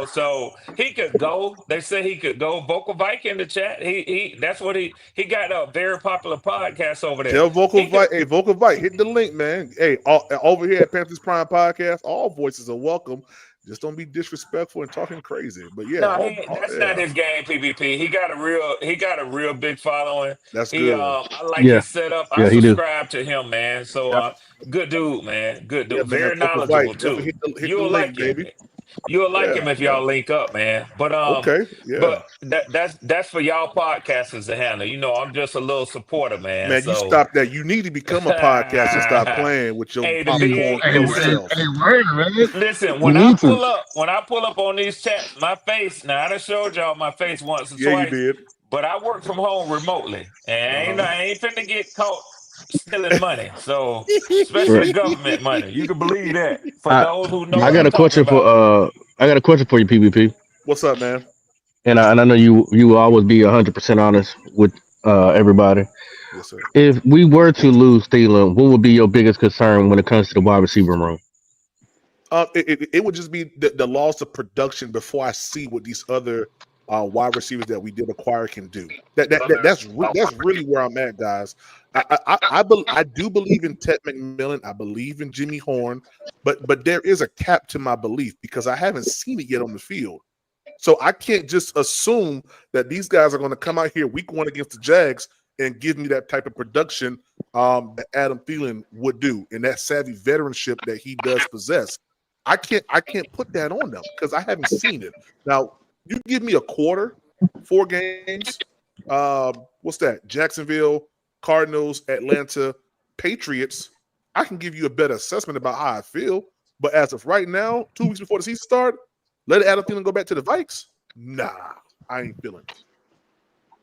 Speaker 10: So he could go. They say he could go. Vocal Vike in the chat. He that's what he got a very popular podcast over there.
Speaker 1: Tell Vocal
Speaker 10: He could
Speaker 1: Vite, hey, Vocal Vite, hit the link, man. Hey, over here at Panthers Prime Podcast, all voices are welcome. Just don't be disrespectful and talking crazy. But yeah,
Speaker 10: no, that's not his game, PvP. He got a real big following.
Speaker 1: that's
Speaker 10: He
Speaker 1: good.
Speaker 10: I like
Speaker 6: Yeah.
Speaker 10: his setup. I
Speaker 6: Yeah. He do.
Speaker 10: subscribe to him, man. So
Speaker 1: Yeah,
Speaker 10: good dude, man. Good
Speaker 1: yeah,
Speaker 10: dude.
Speaker 1: man.
Speaker 10: Very
Speaker 1: Vocal Vite,
Speaker 10: knowledgeable
Speaker 1: definitely
Speaker 10: too.
Speaker 1: hit the
Speaker 10: You'll
Speaker 1: link,
Speaker 10: like him.
Speaker 1: baby.
Speaker 10: You'll like
Speaker 1: Yeah,
Speaker 10: him if
Speaker 1: yeah.
Speaker 10: y'all link up, man.
Speaker 1: Okay, yeah.
Speaker 10: But that's for y'all podcasters to handle. I'm just a little supporter, man.
Speaker 1: Man, you
Speaker 10: So
Speaker 1: stop that. You need to become a podcast and stop playing with your
Speaker 10: hey, the
Speaker 1: popcorn
Speaker 10: big
Speaker 1: eating self.
Speaker 8: Wait a minute.
Speaker 10: listen,
Speaker 8: You need to.
Speaker 10: when I pull up on these chats, my face, now I done showed y'all my face once or
Speaker 1: Yeah, you
Speaker 10: twice,
Speaker 1: did.
Speaker 10: but I work from home remotely. And I ain't finna get caught stealing money. So especially
Speaker 6: Right.
Speaker 10: government money. You can believe that. For
Speaker 6: I
Speaker 10: those who know
Speaker 6: I
Speaker 10: what
Speaker 6: got
Speaker 10: I'm
Speaker 6: a
Speaker 10: talking
Speaker 6: question
Speaker 10: about.
Speaker 6: for you, PvP.
Speaker 1: What's up, man?
Speaker 6: And I know you will always be 100% honest with everybody.
Speaker 1: Yes, sir.
Speaker 6: If we were to lose Thielen, what would be your biggest concern when it comes to the wide receiver room?
Speaker 1: It would just be the loss of production before I see what these other wide receivers that we did acquire can do. That's really where I'm at, guys. I do believe in Ted McMillan. I believe in Jimmy Horn, but there is a cap to my belief because I haven't seen it yet on the field. So I can't just assume that these guys are going to come out here week 1 against the Jags and give me that type of production that Adam Thielen would do and that savvy veteranship that he does possess. I can't put that on them because I haven't seen it. Now, you give me a quarter, 4 games. What's that? Jacksonville, Cardinals, Atlanta, Patriots. I can give you a better assessment about how I feel. But as of right now, 2 weeks before the season start, let Adam Thielen go back to the Vikes? Nah, I ain't feeling it.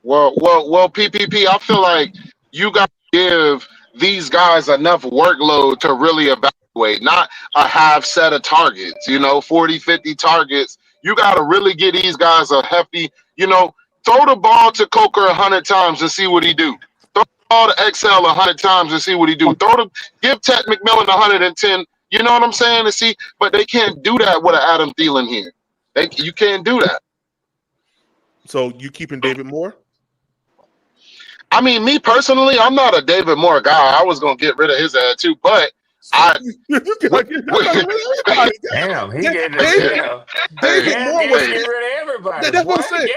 Speaker 4: Well, PPP, I feel like you got to give these guys enough workload to really evaluate, not a half set of targets, 40, 50 targets. You got to really get these guys a hefty, throw the ball to Coker 100 times and see what he do. Throw the ball to XL 100 times and see what he do. Give Ted McMillan 110, you know what I'm saying, to see, but they can't do that with an Adam Thielen here. You can't do that.
Speaker 1: So you keeping David Moore?
Speaker 4: I mean, me personally, I'm not a David Moore guy. I was gonna get rid of his ad too, but
Speaker 10: Damn, he gave it.
Speaker 1: David Moore was
Speaker 10: get rid of everybody.
Speaker 1: that's what I'm saying.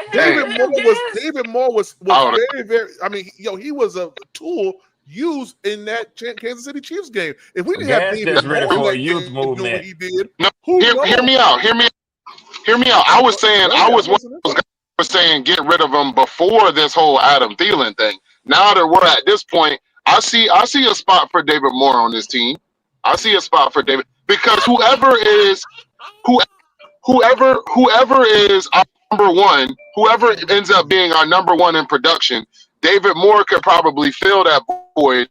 Speaker 1: David Moore was very, very. I mean, he was a tool used in that Kansas City Chiefs game. If we didn't have David Moore in that game doing what he did,
Speaker 4: hear me out. I was saying get rid of him before this whole Adam Thielen thing. Now that we're at this point, I see a spot for David Moore on this team. I see a spot for David because whoever is our number one, whoever ends up being our number one in production, David Moore could probably fill that void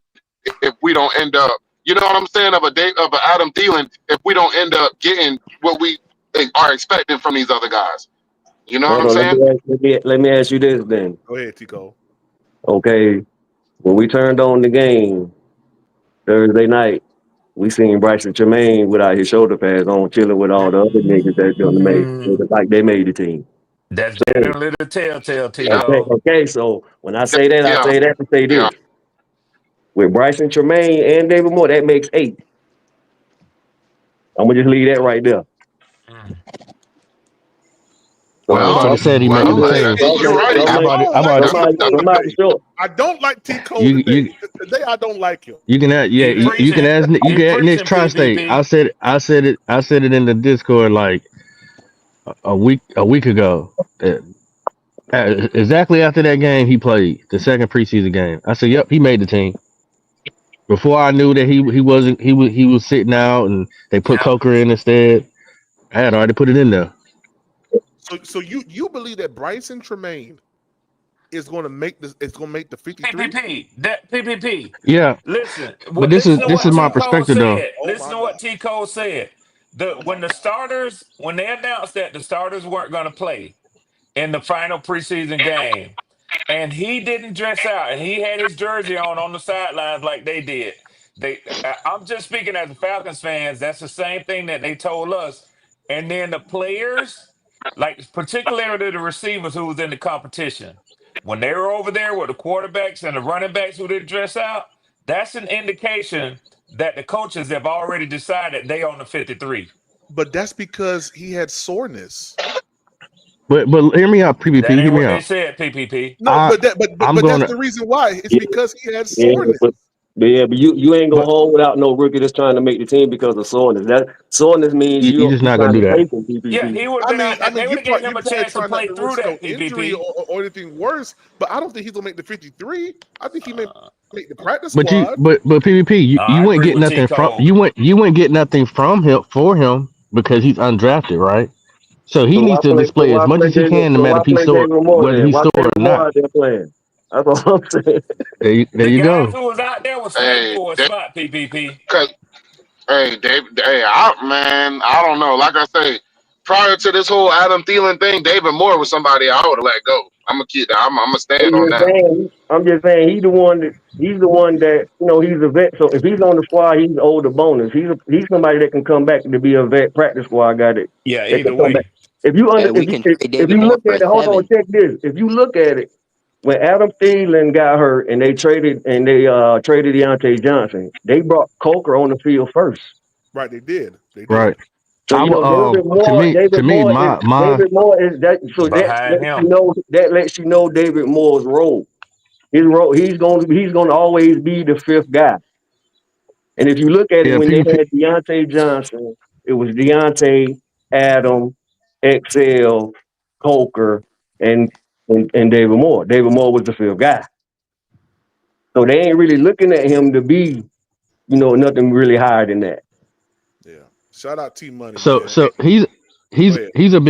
Speaker 4: if we don't end up, you know what I'm saying, of an Adam Thielen, if we don't end up getting what we are expecting from these other guys. You know what I'm saying?
Speaker 6: Let me ask you this then.
Speaker 1: Go ahead, Tico.
Speaker 6: Okay, when we turned on the game Thursday night, we seen Bryson Tremaine without his shoulder pads on, chilling with all the other niggas that's on the made, like they made the team.
Speaker 10: That's generally the telltale, Tico.
Speaker 6: Okay, so when I say that, I say that to say this. With Bryson Tremaine and David Moore, that makes 8. I'm gonna just leave that right there.
Speaker 8: Well, said he made the team.
Speaker 4: You're right.
Speaker 1: I don't like Tico today. Today I don't like him.
Speaker 8: You can ask, you can ask Nick Tri-State. I said it in the Discord like a week ago. Exactly after that game he played, the second preseason game. I said, "Yep, he made the team." Before I knew that he was sitting out and they put Coker in instead, I had already put it in there.
Speaker 1: So you believe that Bryson Tremaine is going to make the 53?
Speaker 10: PPP.
Speaker 8: Yeah.
Speaker 10: Listen,
Speaker 8: but this is my perspective though.
Speaker 10: Listen to what T. Cole said. When they announced that the starters weren't going to play in the final preseason game, and he didn't dress out, and he had his jersey on the sidelines like they did. I'm just speaking as a Falcons fans. That's the same thing that they told us. And then the players, like particularly the receivers who was in the competition, when they were over there with the quarterbacks and the running backs who didn't dress out, that's an indication that the coaches have already decided they on the 53.
Speaker 1: But that's because he had soreness.
Speaker 8: But hear me out, PPP.
Speaker 10: That ain't
Speaker 8: hear me
Speaker 10: what
Speaker 8: out.
Speaker 10: they said, PPP.
Speaker 1: No, but that's the reason why. It's because he had soreness.
Speaker 6: But you ain't gonna hold without no rookie that's trying to make the team because of soreness. That soreness means
Speaker 8: you're just not gonna do that.
Speaker 10: Yeah, he would have been. They would have given him a chance to play through that
Speaker 1: injury or anything worse. But I don't think he's gonna make the 53. I think he may make the practice squad.
Speaker 8: But PPP, you wouldn't get nothing from you wouldn't get nothing from him for him because he's undrafted, right? So he needs to display as much as he can no matter if he's sore, whether he's sore or not.
Speaker 6: That's all I'm saying.
Speaker 8: There you go.
Speaker 10: The guys who was out there was fighting for a spot, PPP.
Speaker 4: David, I don't know. Like I say, prior to this whole Adam Thielen thing, David Moore was somebody I would have let go. I'm gonna stand
Speaker 6: I'm
Speaker 4: on
Speaker 6: just
Speaker 4: that.
Speaker 6: saying. I'm just saying. He's the one that. He's the one that. He's a vet. So if he's on the squad, he's older bonus. He's somebody that can come back to be a vet practice squad guy
Speaker 10: Yeah,
Speaker 6: that
Speaker 10: either
Speaker 6: can come back.
Speaker 10: way.
Speaker 2: And we can trade
Speaker 6: If
Speaker 2: David
Speaker 6: you
Speaker 2: Moore
Speaker 6: look
Speaker 2: for
Speaker 6: at
Speaker 2: a
Speaker 6: it, hold on,
Speaker 2: 7.
Speaker 6: check this. If you look at it, when Adam Thielen got hurt and they traded Deontay Johnson, they brought Coker on the field first.
Speaker 1: Right, they did. They
Speaker 11: Right.
Speaker 1: did.
Speaker 6: So
Speaker 11: I will. To me, my
Speaker 6: David Moore is that. So that
Speaker 10: Behind
Speaker 6: lets you
Speaker 10: him.
Speaker 6: know David Moore's role. His role. He's going to always be the fifth guy. And if you look at it,
Speaker 11: yeah,
Speaker 6: when they
Speaker 11: PvP.
Speaker 6: had Deontay Johnson, it was Deontay, Adam, XL, Coker, and David Moore. David Moore was the fifth guy. So they ain't really looking at him to be, nothing really higher than that.
Speaker 1: Yeah. Shout out T Money,
Speaker 11: So
Speaker 1: man. Hey,
Speaker 11: he's
Speaker 1: go
Speaker 11: he's
Speaker 1: ahead.
Speaker 11: he's a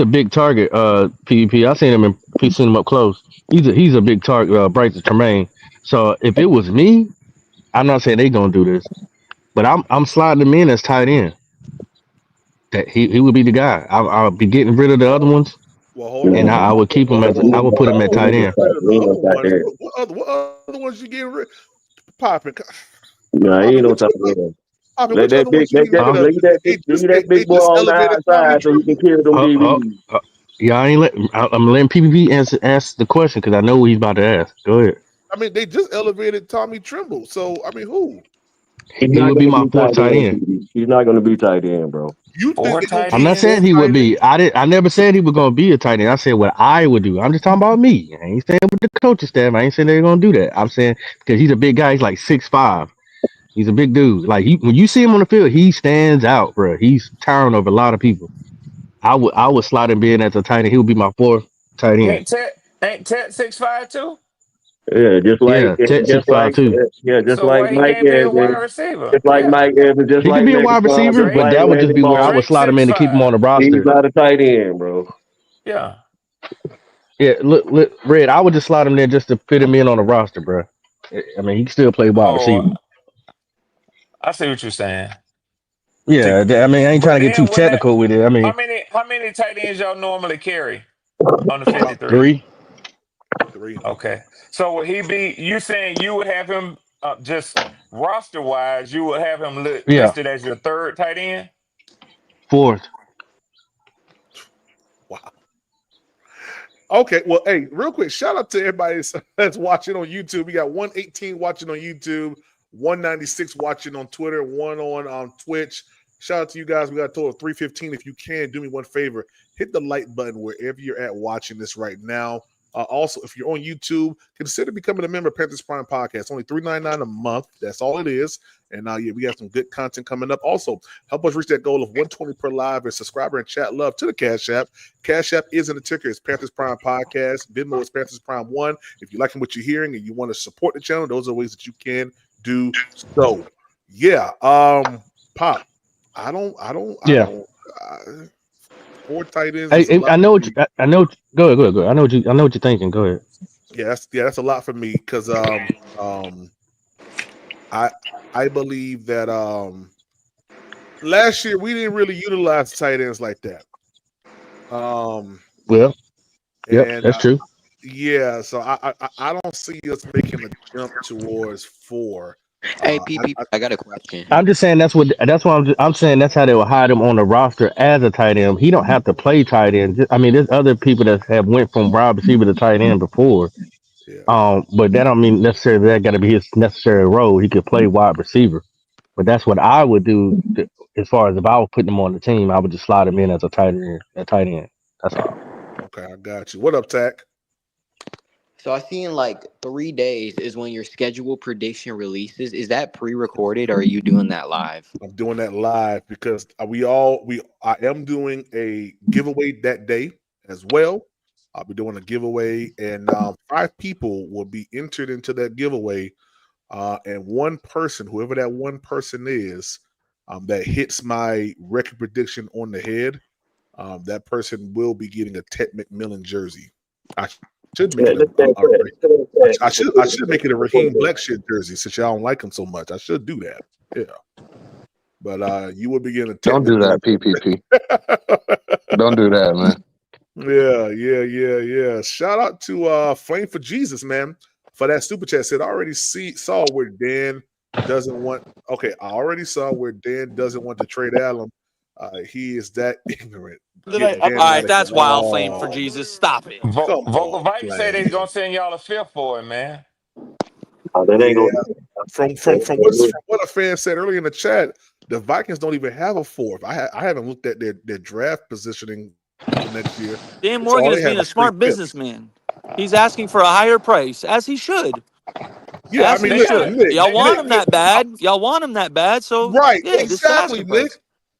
Speaker 11: big target. PvP. I seen him up close. He's a big target. Bryce Tremaine. So if it was me, I'm not saying they gonna do this, but I'm sliding him in as tight end. That he would be the guy. I'll be getting rid of the other ones,
Speaker 1: Well, hold
Speaker 11: and
Speaker 1: on.
Speaker 11: I would keep him as I would put him at tight end.
Speaker 1: Rid of the other ones. What other ones you getting rid? Popping.
Speaker 6: Nah, he
Speaker 1: Popping.
Speaker 6: ain't no
Speaker 1: Which
Speaker 6: tight end.
Speaker 1: Popping.
Speaker 6: Let
Speaker 1: Which
Speaker 6: that
Speaker 1: other
Speaker 6: big,
Speaker 1: ones you getting rid of?
Speaker 6: leave that
Speaker 1: They
Speaker 6: big boy
Speaker 1: just
Speaker 6: on the
Speaker 1: elevated Tommy
Speaker 6: outside so he can
Speaker 1: Tremble.
Speaker 6: kill them
Speaker 11: Uh, uh,
Speaker 6: DBs.
Speaker 11: yeah, I'm letting PvP ask the question because I know what he's about to ask. Go ahead.
Speaker 1: I mean, they just elevated Tommy Tremble. So I mean, who?
Speaker 6: He's
Speaker 11: He
Speaker 6: not
Speaker 11: would
Speaker 6: going
Speaker 11: be
Speaker 6: to
Speaker 11: my
Speaker 6: be
Speaker 11: fourth
Speaker 6: tight
Speaker 11: tight
Speaker 6: end.
Speaker 11: end.
Speaker 6: He's not going to be tight end, bro.
Speaker 1: You think
Speaker 10: 4
Speaker 1: they're gonna
Speaker 10: tight
Speaker 11: I'm
Speaker 1: keep
Speaker 11: not saying
Speaker 1: four
Speaker 10: ends.
Speaker 11: he would
Speaker 1: tight ends?
Speaker 11: be. I never said he was gonna be a tight end. I said what I would do. I'm just talking about me. I ain't saying with the coaching staff. I ain't saying they're gonna do that. I'm saying because he's a big guy. He's like 6'5". He's a big dude. Like when you see him on the field, he stands out, bro. He's towering over a lot of people. I would slide him in as a tight end. He would be my fourth tight end.
Speaker 10: Ain't Ted 6'5" too?
Speaker 6: Yeah,
Speaker 11: Yeah, Ted 6'5" too.
Speaker 6: just
Speaker 10: So
Speaker 6: like
Speaker 10: why he
Speaker 6: Mike
Speaker 10: can't be a wide
Speaker 6: Evans,
Speaker 10: receiver?
Speaker 6: just like
Speaker 10: Yeah.
Speaker 6: Mike Evans, just
Speaker 11: He could
Speaker 6: like
Speaker 11: be a wide
Speaker 6: Megatron,
Speaker 11: receiver,
Speaker 6: just
Speaker 11: but
Speaker 10: Drake
Speaker 6: like
Speaker 11: that would
Speaker 6: Randy
Speaker 11: just be where I
Speaker 6: Moss.
Speaker 11: would
Speaker 10: Drake
Speaker 11: slide him in to keep him on
Speaker 10: 6'5".
Speaker 11: the
Speaker 6: He's
Speaker 11: roster.
Speaker 6: not a tight end, bro.
Speaker 10: Yeah.
Speaker 11: Yeah, look, Red. I would just slide him there just to fit him in on the roster, bro. I mean, he can still play wide
Speaker 10: Oh,
Speaker 11: receiver.
Speaker 10: I see what you're saying.
Speaker 11: Yeah, I mean, I ain't trying
Speaker 10: But
Speaker 11: to get too
Speaker 10: then when that
Speaker 11: technical with it. I mean,
Speaker 10: how many tight ends y'all normally carry on the 53?
Speaker 11: 3.
Speaker 1: 3.
Speaker 10: Okay. So would he be you saying you would have him just roster wise, you would have him
Speaker 11: Yeah,
Speaker 10: listed as your third tight end?
Speaker 11: 4th.
Speaker 1: Wow. Okay, well, hey, real quick, shout out to everybody that's watching on YouTube. We got 118 watching on YouTube, 196 watching on Twitter, 1 on Twitch. Shout out to you guys. We got a total of 315. If you can, do me one favor, hit the like button wherever you're at watching this right now. Also, if you're on YouTube, consider becoming a member of Panthers Prime Podcast. Only $3.99 a month. That's all it is. And yeah, we got some good content coming up. Also, help us reach that goal of 120 per live and subscriber and chat love to the Cash App. Cash App is in the ticker. It's Panthers Prime Podcast. Venmo is Panthers Prime 1. If you're liking what you're hearing and you want to support the channel, those are ways that you can do so. Yeah. Pop. I don't.
Speaker 11: Yeah.
Speaker 1: 4 tight ends is a
Speaker 11: Hey,
Speaker 1: lot.
Speaker 11: I know what you. I know. Go ahead. I know what you're thinking. Go ahead.
Speaker 1: Yeah, that's a lot for me because I believe that last year we didn't really utilize tight ends like that.
Speaker 11: Well, yep,
Speaker 1: And
Speaker 11: that's true.
Speaker 1: yeah, so I don't see us making a jump towards 4.
Speaker 2: Hey, PP, I got a question.
Speaker 11: I'm just saying that's why I'm saying that's how they will hide him on the roster as a tight end. He don't have to play tight end. I mean, there's other people that have went from wide receiver to tight end before.
Speaker 1: Yeah.
Speaker 11: But that don't mean necessarily that got to be his necessary role. He could play wide receiver, but that's what I would do. As far as if I was putting him on the team, I would just slide him in as a tight end. That's all.
Speaker 1: Okay, I got you. What up, Tack?
Speaker 2: So I see in like 3 days is when your schedule prediction releases. Is that pre-recorded or are you doing that live?
Speaker 1: I'm doing that live because I am doing a giveaway that day as well. I'll be doing a giveaway, and 5 people will be entered into that giveaway. And one person, whoever that one person is, that hits my record prediction on the head, that person will be getting a Ted McMillan jersey. I should make it I should make it a Raheem Blackshear jersey since y'all don't like him so much. I should do that. Yeah. But you will be getting a Ted
Speaker 8: Don't do
Speaker 1: McMillan.
Speaker 8: that, PPP. Don't do that, man.
Speaker 1: Yeah. Shout out to Flame for Jesus, man, for that super chat. Said I already saw where Dan doesn't want. Okay, I already saw where Dan doesn't want to trade Allen. He is that ignorant. Get
Speaker 3: All
Speaker 1: Dan out
Speaker 3: right,
Speaker 1: of here.
Speaker 3: that's wild. Flame for
Speaker 1: Oh,
Speaker 3: Jesus. Stop it.
Speaker 1: come
Speaker 10: Vocal
Speaker 1: on,
Speaker 10: Vikes said they's
Speaker 1: Flame.
Speaker 10: gonna send y'all a fifth for him, man.
Speaker 6: That ain't
Speaker 1: Yeah.
Speaker 6: gonna.
Speaker 1: From what a fan said earlier in the chat, the Vikings don't even have a fourth. I haven't looked at their draft positioning for next year.
Speaker 3: Dan
Speaker 1: It's all
Speaker 3: Morgan
Speaker 1: they
Speaker 3: is
Speaker 1: have
Speaker 3: being a
Speaker 1: is three
Speaker 3: smart
Speaker 1: fifths.
Speaker 3: businessman. He's asking for a higher price, as he should.
Speaker 1: Yeah, I
Speaker 3: As
Speaker 1: mean,
Speaker 3: he
Speaker 10: They
Speaker 1: listen,
Speaker 10: got
Speaker 3: should.
Speaker 10: it.
Speaker 1: Nick,
Speaker 3: Y'all
Speaker 10: They
Speaker 3: want
Speaker 10: got
Speaker 3: him
Speaker 10: it.
Speaker 3: that bad. Y'all want him that bad. So
Speaker 1: right,
Speaker 3: yeah, this is the
Speaker 1: exactly,
Speaker 3: asking price.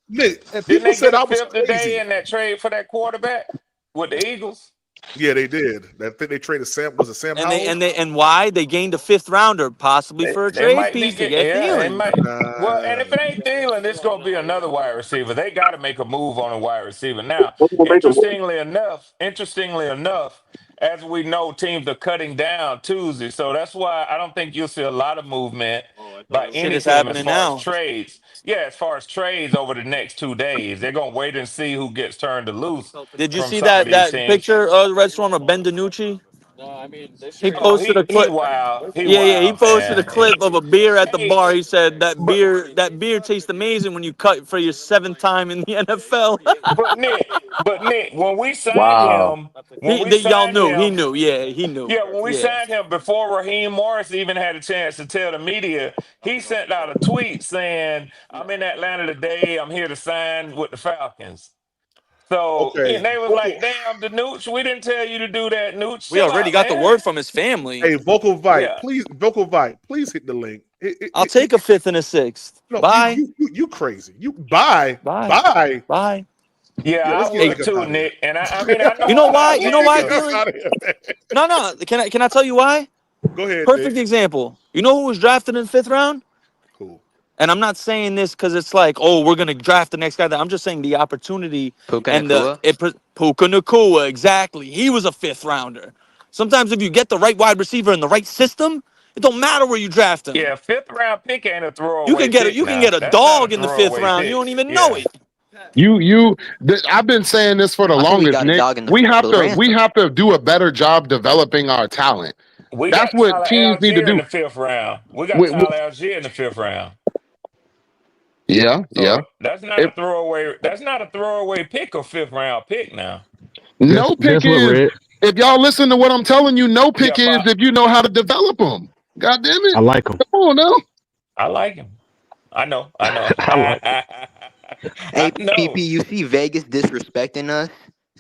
Speaker 1: Nick, and
Speaker 10: Didn't
Speaker 1: people
Speaker 10: they get
Speaker 1: said
Speaker 10: a
Speaker 1: I was
Speaker 10: fifth today
Speaker 1: crazy.
Speaker 10: in that trade for that quarterback with the Eagles?
Speaker 1: Yeah, they did. I think they traded Sam. Was it Sam
Speaker 3: And
Speaker 1: Howell?
Speaker 3: why they gained a fifth rounder, possibly for a
Speaker 10: They
Speaker 3: trade
Speaker 10: might be
Speaker 3: piece to
Speaker 10: getting,
Speaker 3: get
Speaker 10: yeah, they
Speaker 3: Thielen.
Speaker 10: might. Well, and
Speaker 1: Nah.
Speaker 10: if it ain't Thielen, it's gonna be another wide receiver. They got to make a move on a wide receiver now.
Speaker 6: What's gonna make them?
Speaker 10: Interestingly enough, as we know, teams are cutting down Tuesday, so that's why I don't think you'll see a lot of movement by
Speaker 3: Shit
Speaker 10: any
Speaker 3: is
Speaker 10: team as
Speaker 3: happening
Speaker 10: far as
Speaker 3: now.
Speaker 10: trades. Yeah, as far as trades over the next 2 days, they're gonna wait and see who gets turned loose
Speaker 3: Did you
Speaker 10: from
Speaker 3: see
Speaker 10: some of these
Speaker 3: that
Speaker 10: teams.
Speaker 3: picture of the Red Storm of Ben DiNucci? He
Speaker 10: Oh,
Speaker 3: posted a
Speaker 10: he
Speaker 3: clip.
Speaker 10: wild, he
Speaker 3: Yeah, he
Speaker 10: wild,
Speaker 3: posted a
Speaker 10: man.
Speaker 3: clip of a beer at the
Speaker 10: Hey,
Speaker 3: bar. He said
Speaker 10: but
Speaker 3: that beer tastes amazing when you cut for your seventh time in the NFL.
Speaker 10: But Nick, when we signed
Speaker 6: Wow.
Speaker 10: him, when we
Speaker 3: Y'all
Speaker 10: signed
Speaker 3: knew. He
Speaker 10: him,
Speaker 3: knew. Yeah, he knew.
Speaker 10: yeah, when we
Speaker 3: Yeah.
Speaker 10: signed him before Raheem Morris even had a chance to tell the media, he sent out a tweet saying, "I'm in Atlanta today. I'm here to sign with the Falcons." So
Speaker 1: Okay.
Speaker 10: and they was
Speaker 1: Vocal,
Speaker 10: like, "Damn, the Nooch, we didn't tell you to do that, Nooch.
Speaker 3: We
Speaker 10: Chill
Speaker 3: already
Speaker 10: out,
Speaker 3: got the
Speaker 10: man."
Speaker 3: word from his family.
Speaker 1: hey,
Speaker 10: Yeah,
Speaker 1: Vocal Vite, please hit the link.
Speaker 3: I'll take a fifth and a sixth.
Speaker 1: No,
Speaker 3: Bye.
Speaker 1: you crazy. You buy.
Speaker 3: Bye. Bye.
Speaker 10: yeah,
Speaker 1: Yeah,
Speaker 10: I
Speaker 1: let's get
Speaker 3: Hey,
Speaker 10: would
Speaker 1: Nick up
Speaker 10: too,
Speaker 1: out of here.
Speaker 10: Nick. And I mean, I know
Speaker 3: you
Speaker 10: a
Speaker 3: know
Speaker 10: lot
Speaker 3: why?
Speaker 10: of
Speaker 3: You know
Speaker 1: Let's
Speaker 3: why,
Speaker 1: get Nick
Speaker 10: Panthers.
Speaker 1: up
Speaker 3: Thielen?
Speaker 1: out of here, man.
Speaker 3: No. Can I tell you why?
Speaker 1: Go ahead, Nick.
Speaker 3: Perfect example. You know who was drafted in the fifth round?
Speaker 1: Cool.
Speaker 3: And I'm not saying this because it's like, oh, we're gonna draft the next guy. I'm just saying the opportunity
Speaker 2: Puka
Speaker 3: and
Speaker 2: Nakua.
Speaker 3: Puka Nakua, exactly. He was a fifth rounder. Sometimes if you get the right wide receiver in the right system, it don't matter where you draft him.
Speaker 10: Yeah, fifth round pick ain't a
Speaker 3: You
Speaker 10: throwaway
Speaker 3: can get
Speaker 10: pick now.
Speaker 3: a
Speaker 10: That's not a
Speaker 3: dog in the fifth
Speaker 10: throwaway
Speaker 3: round. You
Speaker 10: pick.
Speaker 3: don't even know
Speaker 10: Yeah.
Speaker 3: it.
Speaker 7: I've been saying this for the
Speaker 2: I think we
Speaker 7: longest,
Speaker 2: got a
Speaker 7: Nick.
Speaker 2: dog in the field for the
Speaker 7: We
Speaker 2: ransom.
Speaker 7: have to do a better job developing our talent.
Speaker 10: We
Speaker 7: That's
Speaker 10: got
Speaker 7: what
Speaker 10: Tyler
Speaker 7: teams need to
Speaker 10: Algier in
Speaker 7: do.
Speaker 10: the fifth round. We got
Speaker 7: We- we-
Speaker 10: Tyler Algier in the fifth round.
Speaker 7: yeah, yeah.
Speaker 10: So that's not a
Speaker 7: If
Speaker 10: throwaway. That's not a throwaway pick or fifth round pick now.
Speaker 11: Guess
Speaker 7: no pick
Speaker 11: guess what,
Speaker 7: is,
Speaker 11: Red?
Speaker 7: if y'all listen to what I'm telling you, no
Speaker 10: Yeah,
Speaker 7: pick is
Speaker 10: Pop.
Speaker 7: if you know how to develop them. God damn
Speaker 11: I
Speaker 7: it!
Speaker 11: like him.
Speaker 7: Come on now.
Speaker 10: I like him. I know. I know.
Speaker 11: I like him.
Speaker 10: I
Speaker 2: Hey, PP,
Speaker 10: know.
Speaker 2: you see Vegas disrespecting us,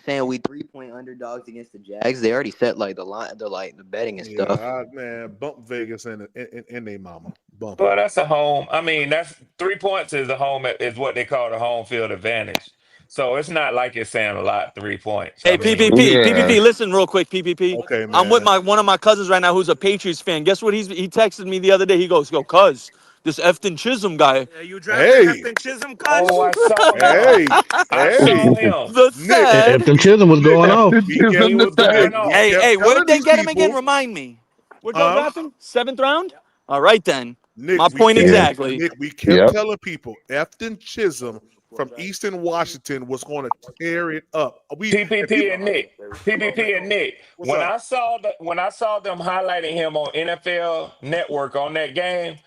Speaker 2: saying we 3-point underdogs against the Jags. They already set like the line, the betting and stuff.
Speaker 1: Yeah, man, bump Vegas and they mama. Bump them.
Speaker 10: Well, that's a home. I mean, that's 3 points is a home is what they call the home field advantage. So it's not like it's saying a lot. 3 points. I
Speaker 3: Hey,
Speaker 10: mean,
Speaker 7: Yeah.
Speaker 3: PPP, listen real quick, PPP.
Speaker 1: Okay,
Speaker 3: I'm with
Speaker 1: man.
Speaker 3: one of my cousins right now who's a Patriots fan. Guess what? He texted me the other day. He goes, cuz, this Efton Chisholm guy. Yeah, you drafted
Speaker 1: Hey,
Speaker 3: Efton Chisholm,
Speaker 10: oh,
Speaker 3: cuz.
Speaker 10: I saw him.
Speaker 1: hey,
Speaker 10: I
Speaker 1: hey,
Speaker 10: saw him.
Speaker 3: The
Speaker 1: Nick,
Speaker 11: If
Speaker 3: sad.
Speaker 11: them Chisholm was
Speaker 1: Nick,
Speaker 11: going off.
Speaker 7: After
Speaker 1: we kept
Speaker 10: He
Speaker 7: choosing the
Speaker 10: was
Speaker 1: Nick,
Speaker 10: going
Speaker 7: tag.
Speaker 1: we
Speaker 10: off.
Speaker 1: kept
Speaker 3: Hey, where'd
Speaker 1: telling
Speaker 3: they
Speaker 1: these
Speaker 3: get him again?
Speaker 1: people,
Speaker 3: Remind me. Where'd y'all draft him? Seventh round? All right, then.
Speaker 1: Nick,
Speaker 3: My point
Speaker 7: Yeah.
Speaker 3: exactly.
Speaker 1: We kept
Speaker 7: Yep.
Speaker 1: telling people Efton Chisholm from Eastern Washington was going to tear it up. If you
Speaker 10: PPP and Nick. PPP and Nick.
Speaker 1: what's up?
Speaker 10: When I saw them highlighting him on NFL Network on that game,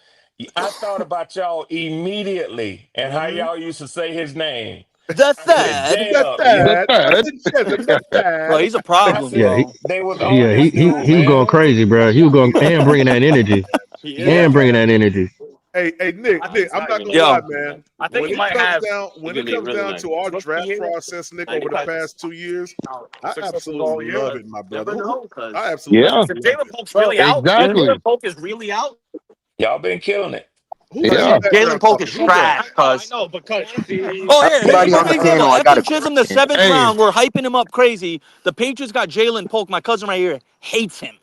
Speaker 10: I thought about y'all immediately and how
Speaker 1: Mm-hmm.
Speaker 10: y'all used to say his name.
Speaker 3: The
Speaker 10: I said,
Speaker 3: third.
Speaker 1: The
Speaker 10: "Damn,
Speaker 7: The
Speaker 1: third,
Speaker 7: third.
Speaker 1: Efton Chisholm, the
Speaker 3: Bro,
Speaker 1: third.
Speaker 3: he's a
Speaker 10: I
Speaker 3: problem,
Speaker 11: Yeah,
Speaker 10: said
Speaker 3: bro.
Speaker 10: they was on this dude,
Speaker 11: he was going
Speaker 10: man."
Speaker 11: crazy, bro. He was going and bringing that energy.
Speaker 1: Yeah,
Speaker 10: Yeah,
Speaker 11: And bringing
Speaker 1: man.
Speaker 11: that energy.
Speaker 1: Hey, Nick, I'm not gonna lie,
Speaker 3: Yo,
Speaker 1: man. When it comes down to our draft process, Nick, over the past 2 years, I absolutely love it, my brother. I absolutely
Speaker 7: Yeah.
Speaker 1: love it.
Speaker 7: Exactly.
Speaker 10: y'all been killing it.
Speaker 1: Who's this in
Speaker 7: Yeah.
Speaker 1: the
Speaker 3: Jalen
Speaker 1: background
Speaker 3: Polk is
Speaker 1: talking? Who's that?
Speaker 3: trash, cuz. Oh, here's a
Speaker 2: Everybody on
Speaker 3: perfect
Speaker 2: the
Speaker 3: example.
Speaker 2: panel, I got a
Speaker 3: Efton Chisholm, the
Speaker 2: question.
Speaker 3: seventh
Speaker 7: Hey,
Speaker 3: round, we're hyping him up crazy. The Patriots got Jalen Polk, my cousin right here, hates him.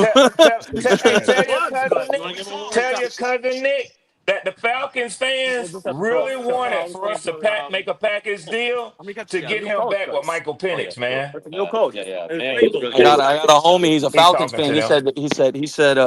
Speaker 10: Tell, tell,
Speaker 1: He's
Speaker 10: hey,
Speaker 1: trash.
Speaker 10: tell your cousin Nick that the Falcons fans really wanted for us to make a package deal to get him back with Michael Penix, man.
Speaker 3: I got a homie. He's a
Speaker 10: He's
Speaker 3: Falcons
Speaker 10: talking
Speaker 3: fan.
Speaker 10: to them.
Speaker 3: He said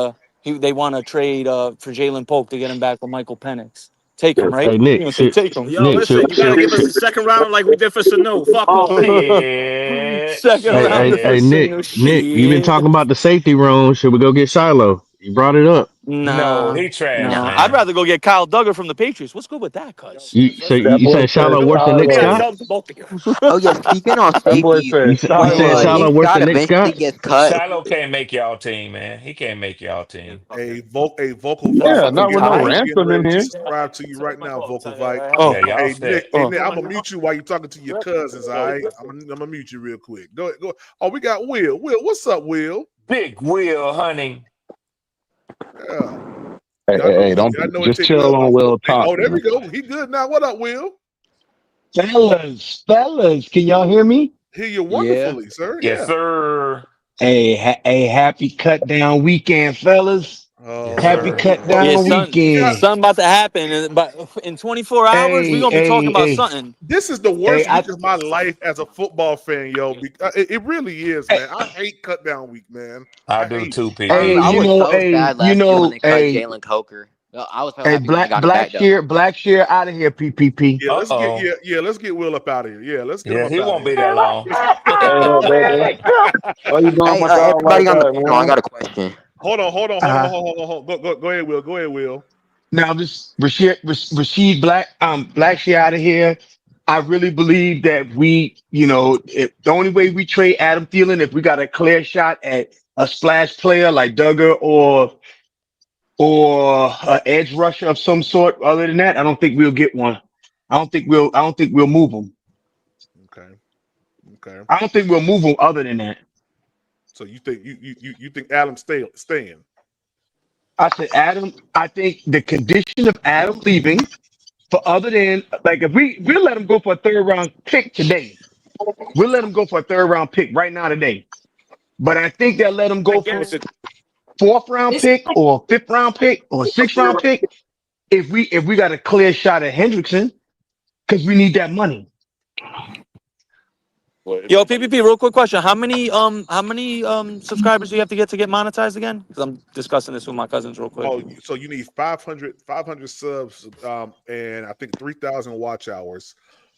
Speaker 3: they want to trade for Jalen Polk to get him back with Michael Penix. Take him, right?
Speaker 11: Hey,
Speaker 3: You
Speaker 11: Nick,
Speaker 3: gonna say take him?
Speaker 12: Yo, listen, you gotta give us a second round like we did for Sanu. Fuck off.
Speaker 10: Shit.
Speaker 3: Second round for
Speaker 10: Shit.
Speaker 3: Sanu.
Speaker 11: Nick, you been talking
Speaker 3: Shit.
Speaker 11: about the safety room. Should we go get Shiloh? You brought it up.
Speaker 10: No,
Speaker 3: Nah,
Speaker 10: he trash,
Speaker 3: nah. I'd
Speaker 10: man.
Speaker 3: rather go get Kyle Duggar from the Patriots. What's good with that, cuz?
Speaker 11: So
Speaker 8: That
Speaker 11: you
Speaker 8: boy
Speaker 11: saying
Speaker 8: said
Speaker 11: Shiloh worse than Nick
Speaker 12: Maybe I
Speaker 8: Shiloh.
Speaker 11: Scott?
Speaker 12: dubbed both of you.
Speaker 2: Oh yeah, speaking on
Speaker 8: That boy
Speaker 2: safeties,
Speaker 8: said
Speaker 11: You
Speaker 2: when
Speaker 11: saying
Speaker 8: Shiloh.
Speaker 11: Shiloh
Speaker 2: Nick
Speaker 11: worse
Speaker 2: Scott
Speaker 11: than Nick
Speaker 2: eventually
Speaker 11: Scott?
Speaker 2: gets cut,
Speaker 10: Shiloh can't make y'all team, man. He can't make y'all team.
Speaker 1: A vocal
Speaker 2: he's
Speaker 1: Vice.
Speaker 8: Yeah,
Speaker 1: I'm
Speaker 2: fucking
Speaker 8: not with no
Speaker 2: tight.
Speaker 1: getting
Speaker 8: ransom in
Speaker 1: ready to
Speaker 8: here.
Speaker 1: subscribe to you right now, vocal Vice.
Speaker 3: Oh,
Speaker 10: Yeah, y'all
Speaker 1: Hey Nick,
Speaker 10: set.
Speaker 1: I'm gonna mute you while you're talking to your cousins. All right, I'm gonna mute you real quick. Go. Oh, we got Will. Will, what's up, Will?
Speaker 10: Big Will Hunting.
Speaker 1: Yeah,
Speaker 8: Hey,
Speaker 1: yeah.
Speaker 8: hey, hey, don't
Speaker 1: I know it
Speaker 8: just
Speaker 1: take Will
Speaker 8: chill on
Speaker 1: about
Speaker 8: Will
Speaker 1: Oh, there
Speaker 8: talking.
Speaker 1: we go. He good now. What up, Will?
Speaker 13: Fellas, can y'all hear me?
Speaker 1: Hear you
Speaker 2: Yeah.
Speaker 1: wonderfully, sir.
Speaker 10: Yes,
Speaker 1: Yeah.
Speaker 10: sir.
Speaker 13: Hey, happy cut down weekend, fellas.
Speaker 10: Yes,
Speaker 13: Happy
Speaker 10: sir.
Speaker 13: cut
Speaker 1: But
Speaker 3: yeah,
Speaker 13: down
Speaker 3: son.
Speaker 1: God,
Speaker 13: weekend.
Speaker 3: Something about to happen, but in 24 hours, we're
Speaker 13: Hey,
Speaker 3: gonna be talking
Speaker 13: hey,
Speaker 3: about
Speaker 13: hey,
Speaker 3: something.
Speaker 1: this is the
Speaker 13: hey,
Speaker 1: worst
Speaker 13: I,
Speaker 1: week of my life as a football fan, yo. It really is,
Speaker 13: hey,
Speaker 1: man. I hate cut down week, man.
Speaker 10: I
Speaker 1: I
Speaker 10: do
Speaker 1: hate it.
Speaker 10: too,
Speaker 2: I
Speaker 13: hey,
Speaker 2: remember
Speaker 10: PP.
Speaker 2: I
Speaker 13: you
Speaker 2: was
Speaker 13: know,
Speaker 2: so
Speaker 13: hey,
Speaker 2: sad
Speaker 13: you
Speaker 2: last year when
Speaker 13: know,
Speaker 2: they cut
Speaker 13: hey,
Speaker 2: Jalen Coker. I was so
Speaker 13: hey,
Speaker 2: happy when they got him back though.
Speaker 13: Black shear out of here, PPP.
Speaker 1: Yeah,
Speaker 10: Uh-oh.
Speaker 1: let's get Will up out of here. Yeah, let's get him
Speaker 10: Yeah,
Speaker 1: up
Speaker 10: he
Speaker 1: out of
Speaker 10: won't be
Speaker 1: here.
Speaker 10: that long.
Speaker 8: Hey, why you doing
Speaker 2: Hey,
Speaker 8: my dog
Speaker 2: everybody
Speaker 8: like
Speaker 2: on the
Speaker 8: that,
Speaker 2: panel, I
Speaker 8: man?
Speaker 2: got a question.
Speaker 13: Uh,
Speaker 1: Go ahead, Will. Go ahead, Will.
Speaker 13: Now this Rashid Black shear out of here. I really believe that if the only way we trade Adam Thielen if we got a clear shot at a splash player like Duggar or an edge rusher of some sort. Other than that, I don't think we'll get one. I don't think we'll move them.
Speaker 1: Okay. Okay.
Speaker 13: I don't think we'll move them. Other than that,
Speaker 1: So you think Adam's staying?
Speaker 13: I said Adam. I think the condition of Adam leaving for other than like if we'll let him go for a third round pick today. We'll let him go for a third round pick right now today. But I think they'll let him go for a fourth round pick or fifth round pick or sixth round pick if we got a clear shot at Hendrickson because we need that money.
Speaker 3: Yo, PPP, real quick question: how many subscribers do you have to get monetized again? Because I'm discussing this with my cousins real quick.
Speaker 1: Oh, so you need 500 subs, and I think 3,000 watch hours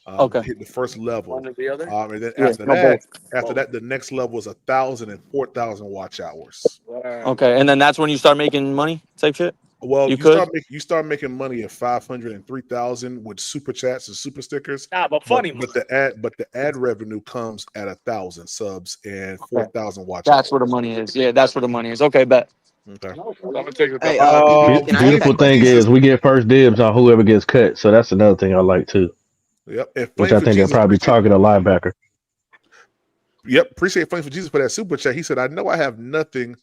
Speaker 3: Okay.
Speaker 1: to hit the first level. And then
Speaker 3: Yeah. No, both.
Speaker 1: after that, the next level is 1,000 and 4,000 watch hours.
Speaker 3: Okay, and then that's when you start making money, type shit.
Speaker 1: Well,
Speaker 3: You could.
Speaker 1: you start making money at 500 and 3,000 with super chats and super stickers.
Speaker 12: Nah, but funny.
Speaker 1: But the ad revenue comes at 1,000 subs and 4,000 watch
Speaker 3: That's
Speaker 1: hours.
Speaker 3: where the money is. Yeah, that's where the money is. Okay, bet.
Speaker 1: Okay.
Speaker 2: Hey, PPP, can I ask you
Speaker 11: Beautiful
Speaker 2: a
Speaker 11: thing
Speaker 2: question?
Speaker 11: is we get first dibs on whoever gets cut. So that's another thing I like too,
Speaker 1: Yep. And
Speaker 11: which
Speaker 1: Flame
Speaker 11: I
Speaker 1: for
Speaker 11: think they'll
Speaker 1: Jesus
Speaker 11: probably target a linebacker.
Speaker 1: Yep, appreciate Flame for Jesus for that super chat. He said, I know I have nothing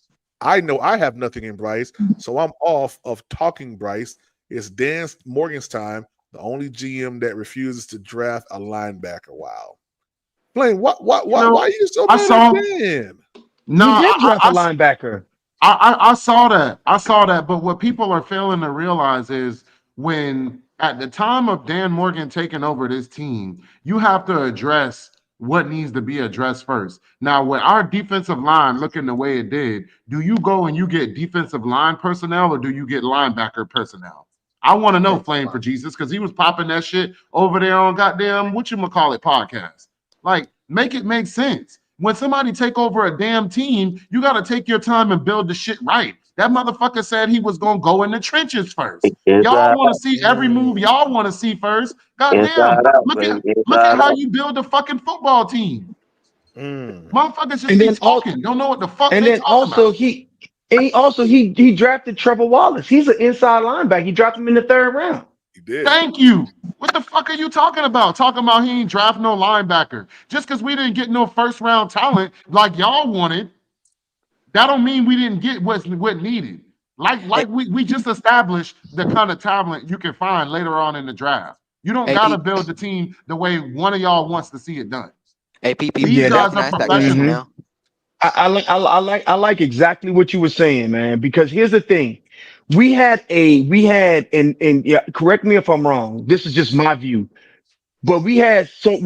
Speaker 1: in Bryce, so I'm off of talking Bryce. It's Dan Morgan's time, the only GM that refuses to draft a linebacker. Wow. Flame, why are you so mad at Dan?
Speaker 13: He did draft a linebacker.
Speaker 7: I saw that. I saw that. But what people are failing to realize is when at the time of Dan Morgan taking over this team, you have to address what needs to be addressed first. Now, with our defensive line looking the way it did, do you go and you get defensive line personnel or do you get linebacker personnel? I want to know, Flame for Jesus, because he was popping that shit over there on goddamn whatchamacallit podcast. Like, make it make sense. When somebody take over a damn team, you got to take your time and build the shit right. That motherfucker said he was going to go in the trenches first. Y'all want to see every move y'all want to see first. Goddamn, look at how you build a fucking football team. Motherfuckers just be talking. Don't know what the fuck they talking about.
Speaker 13: He drafted Trevor Wallace. He's an inside linebacker. He dropped him in the third round.
Speaker 1: He did.
Speaker 7: Thank you. What the fuck are you talking about? Talking about he ain't draft no linebacker. Just because we didn't get no first round talent like y'all wanted, that don't mean we didn't get what needed. Like we just established the kind of talent you can find later on in the draft. You don't gotta build the team the way one of y'all wants to see it done.
Speaker 2: Hey, PP,
Speaker 7: These guys
Speaker 2: can I
Speaker 7: are
Speaker 2: ask that question
Speaker 7: professionals.
Speaker 2: now?
Speaker 13: I like exactly what you were saying, man. Because here's the thing, we had and yeah, correct me if I'm wrong. This is just my view, but we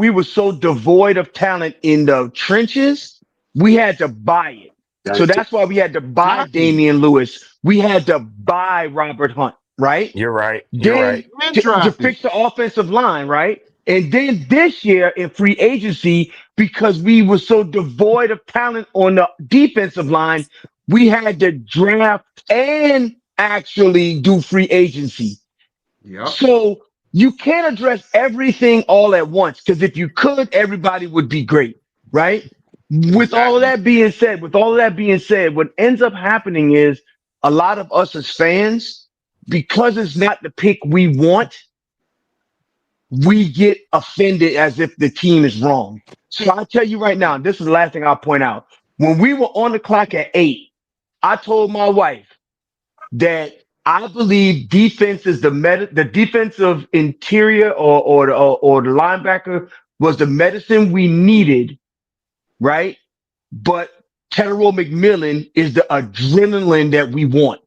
Speaker 13: were so devoid of talent in the trenches. We had to buy it, so that's why we had to buy
Speaker 7: Exactly.
Speaker 13: Damian Lewis. We had to buy Robert Hunt. right?
Speaker 10: You're right. You're
Speaker 13: Then
Speaker 10: right.
Speaker 14: And
Speaker 13: to
Speaker 14: drafted.
Speaker 13: fix the offensive line, right? And then this year in free agency, because we were so devoid of talent on the defensive line, we had to draft and actually do free agency.
Speaker 14: Yep.
Speaker 13: So you can't address everything all at once, because if you could, everybody would be great, right?
Speaker 14: Exactly.
Speaker 13: With all of that being said, what ends up happening is a lot of us as fans, because it's not the pick we want, we get offended as if the team is wrong. So I'll tell you right now, this is the last thing I'll point out. When we were on the clock at 8, I told my wife that I believe defense is the defensive interior or the linebacker was the medicine we needed, right? But Terrell McMillan is the adrenaline that we want,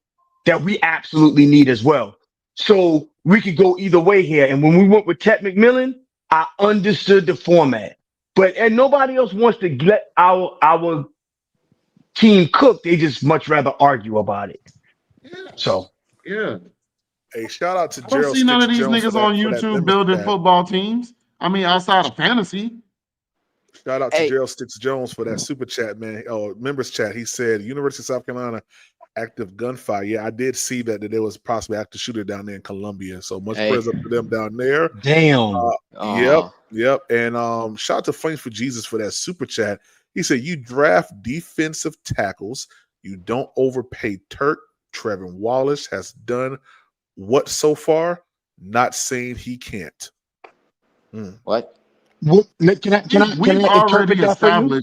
Speaker 13: that we absolutely need as well. So we could go either way here. And when we went with Ted McMillan, I understood the format. And nobody else wants to let our team cook. They just much rather argue about it.
Speaker 14: Yeah.
Speaker 13: So
Speaker 14: Yeah.
Speaker 1: Hey, shout out to
Speaker 14: I don't
Speaker 1: Gerald
Speaker 14: see none
Speaker 1: Sticks
Speaker 14: of these
Speaker 1: Jones
Speaker 14: niggas on
Speaker 1: for that
Speaker 14: YouTube
Speaker 1: members
Speaker 14: building
Speaker 1: chat.
Speaker 14: football teams. I mean, outside of fantasy.
Speaker 1: Shout out to
Speaker 2: Hey,
Speaker 1: Gerald Sticks Jones for that super chat, man. Oh, members chat. He said University of South Carolina active gunfire. Yeah, I did see that there was possibly active shooter down there in Columbia. So much
Speaker 2: hey.
Speaker 1: prayers up to them down there.
Speaker 13: damn.
Speaker 1: Yep,
Speaker 2: Aw.
Speaker 1: yep. And shout out to Flames for Jesus for that super chat. He said you draft defensive tackles. You don't overpay Turk. Trevin Wallace has done what so far? Not saying he can't.
Speaker 2: What?
Speaker 13: Can I interpret that for you?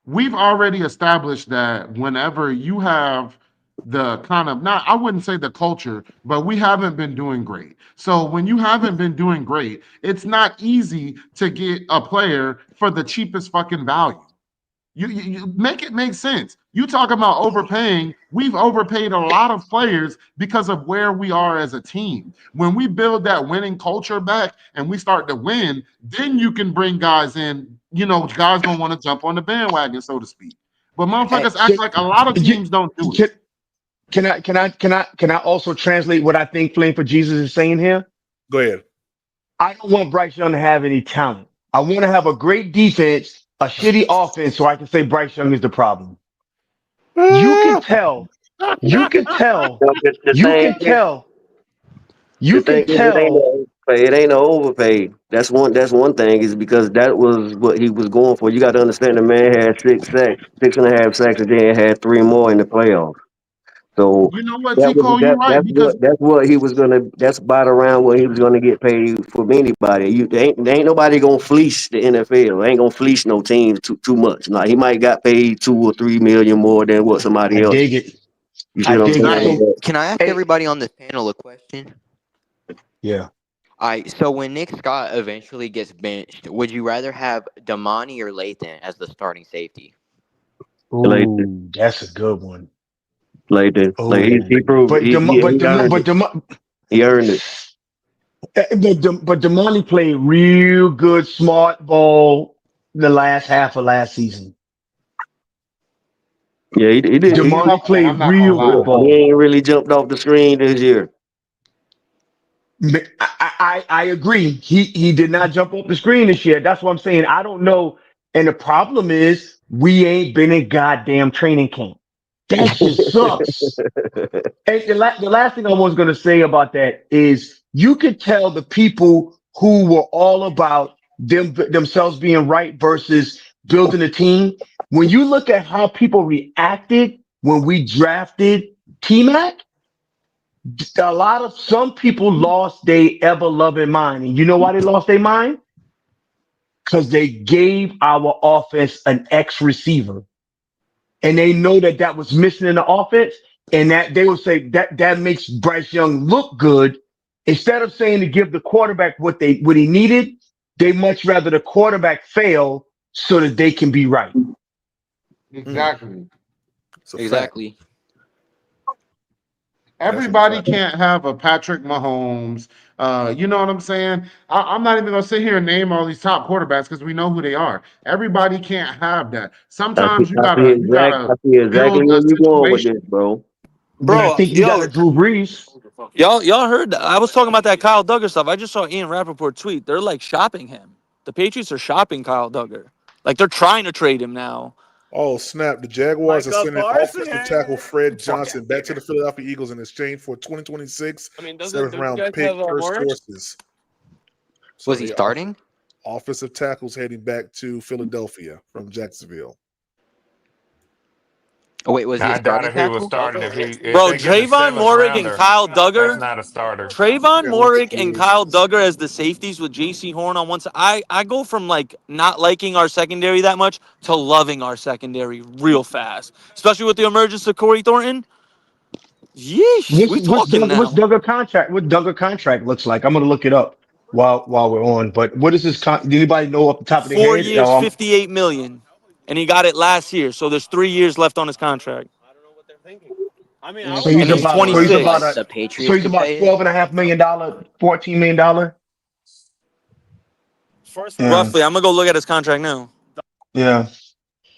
Speaker 14: We've already established that whenever you have the kind of, not, I wouldn't say the culture, but we haven't been doing great. So when you haven't been doing great, it's not easy to get a player for the cheapest fucking value. You make it make sense. You talk about overpaying. We've overpaid a lot of players because of where we are as a team. When we build that winning culture back and we start to win, then you can bring guys in. You know, guys gonna want to jump on the bandwagon, so to speak. But motherfuckers act like a lot of teams don't do it.
Speaker 13: Can I also translate what I think Flame for Jesus is saying here?
Speaker 1: Go ahead.
Speaker 13: I don't want Bryce Young to have any talent. I want to have a great defense, a shitty offense, so I can say Bryce Young is the problem. You can tell. You can tell. You can tell. You can tell.
Speaker 6: It ain't no overpay. That's one thing is because that was what he was going for. You got to understand the man had 6 sacks, 6.5 sacks, and then had 3 more in the playoffs. So
Speaker 14: You know what, T. Cole, you're right, because
Speaker 6: that's what he was gonna. That's about around what he was gonna get paid from anybody. There ain't nobody gonna fleece the NFL. Ain't gonna fleece no teams too much. Like he might got paid 2 or 3 million more than what somebody
Speaker 13: I
Speaker 6: else.
Speaker 13: dig it.
Speaker 6: You see what I'm saying?
Speaker 2: Hey, can I ask everybody on this panel a question?
Speaker 13: Yeah.
Speaker 2: All right, so when Nick Scott eventually gets benched, would you rather have Damani or Lathan as the starting safety?
Speaker 13: Ooh, that's a good one.
Speaker 6: Like he proved
Speaker 13: But
Speaker 6: he earned it.
Speaker 13: But Damani played real good, smart ball the last half of last season.
Speaker 6: Yeah, he did.
Speaker 13: Damani played
Speaker 14: I'm not gonna
Speaker 13: real
Speaker 14: lie.
Speaker 13: good ball.
Speaker 6: He ain't really jumped off the screen this year.
Speaker 13: I agree. He did not jump off the screen this year. That's what I'm saying. I don't know. And the problem is we ain't been in goddamn training camp. That shit sucks. And the last thing I was going to say about that is you could tell the people who were all about themselves being right versus building a team. When you look at how people reacted when we drafted T-Mac, some people lost their ever loving mind. And you know why they lost their mind? Because they gave our offense an X receiver. And they know that was missing in the offense. And that they will say that makes Bryce Young look good. Instead of saying to give the quarterback what he needed, they much rather the quarterback fail so that they can be right.
Speaker 14: Exactly.
Speaker 2: Exactly.
Speaker 14: Everybody can't have a Patrick Mahomes. You know what I'm saying? I'm not even going to sit here and name all these top quarterbacks because we know who they are. Everybody can't have that. Sometimes you
Speaker 6: I
Speaker 14: gotta
Speaker 6: see exactly
Speaker 14: build
Speaker 6: where
Speaker 14: a
Speaker 6: you going with
Speaker 14: situation.
Speaker 6: this, bro.
Speaker 13: But I think you got a Drew Brees.
Speaker 3: Y'all heard that? I was talking about that Kyle Duggar stuff. I just saw Ian Rappaport tweet. They're like shopping him. The Patriots are shopping Kyle Duggar. Like they're trying to trade him now.
Speaker 1: Oh, snap. The Jaguars are sending
Speaker 12: Parsons.
Speaker 1: offensive tackle Fred
Speaker 3: Fuck
Speaker 1: Johnson
Speaker 3: out
Speaker 1: back to
Speaker 3: here.
Speaker 1: the Philadelphia Eagles in exchange for 2026
Speaker 12: I mean,
Speaker 1: seventh
Speaker 12: don't you
Speaker 1: round
Speaker 12: guys
Speaker 1: pick
Speaker 12: have
Speaker 1: per
Speaker 12: Morris?
Speaker 1: sources. So
Speaker 2: Was he
Speaker 1: they
Speaker 2: starting?
Speaker 1: offensive tackles heading back to Philadelphia from Jacksonville.
Speaker 2: Oh, wait, was he
Speaker 10: Now,
Speaker 2: a
Speaker 10: I doubt
Speaker 2: starting
Speaker 10: if he was
Speaker 2: tackle?
Speaker 10: starting. If
Speaker 3: Bro,
Speaker 10: they get the
Speaker 3: Trayvon
Speaker 10: seventh
Speaker 3: Morrig and
Speaker 10: rounder,
Speaker 3: Kyle
Speaker 10: that's
Speaker 3: Duggar.
Speaker 10: not a starter.
Speaker 3: Trayvon
Speaker 1: Yeah, once
Speaker 3: Morrig and
Speaker 1: again,
Speaker 3: Kyle Duggar as the safeties with J.C. Horn on one side. I go from like not liking our secondary that much to loving our secondary real fast, especially with the emergence of Corey Thornton. Yeesh, we talking
Speaker 13: What's
Speaker 3: now.
Speaker 13: Duggar contract? What Duggar contract looks like? I'm gonna look it up while we're on. But what is his do anybody know off the top of their
Speaker 3: 4 years,
Speaker 13: head?
Speaker 3: 58 million, and he got it last year. So there's 3 years left on his contract,
Speaker 12: I mean, I
Speaker 2: Mm,
Speaker 12: would
Speaker 13: So
Speaker 2: so
Speaker 12: love
Speaker 3: and
Speaker 13: he's
Speaker 12: to
Speaker 3: he's
Speaker 12: see
Speaker 13: about
Speaker 2: basically, like
Speaker 3: 26.
Speaker 2: the
Speaker 13: so
Speaker 2: Patriots
Speaker 13: he's
Speaker 2: could
Speaker 13: about
Speaker 2: pay it.
Speaker 13: $12.5 million, $14 million.
Speaker 12: first round.
Speaker 13: Yeah,
Speaker 3: Roughly, I'm gonna go look at his contract now.
Speaker 13: yeah.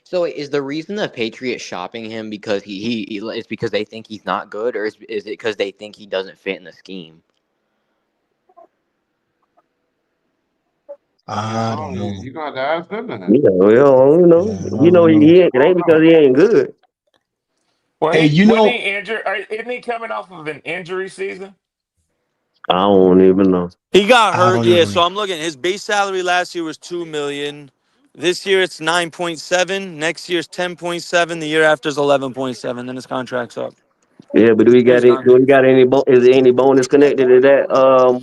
Speaker 2: So is the reason the Patriots shopping him because is because they think he's not good, or is it because they think he doesn't fit in the scheme?
Speaker 13: I don't know.
Speaker 14: You gonna have to ask them that.
Speaker 6: Yeah, well,
Speaker 13: Yeah, I
Speaker 6: he
Speaker 13: don't know.
Speaker 6: ain't. It ain't because he ain't good.
Speaker 10: Well,
Speaker 13: Hey,
Speaker 10: he
Speaker 13: you
Speaker 10: wasn't he
Speaker 13: know,
Speaker 10: injured? Isn't he coming off of an injury season?
Speaker 6: I don't even know.
Speaker 3: He got
Speaker 13: I
Speaker 3: hurt,
Speaker 13: don't
Speaker 3: yeah.
Speaker 13: even
Speaker 3: So
Speaker 13: know.
Speaker 3: I'm looking. His base salary last year was 2 million. This year it's 9.7. Next year's 10.7. The year after is 11.7. Then his contract's up.
Speaker 6: Yeah, but do we got
Speaker 3: His
Speaker 6: any? Do we
Speaker 3: contract.
Speaker 6: got any? Is there any bonus connected to that?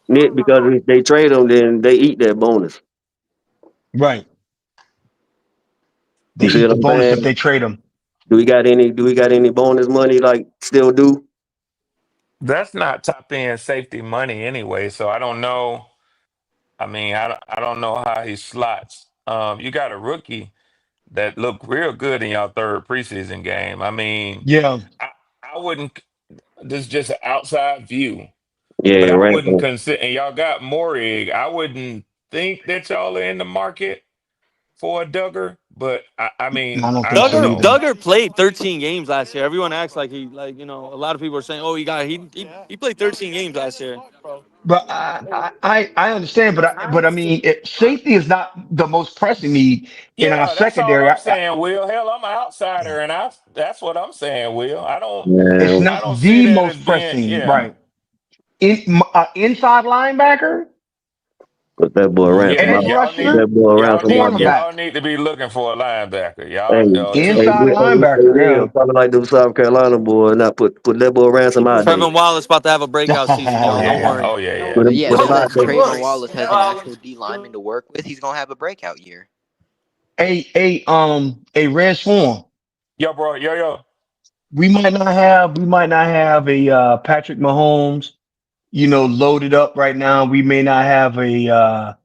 Speaker 6: Nick, because if they trade him, then they eat that bonus.
Speaker 13: Right. They
Speaker 6: You see
Speaker 13: eat
Speaker 6: what
Speaker 13: the
Speaker 6: I'm
Speaker 13: bonus if
Speaker 6: saying?
Speaker 13: they trade him.
Speaker 6: Do we got any? Do we got any bonus money like still due?
Speaker 10: That's not top end safety money anyway. So I don't know. I mean, I don't know how he slots. You got a rookie that looked real good in your third preseason game. I mean,
Speaker 13: Yeah.
Speaker 10: I wouldn't. This is just an outside view,
Speaker 6: Yeah,
Speaker 10: but I
Speaker 6: right.
Speaker 10: wouldn't consider. And y'all got Morig. I wouldn't think that y'all are in the market for a Duggar. But I
Speaker 13: I
Speaker 10: mean,
Speaker 13: don't
Speaker 10: I
Speaker 13: think
Speaker 10: don't
Speaker 13: so
Speaker 3: Duggar
Speaker 10: know.
Speaker 13: either.
Speaker 3: Duggar played 13 games last year. Everyone acts like a lot of people are saying, oh, he played 13 games last year.
Speaker 13: But I understand, but I mean, safety is not the most pressing need in our
Speaker 10: Yeah, that's all
Speaker 13: secondary.
Speaker 10: I'm saying, Will. Hell, I'm an outsider, and that's what I'm saying, Will.
Speaker 13: It's
Speaker 6: Yeah,
Speaker 10: I
Speaker 13: not
Speaker 10: don't see
Speaker 13: the
Speaker 10: that as
Speaker 13: most
Speaker 10: being
Speaker 13: pressing,
Speaker 10: yeah.
Speaker 13: right? Inside linebacker,
Speaker 6: put that boy ransom
Speaker 10: Yeah,
Speaker 6: out.
Speaker 13: edge
Speaker 10: y'all
Speaker 6: Put
Speaker 10: need
Speaker 13: rusher,
Speaker 6: that boy ransom out there.
Speaker 13: cornerback,
Speaker 10: y'all need to be looking for a linebacker.
Speaker 6: Hey,
Speaker 10: Too.
Speaker 13: inside linebacker.
Speaker 6: I'm talking like them South Carolina boy. Not put that boy ransom out there.
Speaker 3: Trevin Wallace about to have a breakout season,
Speaker 10: Oh
Speaker 3: y'all. Don't
Speaker 10: yeah.
Speaker 3: worry.
Speaker 10: Oh yeah, yeah.
Speaker 2: Yeah,
Speaker 6: Put him out
Speaker 2: since
Speaker 6: there.
Speaker 2: Trayvon Wallace has an actual D lineman to work with, he's gonna have a breakout year.
Speaker 13: A Transform.
Speaker 10: Yo, bro, yo.
Speaker 13: We might not have a Patrick Mahomes, loaded up right now. We may not have a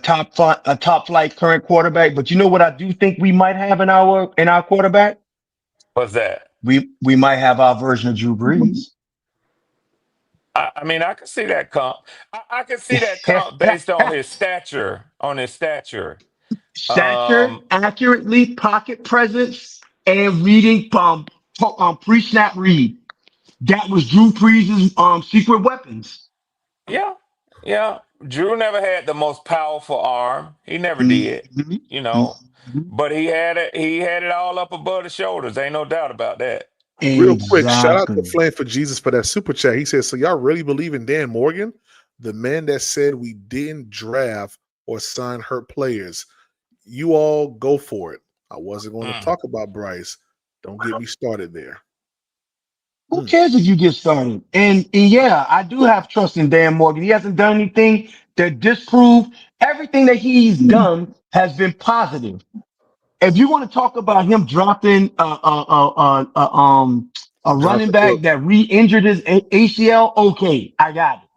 Speaker 13: top flight current quarterback. But you know what I do think we might have in our quarterback?
Speaker 10: What's that?
Speaker 13: We might have our version of Drew Brees.
Speaker 10: I mean, I can see that comp. I can see that comp based on his stature. On his stature.
Speaker 13: Stature,
Speaker 10: Um,
Speaker 13: accurately, pocket presence, and reading pre-snap read. That was Drew Brees' secret weapons.
Speaker 10: yeah, yeah. Drew never had the most powerful arm. He never did.
Speaker 13: Mhm,
Speaker 10: You know,
Speaker 13: mhm.
Speaker 10: but he had it. He had it all up above the shoulders. Ain't no doubt about that.
Speaker 1: Real quick, shout out to
Speaker 13: Exactly.
Speaker 1: Flame for Jesus for that super chat. He says, "So y'all really believe in Dan Morgan, the man that said we didn't draft or sign hurt players? You all go for it. I wasn't going to
Speaker 10: Mm.
Speaker 1: talk about Bryce. Don't get me started there."
Speaker 13: Who
Speaker 1: Hmm.
Speaker 13: cares if you get started? And yeah, I do have trust in Dan Morgan. He hasn't done anything that disprove everything that he's done has been positive. If you want to talk about him dropping a running
Speaker 1: Jonathan
Speaker 13: back
Speaker 1: Taylor.
Speaker 13: that re-injured his ACL, okay, I got it.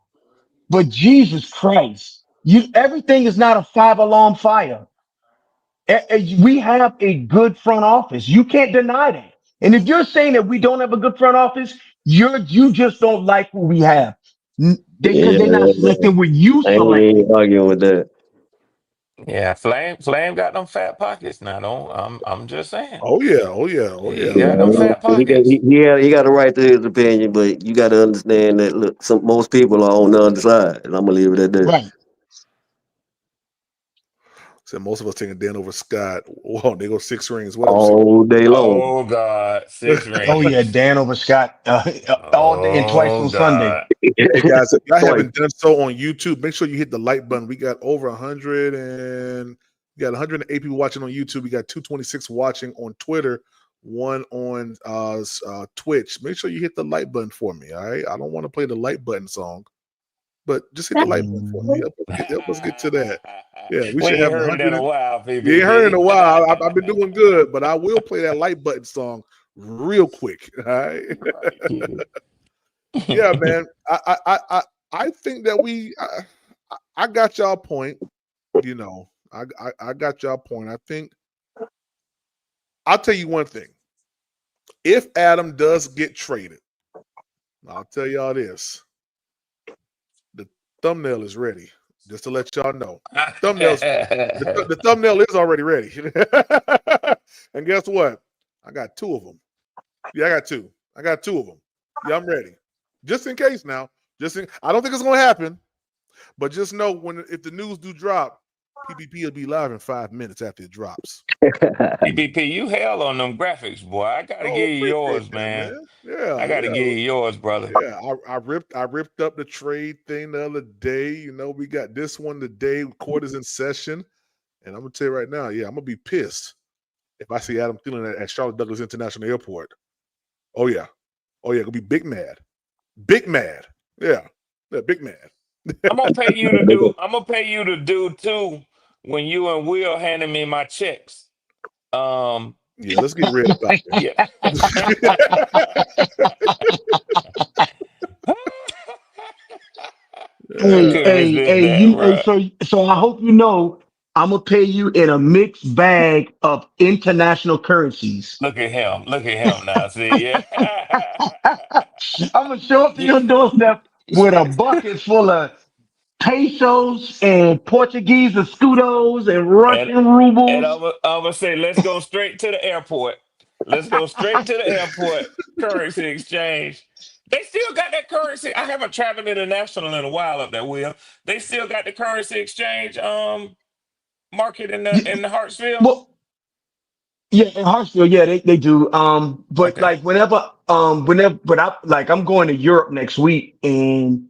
Speaker 13: But Jesus Christ, everything is not a five-alarm fire. We have a good front office. You can't deny that. And if you're saying that we don't have a good front office, you just don't like what we have. Because
Speaker 6: Yeah,
Speaker 13: they're not selecting what you
Speaker 6: I ain't
Speaker 13: selected.
Speaker 6: even arguing with that.
Speaker 10: Yeah, Flame got them fat pockets now. Don't I'm just saying.
Speaker 1: Oh yeah, oh yeah, oh
Speaker 10: He
Speaker 1: yeah.
Speaker 6: Yeah,
Speaker 10: got them fat pockets.
Speaker 6: he got a right to his opinion, but you got to understand that look, most people are on the other side, and I'm gonna leave it at that.
Speaker 13: Right.
Speaker 1: So most of us taking Dan over Scott. Whoa, they go 6 rings. What up, six?
Speaker 6: All day long.
Speaker 10: Oh God, six
Speaker 13: Oh yeah,
Speaker 10: rings.
Speaker 13: Dan over Scott all day and twice
Speaker 10: Oh
Speaker 13: on Sunday.
Speaker 10: God.
Speaker 1: Hey guys, if y'all
Speaker 6: Twice.
Speaker 1: haven't done so on YouTube, make sure you hit the like button. We got over 100 and we got 108 people watching on YouTube. We got 226 watching on Twitter, one on Twitch. Make sure you hit the like button for me. All right, I don't want to play the like button song, but just hit the like button for me. Help us get to that. Yeah, we
Speaker 10: We
Speaker 1: should
Speaker 10: ain't
Speaker 1: have
Speaker 10: heard it in
Speaker 1: 100.
Speaker 10: a while,
Speaker 1: You ain't heard in
Speaker 10: PPP.
Speaker 1: a while. I've been doing good, but I will play that like button song real quick. All right. Yeah, man. I think that I got y'all point. You know, I got y'all point. I think I'll tell you one thing. If Adam does get traded, I'll tell y'all this. The thumbnail is ready. Just to let y'all know. The thumbnail is already ready. And guess what? I got two of them. Yeah, I got two. I got two of them. Yeah, I'm ready. Just in case now. I don't think it's gonna happen, but just know if the news do drop, PPP will be live in 5 minutes after it drops.
Speaker 10: PPP, you hell on them graphics, boy. I gotta
Speaker 1: Oh,
Speaker 10: give you
Speaker 1: appreciate
Speaker 10: yours,
Speaker 1: that,
Speaker 10: man.
Speaker 1: man. Yeah,
Speaker 10: I gotta
Speaker 1: yeah.
Speaker 10: give you yours, brother.
Speaker 1: Yeah, I ripped up the trade thing the other day. You know, we got this one today. Court is in session, and I'm gonna tell you right now, yeah, I'm gonna be pissed if I see Adam Thielen at Charlotte Douglas International Airport. Oh yeah, gonna be big mad, Yeah, big mad.
Speaker 10: I'm gonna pay you to do. I'm gonna pay you to do too when you and Will handing me my checks.
Speaker 1: Yeah, let's get real about
Speaker 10: Yeah. I
Speaker 13: Hey,
Speaker 10: couldn't
Speaker 1: that.
Speaker 13: hey,
Speaker 10: resist
Speaker 13: hey,
Speaker 10: that, bro.
Speaker 13: so I hope you know I'm gonna pay you in a mixed bag of international currencies.
Speaker 10: Look at him. Look at him now. See, yeah.
Speaker 13: I'm gonna show up to
Speaker 10: You-
Speaker 13: your doorstep with a bucket full of pesos and Portuguese escudos and
Speaker 10: and
Speaker 13: Russian
Speaker 10: and
Speaker 13: rubles.
Speaker 10: I'm gonna say, let's go straight to the airport. Let's go straight to the airport. Currency exchange. They still got that currency. I haven't traveled international in a while up there, Will. They still got the currency exchange market in
Speaker 13: Yeah,
Speaker 10: the Hartsville.
Speaker 13: well, yeah, in Hartsville, yeah, they do. But
Speaker 10: Okay.
Speaker 13: like but I'm going to Europe next week, and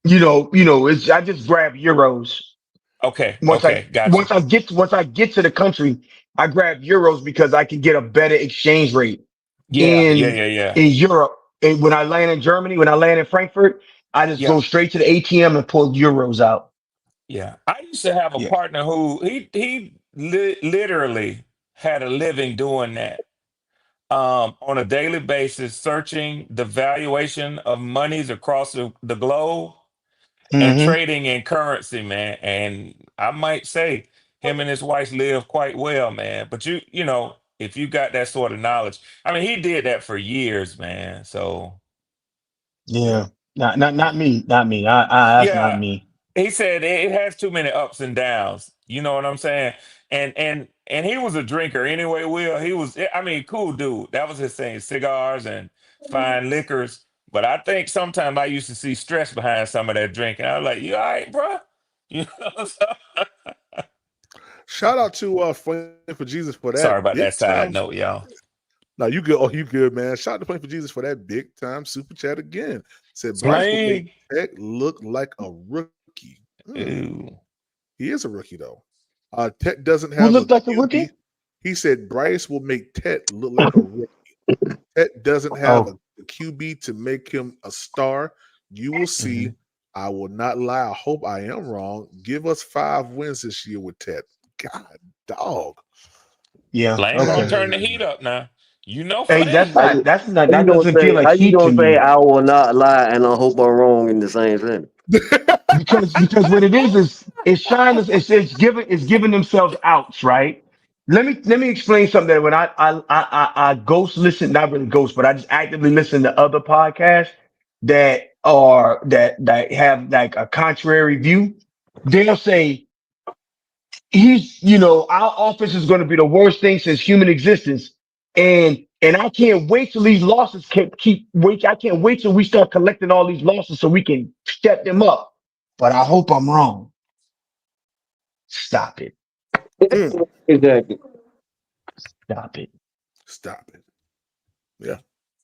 Speaker 13: it's I just grab euros.
Speaker 10: Okay.
Speaker 13: Once I
Speaker 10: Okay. Gotcha.
Speaker 13: once I get to the country, I grab euros because I can get a better exchange rate
Speaker 10: Yeah. Yeah.
Speaker 13: in
Speaker 10: Yeah. Yeah.
Speaker 13: in Europe. And when I land in Germany, when I land in Frankfurt, I just
Speaker 10: Yeah.
Speaker 13: go straight to the ATM and pull euros out.
Speaker 10: Yeah. I used to have a
Speaker 13: Yeah.
Speaker 10: partner who literally had a living doing that. On a daily basis, searching the valuation of monies across the globe and
Speaker 13: Hmm.
Speaker 10: trading in currency, man. And I might say him and his wife live quite well, man. But if you got that sort of knowledge, I mean, he did that for years, man. So
Speaker 13: Yeah.
Speaker 10: yeah,
Speaker 13: Not me. Not me. That's not
Speaker 10: yeah.
Speaker 13: me.
Speaker 10: He said it has too many ups and downs. You know what I'm saying? And he was a drinker anyway. Will he was? I mean, cool dude. That was his thing: cigars and fine liquors. But I think sometimes I used to see stress behind some of that drinking. I was like, "You all right, bro?" You know.
Speaker 1: Shout out to Flame for Jesus for
Speaker 10: Sorry
Speaker 1: that
Speaker 10: about
Speaker 1: big
Speaker 10: that side
Speaker 1: time.
Speaker 10: note, y'all.
Speaker 1: No, you good. Oh, you good, man. Shout out to Flame for Jesus for that big time super chat again. Said Bryce will make
Speaker 10: Flame.
Speaker 1: Tech look like a rookie.
Speaker 10: Ooh.
Speaker 1: He is a rookie though. Tech doesn't
Speaker 13: Who
Speaker 1: have a
Speaker 13: looked like a
Speaker 1: QB.
Speaker 13: rookie?
Speaker 1: He said Bryce will make Tet look like a rookie. Tet doesn't have
Speaker 13: Oh,
Speaker 1: a QB to make him a star. You will
Speaker 10: Hmm.
Speaker 1: see. I will not lie. I hope I am wrong. Give us 5 wins this year with Tet. God, dog.
Speaker 13: yeah.
Speaker 10: Flame gonna
Speaker 13: Okay.
Speaker 10: turn the heat up now. You know,
Speaker 13: Hey,
Speaker 10: Flame.
Speaker 13: that doesn't feel like
Speaker 6: How you
Speaker 13: heat to
Speaker 6: gonna say
Speaker 13: me.
Speaker 6: I will not lie and I hope I'm wrong in the same sentence?
Speaker 13: Because what it is it's trying to it's giving themselves outs, right? Let me explain something that when I ghost listen, not really ghost, but I just actively listen to other podcasts that have like a contrary view. They'll say our offense is going to be the worst thing since human existence. And I can't wait till these losses I can't wait till we start collecting all these losses so we can shut them up. But I hope I'm wrong. Stop it.
Speaker 1: Mm,
Speaker 6: Exactly.
Speaker 13: Stop it.
Speaker 1: stop it. Yeah.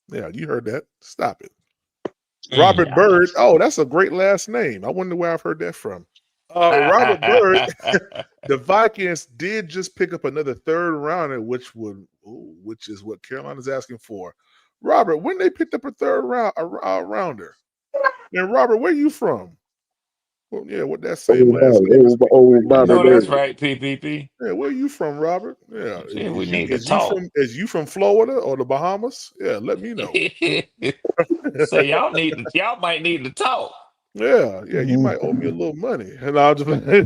Speaker 1: Yeah, you heard that. Stop it. Robert
Speaker 13: Stop
Speaker 1: Bird.
Speaker 13: it.
Speaker 1: Oh, that's a great last name. I wonder where I've heard that from. Robert Bird. The Vikings did just pick up another third rounder, which is what Carolina's asking for. Robert, when they picked up a third rounder, and Robert, where you from? Well, yeah, with that same last name as me.
Speaker 10: I
Speaker 6: Bobby
Speaker 10: know
Speaker 1: Yeah,
Speaker 10: that's
Speaker 6: Bird.
Speaker 10: right, PPP.
Speaker 1: yeah, where you from, Robert? Yeah,
Speaker 10: Shit, we need to talk.
Speaker 1: is you from Florida or the Bahamas? Yeah, let me know.
Speaker 10: So y'all might need to talk.
Speaker 1: Yeah, you might owe me a little money, and I'll just just playing,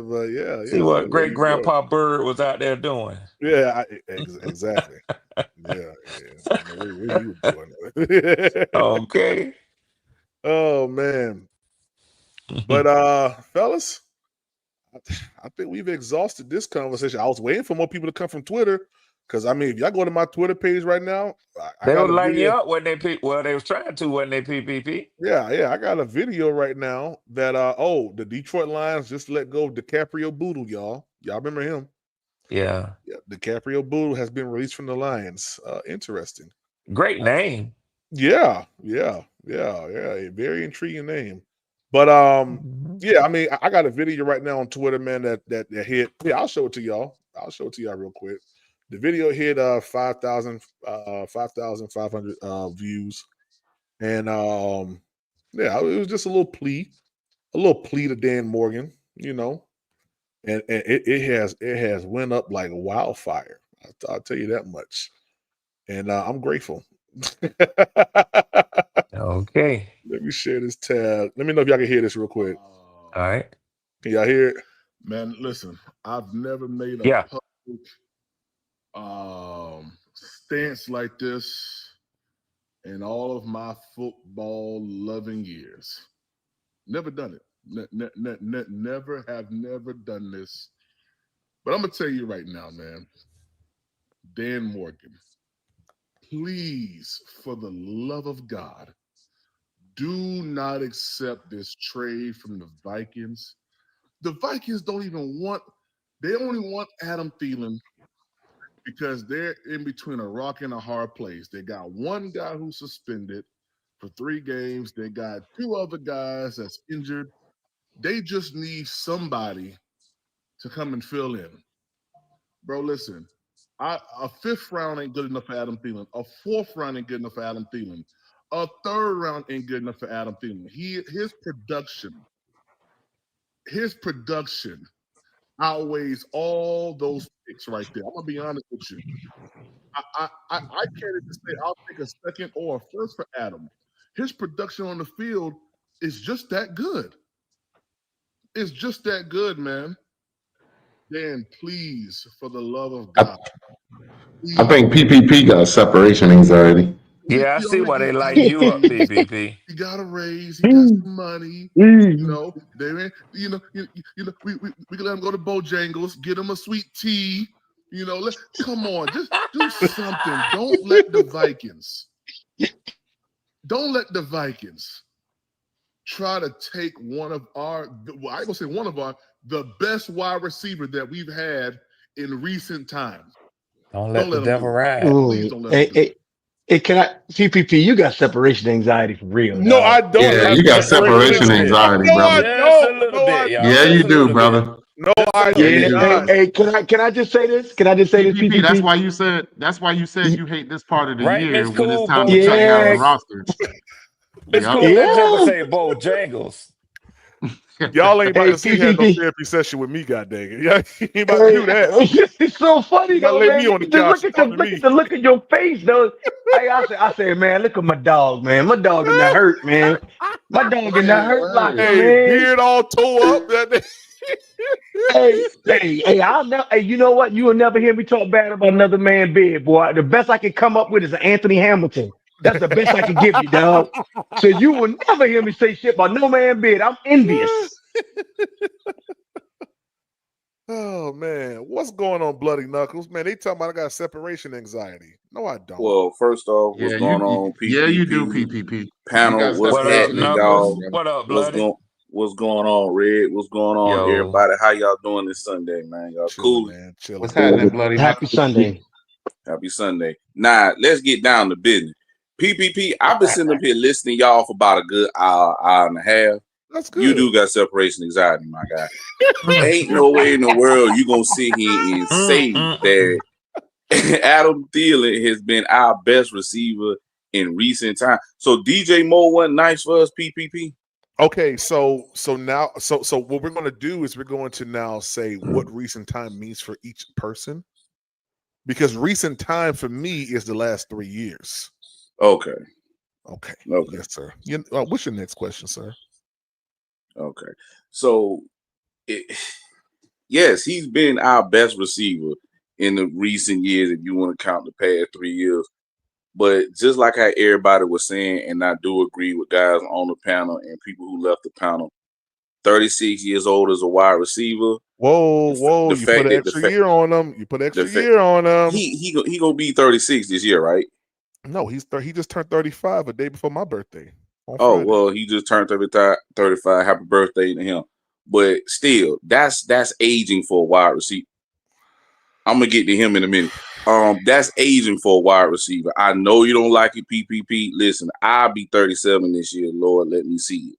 Speaker 1: but
Speaker 10: See
Speaker 1: man,
Speaker 10: what
Speaker 1: where
Speaker 10: great
Speaker 1: you from?
Speaker 10: grandpa Bird was out there doing.
Speaker 1: Yeah, exactly. Yeah, I know where you were doing.
Speaker 10: Okay.
Speaker 1: Oh man, but fellas, I think we've exhausted this conversation. I was waiting for more people to come from Twitter, because I mean, if y'all go to my Twitter page right now, I
Speaker 10: They
Speaker 1: got
Speaker 10: were
Speaker 1: a
Speaker 10: lighting you
Speaker 1: video.
Speaker 10: up when they was trying to, wasn't they, PPP?
Speaker 1: Yeah, I got a video right now that the Detroit Lions just let go of DiCaprio Boodle, y'all. Y'all remember him?
Speaker 10: Yeah.
Speaker 1: Yeah, DiCaprio Boodle has been released from the Lions. Interesting.
Speaker 10: Great name.
Speaker 1: Yeah. A very intriguing name. But
Speaker 10: Mhm.
Speaker 1: yeah, I mean, I got a video right now on Twitter, man, that hit. Yeah, I'll show it to y'all. Real quick. The video hit 5,500 views. And yeah, it was just a little plea to Dan Morgan, and it has went up like wildfire. I'll tell you that much. And I'm grateful.
Speaker 10: Okay.
Speaker 1: Let me share this tab. Let me know if y'all can hear this real quick.
Speaker 10: All right.
Speaker 1: Can y'all hear it?
Speaker 14: Man, listen, I've never made a
Speaker 10: Yeah.
Speaker 14: public stance like this in all of my football loving years. Never done it. Never done this. But I'm gonna tell you right now, man, Dan Morgan, please, for the love of God, do not accept this trade from the Vikings. The Vikings they only want Adam Thielen because they're in between a rock and a hard place. They got one guy who's suspended for 3 games. They got 2 other guys that's injured. They just need somebody to come and fill in. Bro, listen, a 5th round ain't good enough for Adam Thielen. A 4th round ain't good enough for Adam Thielen. A 3rd round ain't good enough for Adam Thielen. His production outweighs all those picks right there. I'm gonna be honest with you. I can't even say I'll take a 2nd or a 1st for Adam. His production on the field is just that good. It's just that good, man. Dan, please, for the love of God,
Speaker 8: I
Speaker 14: please.
Speaker 8: think PPP got separation anxiety.
Speaker 10: Yeah, I see why they lighting you up, PPP.
Speaker 14: He got a raise. He got some money. We can let him go to Bojangles, get him a sweet tea. Come on, just do something. Don't let the Vikings try to take one of our. Well, I ain't gonna say one of our the best wide receiver that we've had in recent times.
Speaker 10: Don't let the
Speaker 14: let him
Speaker 10: devil
Speaker 14: do it.
Speaker 10: ride.
Speaker 14: Please don't let him do it.
Speaker 13: Can I, PPP, you got separation anxiety for real,
Speaker 1: No, I
Speaker 13: dog.
Speaker 1: don't
Speaker 8: Yeah,
Speaker 1: have
Speaker 8: you got
Speaker 10: Just a little
Speaker 8: separation
Speaker 1: separation.
Speaker 10: bit.
Speaker 8: anxiety,
Speaker 1: No, I
Speaker 8: brother.
Speaker 10: Just a
Speaker 1: don't.
Speaker 10: little
Speaker 1: No, I
Speaker 10: bit, y'all.
Speaker 8: Yeah,
Speaker 1: don't.
Speaker 8: you
Speaker 10: Just a
Speaker 8: do,
Speaker 10: little bit.
Speaker 8: brother.
Speaker 1: No,
Speaker 10: Just a
Speaker 1: I
Speaker 10: little
Speaker 1: do
Speaker 13: Yeah,
Speaker 10: bit.
Speaker 1: not.
Speaker 13: can I just say this? Can I just say this,
Speaker 8: PPP, that's
Speaker 13: PPP?
Speaker 8: why you said you hate this part of the
Speaker 10: Right,
Speaker 8: year
Speaker 10: Miss
Speaker 8: when it's
Speaker 10: Cool
Speaker 8: time to cut down the
Speaker 13: Yeah,
Speaker 10: Bojangles.
Speaker 8: roster.
Speaker 10: Miss
Speaker 8: Yep.
Speaker 10: Cool, that joker
Speaker 13: yeah.
Speaker 10: say Bojangles.
Speaker 1: Y'all ain't about
Speaker 13: Hey,
Speaker 1: to sit here and no
Speaker 13: PPP.
Speaker 1: therapy session with me, god dang it. Y'all ain't about to
Speaker 13: Hey,
Speaker 1: do that.
Speaker 13: it's so funny
Speaker 1: You gotta
Speaker 13: though,
Speaker 1: lay
Speaker 13: man.
Speaker 1: me on the
Speaker 13: Just
Speaker 1: couch
Speaker 13: look
Speaker 1: and
Speaker 13: at the
Speaker 1: talk to
Speaker 13: look at
Speaker 1: me.
Speaker 13: the look at your face though. I said, man, look at my dog, man. My dog in the hurt, man. My dog in the
Speaker 8: Man,
Speaker 13: hurt locker,
Speaker 1: Hey,
Speaker 13: man.
Speaker 1: beard all tore up.
Speaker 13: Hey, I'll never. Hey, you know what? You will never hear me talk bad about another man bed, boy. The best I can come up with is an Anthony Hamilton. That's the best I can give you, dog. So you will never hear me say shit about no man bed. I'm envious.
Speaker 1: Oh man, what's going on, Bloody Knuckles? Man, they talking about I got separation anxiety. No, I don't.
Speaker 15: Well, first off, what's
Speaker 14: Yeah,
Speaker 15: going on,
Speaker 14: you do
Speaker 15: PPP
Speaker 14: PPP. You
Speaker 15: panel?
Speaker 14: got
Speaker 15: What's
Speaker 10: What up,
Speaker 14: separation
Speaker 15: happening,
Speaker 14: anxiety,
Speaker 10: Knuckles?
Speaker 15: y'all?
Speaker 14: brother.
Speaker 10: What up, Bloody?
Speaker 15: What's going on, Red? What's going on,
Speaker 10: Yo,
Speaker 15: everybody? How y'all doing this Sunday, man? Y'all
Speaker 1: Chilling,
Speaker 15: cool?
Speaker 1: man. Chilling.
Speaker 14: What's happening, Bloody
Speaker 13: Happy
Speaker 14: Knuckles?
Speaker 13: Sunday.
Speaker 15: Happy Sunday. Now, let's get down to business. PPP, I've been sitting up here listening to y'all for about a good hour and a half.
Speaker 1: That's
Speaker 15: You
Speaker 1: good.
Speaker 15: do got separation anxiety, my guy. Ain't no way in the world you gonna sit here and say that Adam Thielen has been our best receiver in recent time. So DJ Moore wasn't nice for us, PPP.
Speaker 1: Okay, so now what we're going to do is we're going to now say what recent time means for each person, because recent time for me is the last 3 years.
Speaker 15: Okay.
Speaker 1: Yes, sir. What's your next question, sir?
Speaker 15: Okay. So yes, he's been our best receiver in the recent years, if you want to count the past 3 years. But just like how everybody was saying, and I do agree with guys on the panel and people who left the panel, 36 years old as a wide receiver.
Speaker 1: Whoa! You put an extra year on him. You put extra year on him.
Speaker 15: He gonna be 36 this year, right?
Speaker 1: No, he just turned 35 a day before my birthday.
Speaker 15: Oh,
Speaker 1: Friday.
Speaker 15: well, he just turned 35. Happy birthday to him. But still, that's aging for a wide receiver. I'm gonna get to him in a minute. That's aging for a wide receiver. I know you don't like it, PPP. Listen, I'll be 37 this year. Lord, let me see it.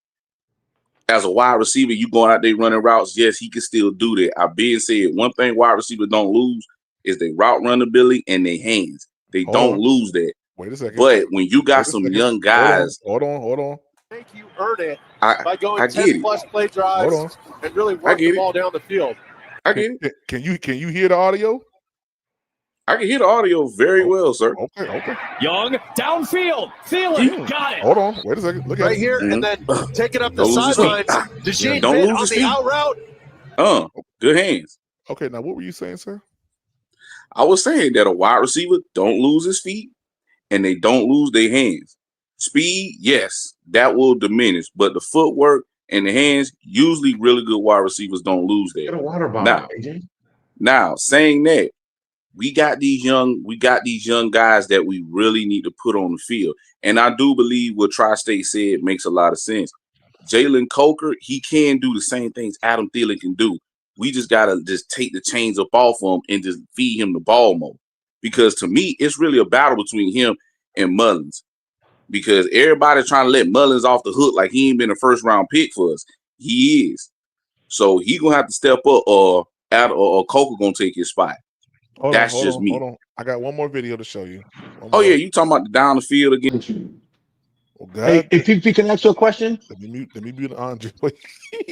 Speaker 15: As a wide receiver, you going out there running routes. Yes, he can still do that. I've been said one thing wide receivers don't lose is their route run ability and their hands. They don't lose that.
Speaker 1: Wait a second.
Speaker 15: But when you got some young guys,
Speaker 1: hold on.
Speaker 9: Make you earn it
Speaker 15: I
Speaker 9: by going
Speaker 15: get
Speaker 9: 10
Speaker 15: it.
Speaker 9: plus play drives and really work the ball down the field.
Speaker 15: I get it.
Speaker 1: Can you hear the audio?
Speaker 15: I can hear the audio very well, sir.
Speaker 1: Okay.
Speaker 5: Young, downfield. Thielen, got it.
Speaker 1: Hold on. Wait a second. Look at
Speaker 9: Right here, and then take it up the
Speaker 15: Don't lose his feet.
Speaker 9: sidelines. Deshaun
Speaker 15: Don't
Speaker 9: Pitt
Speaker 15: lose
Speaker 9: on
Speaker 15: his
Speaker 9: the
Speaker 15: feet.
Speaker 9: out route.
Speaker 15: Good hands.
Speaker 1: Okay, now what were you saying, sir?
Speaker 15: I was saying that a wide receiver don't lose his feet and they don't lose their hands. Speed, yes, that will diminish, but the footwork and the hands, usually really good wide receivers don't lose that.
Speaker 14: Get a water bottle, AJ.
Speaker 15: Now, saying that, we got these young guys that we really need to put on the field. And I do believe what Tri-State said makes a lot of sense. Jalen Coker, he can do the same things Adam Thielen can do. We just got to just take the chains up off him and just feed him the ball more. Because to me, it's really a battle between him and Mullins. Because everybody's trying to let Mullins off the hook like he ain't been a first-round pick for us. He is. So he going to have to step up or Coker going to take his spot.
Speaker 1: Hold
Speaker 15: me.
Speaker 1: on. I got one more video to show you.
Speaker 15: Yeah, you talking about the down the field again?
Speaker 1: Oh, God.
Speaker 13: Hey, if you can ask you a question.
Speaker 1: Let me mute Andre.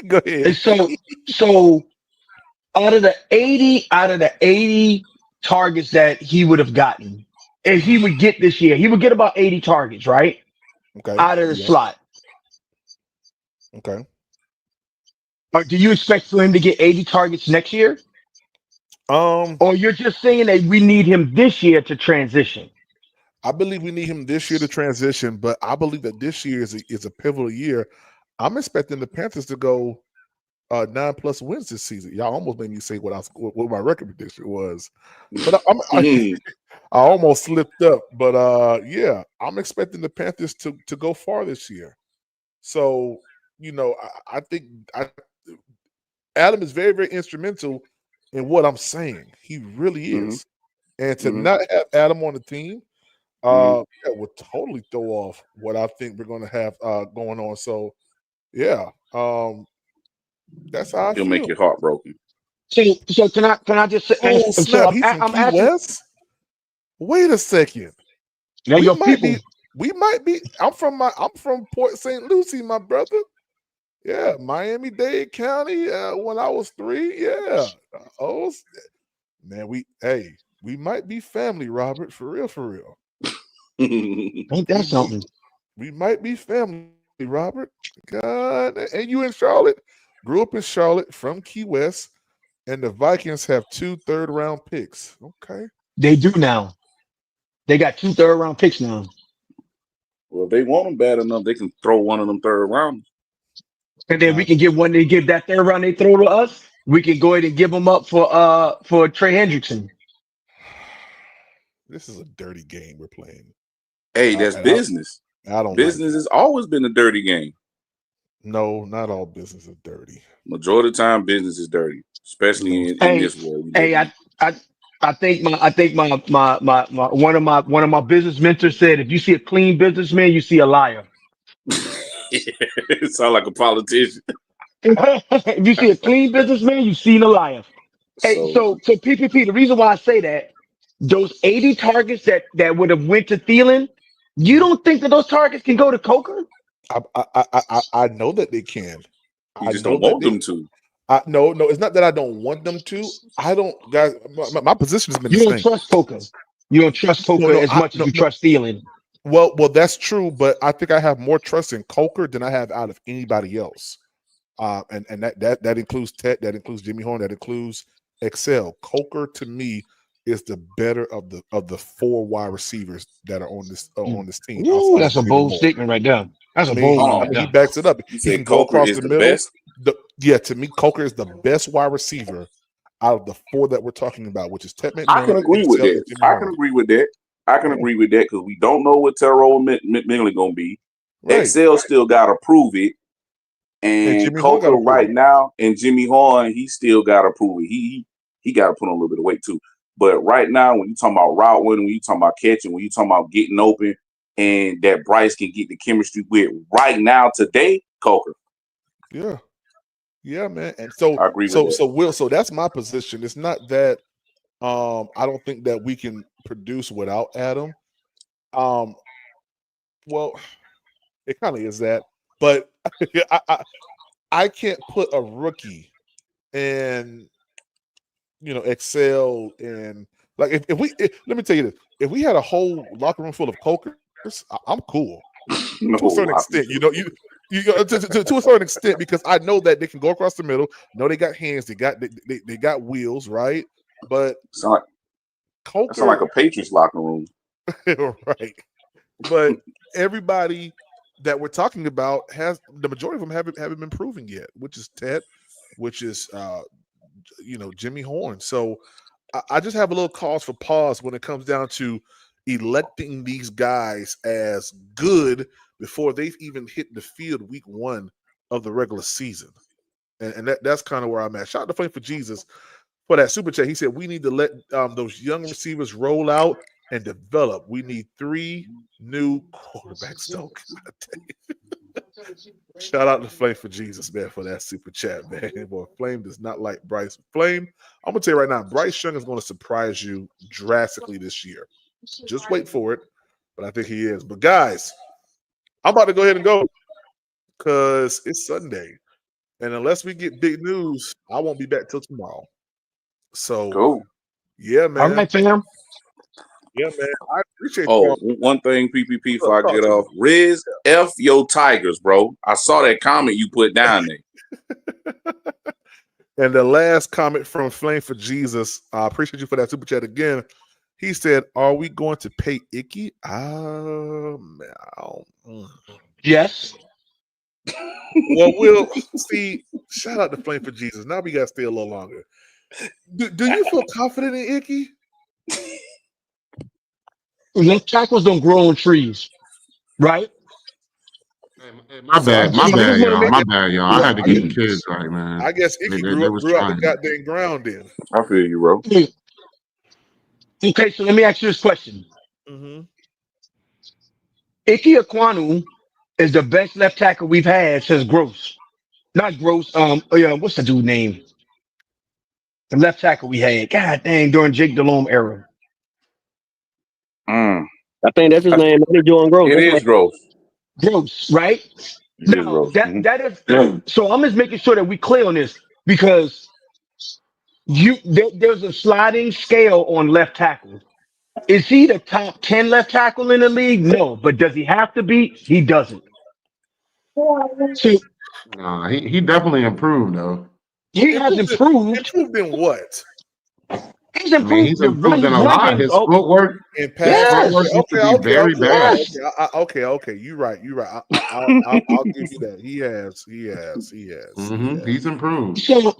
Speaker 1: Go ahead.
Speaker 13: So out of the 80 targets that he would have gotten, if he would get this year, he would get about 80 targets, right?
Speaker 1: Okay.
Speaker 13: Out of the slot.
Speaker 1: Okay.
Speaker 13: Or do you expect for him to get 80 targets next year? Or you're just saying that we need him this year to transition?
Speaker 1: I believe we need him this year to transition, but I believe that this year is a pivotal year. I'm expecting the Panthers to go 9+ wins this season. Y'all almost made me say what my record prediction was, but I almost slipped up. But yeah, I'm expecting the Panthers to go far this year. So I think Adam is very, very instrumental in what I'm saying. He really is. And to not have Adam on the team, would totally throw off what I think we're going to have going on. So, yeah, that's how I
Speaker 15: He'll
Speaker 1: feel.
Speaker 15: make your heart broken.
Speaker 13: So can I just say?
Speaker 1: Oh snap! He's from Key West. Wait a second.
Speaker 13: Yeah, your people.
Speaker 1: We might be. I'm from Port St. Lucie, my brother. Yeah, Miami-Dade County. When I was 3, yeah. Man, we might be family, Robert. For real.
Speaker 13: Ain't that something?
Speaker 1: We might be family, Robert. God, and you in Charlotte? Grew up in Charlotte, from Key West, and the Vikings have 2 third-round picks. Okay,
Speaker 13: they do now. They got 2 third-round picks now.
Speaker 15: Well, if they want them bad enough, they can throw one of them third rounders.
Speaker 13: And then we can get one. They give that third round they throw to us. We can go ahead and give them up for Trey Hendrickson.
Speaker 1: This is a dirty game we're playing.
Speaker 15: Hey, that's business.
Speaker 1: I don't
Speaker 15: business
Speaker 1: like
Speaker 15: has always been a dirty game.
Speaker 1: No, not all business is dirty.
Speaker 15: Majority of the time, business is dirty, especially in this world.
Speaker 13: I think my one of my business mentors said, if you see a clean businessman, you see a liar.
Speaker 15: It sounds like a politician.
Speaker 13: If you see a clean businessman, you see a liar. Hey, so PPP. The reason why I say that, those 80 targets that would have went to Thielen, you don't think that those targets can go to Coker?
Speaker 1: I know that they can.
Speaker 15: You just don't want them to.
Speaker 1: No, it's not that I don't want them to. I don't, guys. My position has been
Speaker 13: You
Speaker 1: the
Speaker 13: don't
Speaker 1: same.
Speaker 13: trust Coker. You don't trust Coker as much as you trust Thielen.
Speaker 1: Well, that's true, but I think I have more trust in Coker than I have out of anybody else. And that includes Ted, that includes Jimmy Horn, that includes Excel. Coker to me is the better of the four wide receivers that are on this team.
Speaker 13: Ooh, that's a bold statement right there. That's a bold one right there.
Speaker 1: He backs it up.
Speaker 15: You
Speaker 1: He can
Speaker 15: said
Speaker 1: go
Speaker 15: Coker
Speaker 1: across
Speaker 15: is
Speaker 1: the
Speaker 15: the
Speaker 1: middle.
Speaker 15: best?
Speaker 1: To me, Coker is the best wide receiver out of the four that we're talking about, which is Ted McMillan.
Speaker 15: I can agree with that. I can agree with that because we don't know what Terrell McMillan going to be.
Speaker 1: Right.
Speaker 15: Excel still got to prove it. And Coker right now, and Jimmy Horn, he still got to prove it. He got to put on a little bit of weight too. But right now, when you talking about route running, when you talking about catching, when you talking about getting open, and that Bryce can get the chemistry with right now today, Coker.
Speaker 1: Yeah, man. And so
Speaker 15: I agree with that.
Speaker 1: So Will, so that's my position. It's not that I don't think that we can produce without Adam. Well, it kind of is that, but I can't put a rookie in Excel and like if let me tell you this, if we had a whole locker room full of Cokers, I'm cool. To a certain extent, you to a certain extent, because I know that they can go across the middle. No, they got hands, they got wheels, right? But
Speaker 15: Coker, sound like a Patriots locker room,
Speaker 1: right? But everybody that we're talking about has the majority of them haven't been proven yet, which is Ted, which is Jimmy Horn. So I just have a little cause for pause when it comes down to electing these guys as good before they've even hit the field week one of the regular season. And that's kind of where I'm at. Shout out to Flame for Jesus for that super chat. He said we need to let those young receivers roll out and develop. We need 3 new quarterbacks. Shout out to Flame for Jesus, man, for that super chat, man. Boy, Flame does not like Bryce. Flame, I'm gonna tell you right now, Bryce Young is going to surprise you drastically this year. Just wait for it, but I think he is. But guys, I'm about to go ahead and go because it's Sunday, and unless we get big news, I won't be back till tomorrow. So, yeah, man.
Speaker 13: All right, fam.
Speaker 1: Yeah, man. I appreciate.
Speaker 15: One thing, PPP, before I get off, Riz, F your Tigers, bro. I saw that comment you put down there.
Speaker 1: And the last comment from Flame for Jesus, I appreciate you for that super chat again. He said, "Are we going to pay Icky?"
Speaker 13: Yes.
Speaker 1: Well, we'll see. Shout out to Flame for Jesus. Now we got to stay a little longer. Do you feel confident in Icky?
Speaker 13: Left tackles don't grow on trees, right?
Speaker 14: My bad, y'all. I had to get the kids right, man.
Speaker 1: I guess Icky grew out the goddamn ground then.
Speaker 15: I feel you, bro.
Speaker 13: Okay, so let me ask you this question.
Speaker 1: Mm-hmm.
Speaker 13: Ike Ekwonu is the best left tackle we've had since Gross. Not Gross. What's the dude name? The left tackle we had. God dang, during Jake Delhomme era.
Speaker 6: I think that's his name. That is Jordan Gross.
Speaker 15: It is Gross.
Speaker 13: Gross, right? Now that is so. I'm just making sure that we clear on this because there's a sliding scale on left tackle. Is he the top 10 left tackle in the league? No, but does he have to be? He doesn't. So,
Speaker 14: he definitely improved though.
Speaker 13: He has improved.
Speaker 1: Improved in what?
Speaker 13: He's
Speaker 14: I mean, he's
Speaker 13: improved.
Speaker 14: improved in
Speaker 13: His
Speaker 14: a
Speaker 13: run
Speaker 14: lot.
Speaker 13: game is
Speaker 14: His
Speaker 13: oh
Speaker 14: footwork,
Speaker 1: And
Speaker 14: his
Speaker 1: pass
Speaker 13: yes,
Speaker 14: footwork
Speaker 1: rusher.
Speaker 14: used to be very bad.
Speaker 13: yes.
Speaker 1: Okay. You're right. I'll give you that. He has.
Speaker 14: He's improved.
Speaker 13: So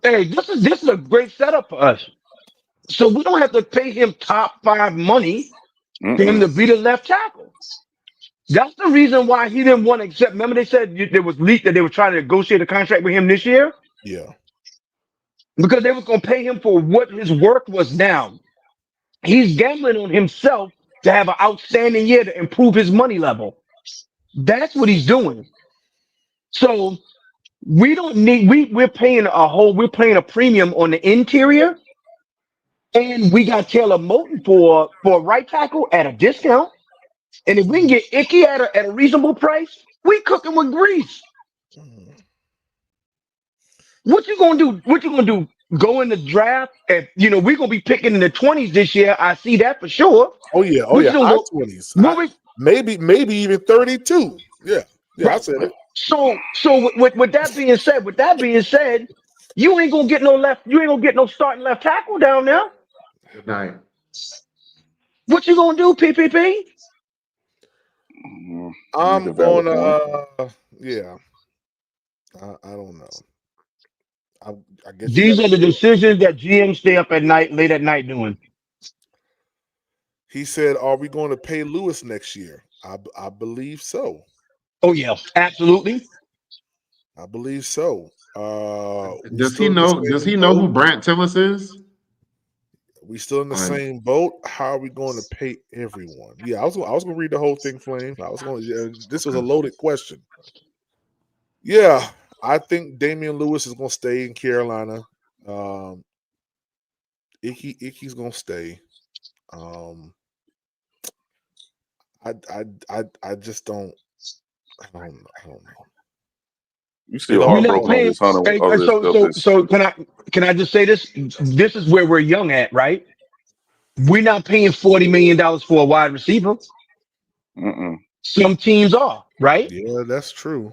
Speaker 13: hey, this is a great setup for us. So we don't have to pay him top 5 money for him to be the left tackle. That's the reason why he didn't want to accept. Remember, they said there was leaked that they were trying to negotiate a contract with him this year
Speaker 1: Yeah.
Speaker 13: because they was going to pay him for what his work was now. He's gambling on himself to have an outstanding year to improve his money level. That's what he's doing. So we don't need we're paying a premium on the interior, and we got Taylor Moton for a right tackle at a discount. And if we can get Icky at a reasonable price, we cooking with grease. What you gonna do? What you gonna do? Go in the draft, and we're gonna be picking in the 20s this year. I see that for sure.
Speaker 1: Oh yeah.
Speaker 13: What you gonna
Speaker 1: High
Speaker 13: go?
Speaker 1: 20s.
Speaker 13: What we
Speaker 1: Maybe even 32. Yeah. I
Speaker 13: right?
Speaker 1: said it.
Speaker 13: So with that being said, you ain't gonna get no left. You ain't gonna get no starting left tackle down there.
Speaker 14: Good night.
Speaker 13: What you gonna do, PPP?
Speaker 1: I'm going to. Yeah. I don't know. I guess you
Speaker 13: These
Speaker 1: got.
Speaker 13: are the decisions that GMs stay up at night, late at night doing.
Speaker 1: He said, "Are we going to pay Lewis next year?" I believe so.
Speaker 13: Oh yeah, absolutely.
Speaker 1: I believe so. We
Speaker 14: Does he
Speaker 1: still in the
Speaker 14: know? Does
Speaker 1: same
Speaker 14: he know who
Speaker 1: boat.
Speaker 14: Brant Tillis is?
Speaker 1: We still in the
Speaker 14: Like,
Speaker 1: same boat. How are we going to pay everyone? Yeah, I was going to read the whole thing, Flame. I was going. This was a loaded question. Yeah, I think Damian Lewis is going to stay in Carolina. Icky's going to stay. I just don't. I don't know.
Speaker 15: You still
Speaker 13: We're not
Speaker 15: heartbroken on
Speaker 13: paying.
Speaker 15: this Hunter
Speaker 13: Hey,
Speaker 15: of this of this.
Speaker 13: so can I just say this? This is where we're young at, right? We're not paying $40 million for a wide receiver. Some teams are, right?
Speaker 1: Yeah, that's true.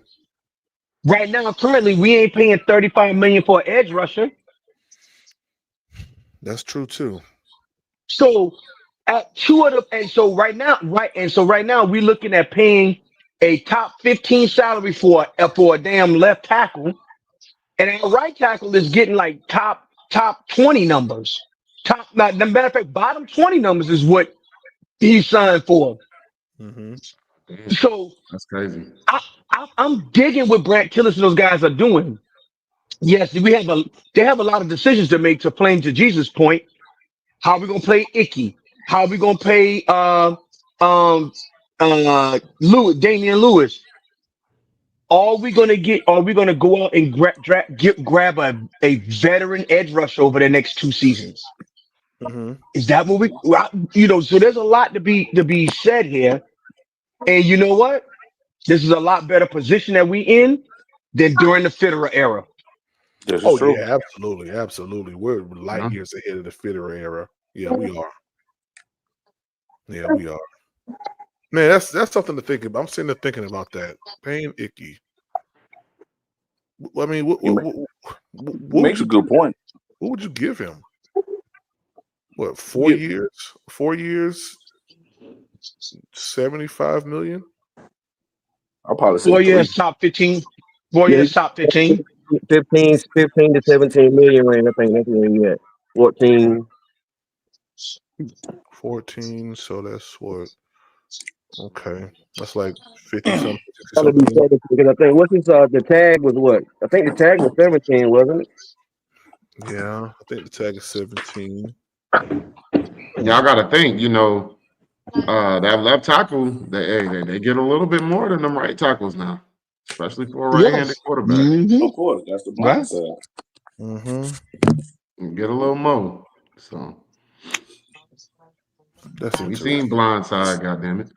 Speaker 13: Right now, currently, we ain't paying $35 million for an edge rusher.
Speaker 1: That's true too.
Speaker 13: So at two of the and so right now, we're looking at paying a top 15 salary for a damn left tackle, and our right tackle is getting like top 20 numbers. Not the matter of fact, bottom 20 numbers is what he signed for. So
Speaker 14: that's crazy.
Speaker 13: I'm digging what Brant Tillis and those guys are doing. Yes, they have a lot of decisions to make. To Plain to Jesus' point, how are we gonna play Icky? How are we gonna pay Damian Lewis? Are we gonna go out and grab a veteran edge rush over the next 2 seasons? Is that what so there's a lot to be said here. And you know what? This is a lot better position that we in than during the Federer era.
Speaker 15: This is
Speaker 1: Oh
Speaker 15: true.
Speaker 1: yeah, absolutely. We're light years ahead of the Federer era. Yeah, we are. Yeah, we are. Man, that's something to think about. I'm sitting there thinking about that. Payne Icky. I mean, what
Speaker 15: Makes a good point.
Speaker 1: What would you give him? What, 4 years? 4 years, 75 million?
Speaker 15: I'll probably say
Speaker 13: 4
Speaker 15: 3.
Speaker 13: years, top 15. 4 years, top 15.
Speaker 6: 15 to 17 million range. I think that's where he at. 14.
Speaker 1: 14. So that's what? Okay, that's like 50 something. 60
Speaker 6: Gotta be
Speaker 1: something.
Speaker 6: because I think the tag was what? I think the tag was 17, wasn't it?
Speaker 1: Yeah, I think the tag is 17.
Speaker 14: Y'all got to think, that left tackle, they get a little bit more than them right tackles now, especially for a right-handed quarterback.
Speaker 13: Mm-hmm.
Speaker 15: Of course, that's the blind side.
Speaker 14: Get a little more. So
Speaker 1: That's
Speaker 14: we
Speaker 1: interesting.
Speaker 14: seen blindside, goddamn it.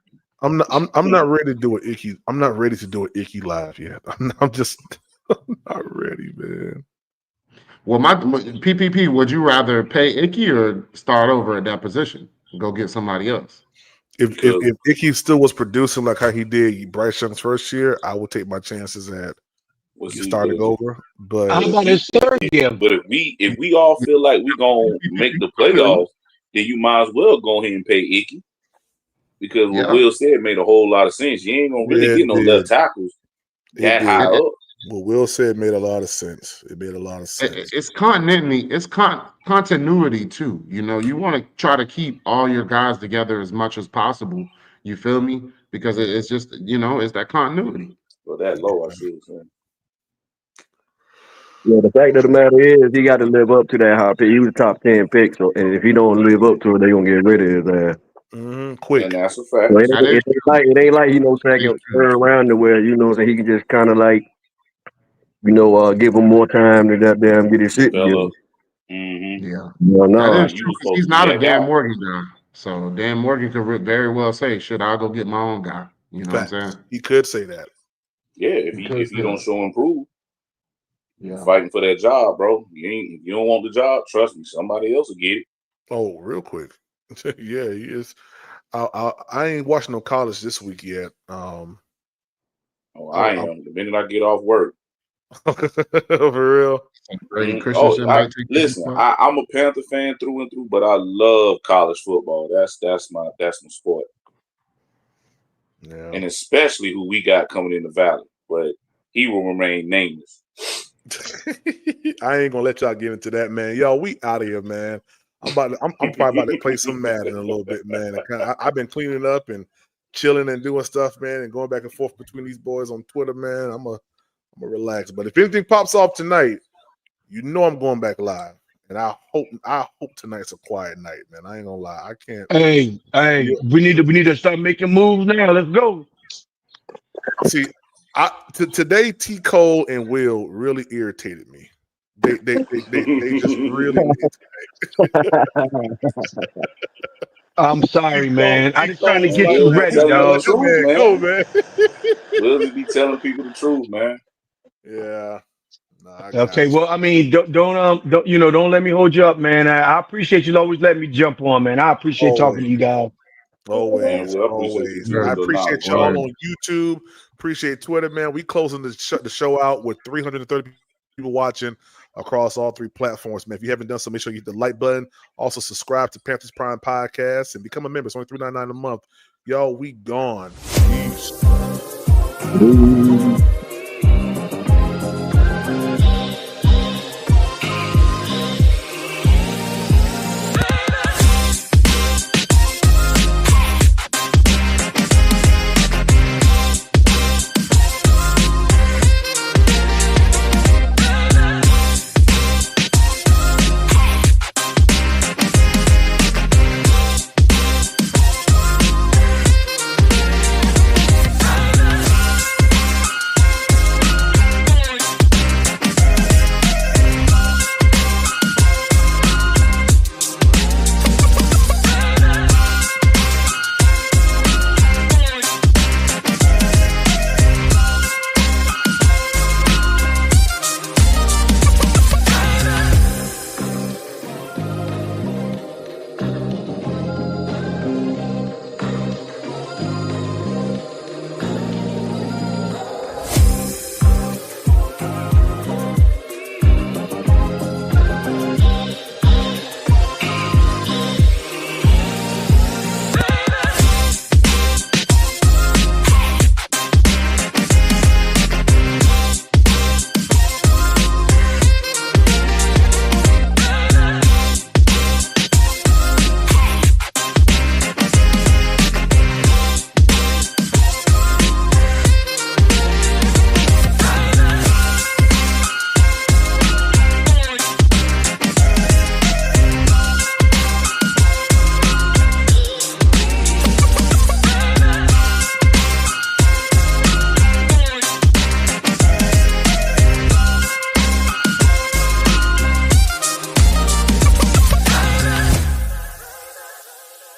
Speaker 1: I'm not ready to do an Icky. I'm not ready to do an Icky live yet. I'm just not ready, man.
Speaker 14: Well, my PPP, would you rather pay Icky or start over at that position and go get somebody else?
Speaker 1: If Icky still was producing like how he did Bryce Young's first year, I would take my chances at
Speaker 15: We'll
Speaker 1: get
Speaker 15: see.
Speaker 1: started over. But
Speaker 13: How about his third year?
Speaker 15: But if we all feel like we gonna make the playoffs, then you might as well go ahead and pay Icky. Because what
Speaker 14: Yeah,
Speaker 15: Will said made a whole lot of sense. You ain't gonna really
Speaker 1: yeah,
Speaker 15: get no
Speaker 1: it
Speaker 15: left
Speaker 1: did.
Speaker 15: tackles
Speaker 1: It
Speaker 15: that high
Speaker 1: did.
Speaker 15: up.
Speaker 1: What Will said made a lot of sense. It made a lot of sense.
Speaker 14: it's continuity. It's continuity too. You know, you want to try to keep all your guys together as much as possible. You feel me? Because it's just it's that continuity.
Speaker 15: Well, that low, I should say.
Speaker 6: Yeah, the fact of the matter is, he got to live up to that high pick. He was top 10 pick, so and if he don't live up to it, they gonna get rid of his ass.
Speaker 1: Quick.
Speaker 15: And that's a
Speaker 6: So
Speaker 15: fact.
Speaker 14: That is
Speaker 6: it ain't like
Speaker 14: that is
Speaker 6: second,
Speaker 14: true.
Speaker 6: third round to where so he can just kind of like give him more time to goddamn get his shit together.
Speaker 15: Develop. Mm-hmm.
Speaker 14: Yeah, that
Speaker 6: No,
Speaker 14: is
Speaker 15: Like you
Speaker 14: true
Speaker 15: was
Speaker 14: because
Speaker 15: supposed
Speaker 14: he's
Speaker 15: to be
Speaker 14: not a
Speaker 15: that
Speaker 14: Dan
Speaker 15: guy.
Speaker 14: Morgan guy. So Dan Morgan could very well say, "Shit, I'll go get my own guy." You know what I'm
Speaker 1: Facts.
Speaker 14: saying?
Speaker 1: He could say that.
Speaker 15: Yeah, if
Speaker 14: He could
Speaker 15: he
Speaker 14: say
Speaker 15: don't
Speaker 14: that.
Speaker 15: show improve, you
Speaker 14: Yeah.
Speaker 15: fighting for that job, bro. If you don't want the job, trust me, somebody else will get it.
Speaker 1: Oh, real quick. Yeah, he is. I ain't watching no college this week yet.
Speaker 15: I am. The minute I get off work.
Speaker 1: For real.
Speaker 14: Brady Christensen might take his
Speaker 15: Listen,
Speaker 14: spot.
Speaker 15: I'm a Panther fan through and through, but I love college football. That's my sport.
Speaker 1: Yeah.
Speaker 15: And especially who we got coming in the valley. But he will remain nameless.
Speaker 1: I ain't gonna let y'all get into that, man. Yo, we out of here, man. I'm probably about to play some Madden in a little bit, man. I've been cleaning up and chilling and doing stuff, man, and going back and forth between these boys on Twitter, man. I'm a relax. But if anything pops off tonight, I'm going back live. And I hope tonight's a quiet night, man. I ain't gonna lie. I can't.
Speaker 13: Hey, we need to start making moves now. Let's go.
Speaker 1: See, today T. Cole and Will really irritated me. They just really did.
Speaker 13: I'm sorry, man. I just trying to
Speaker 15: Cole
Speaker 13: get
Speaker 15: will
Speaker 13: you
Speaker 15: be
Speaker 13: ready,
Speaker 15: telling the
Speaker 13: dog.
Speaker 15: truth, man.
Speaker 1: Go, man.
Speaker 15: Will be telling people the truth, man.
Speaker 1: Yeah. I
Speaker 13: Okay, well, I mean, don't let me hold you up, man. I appreciate you always letting me jump on, man. I appreciate talking to you guys.
Speaker 15: Man, well, I appreciate you too
Speaker 1: I
Speaker 15: with the
Speaker 1: appreciate
Speaker 15: knowledge,
Speaker 1: y'all
Speaker 15: man.
Speaker 1: on YouTube. Appreciate Twitter, man. We closing the show out with 330 people watching across all three platforms, man. If you haven't done so, make sure you hit the like button. Also, subscribe to Panthers Prime Podcast and become a member. It's only $3.99 a month. Y'all, we gone. Peace.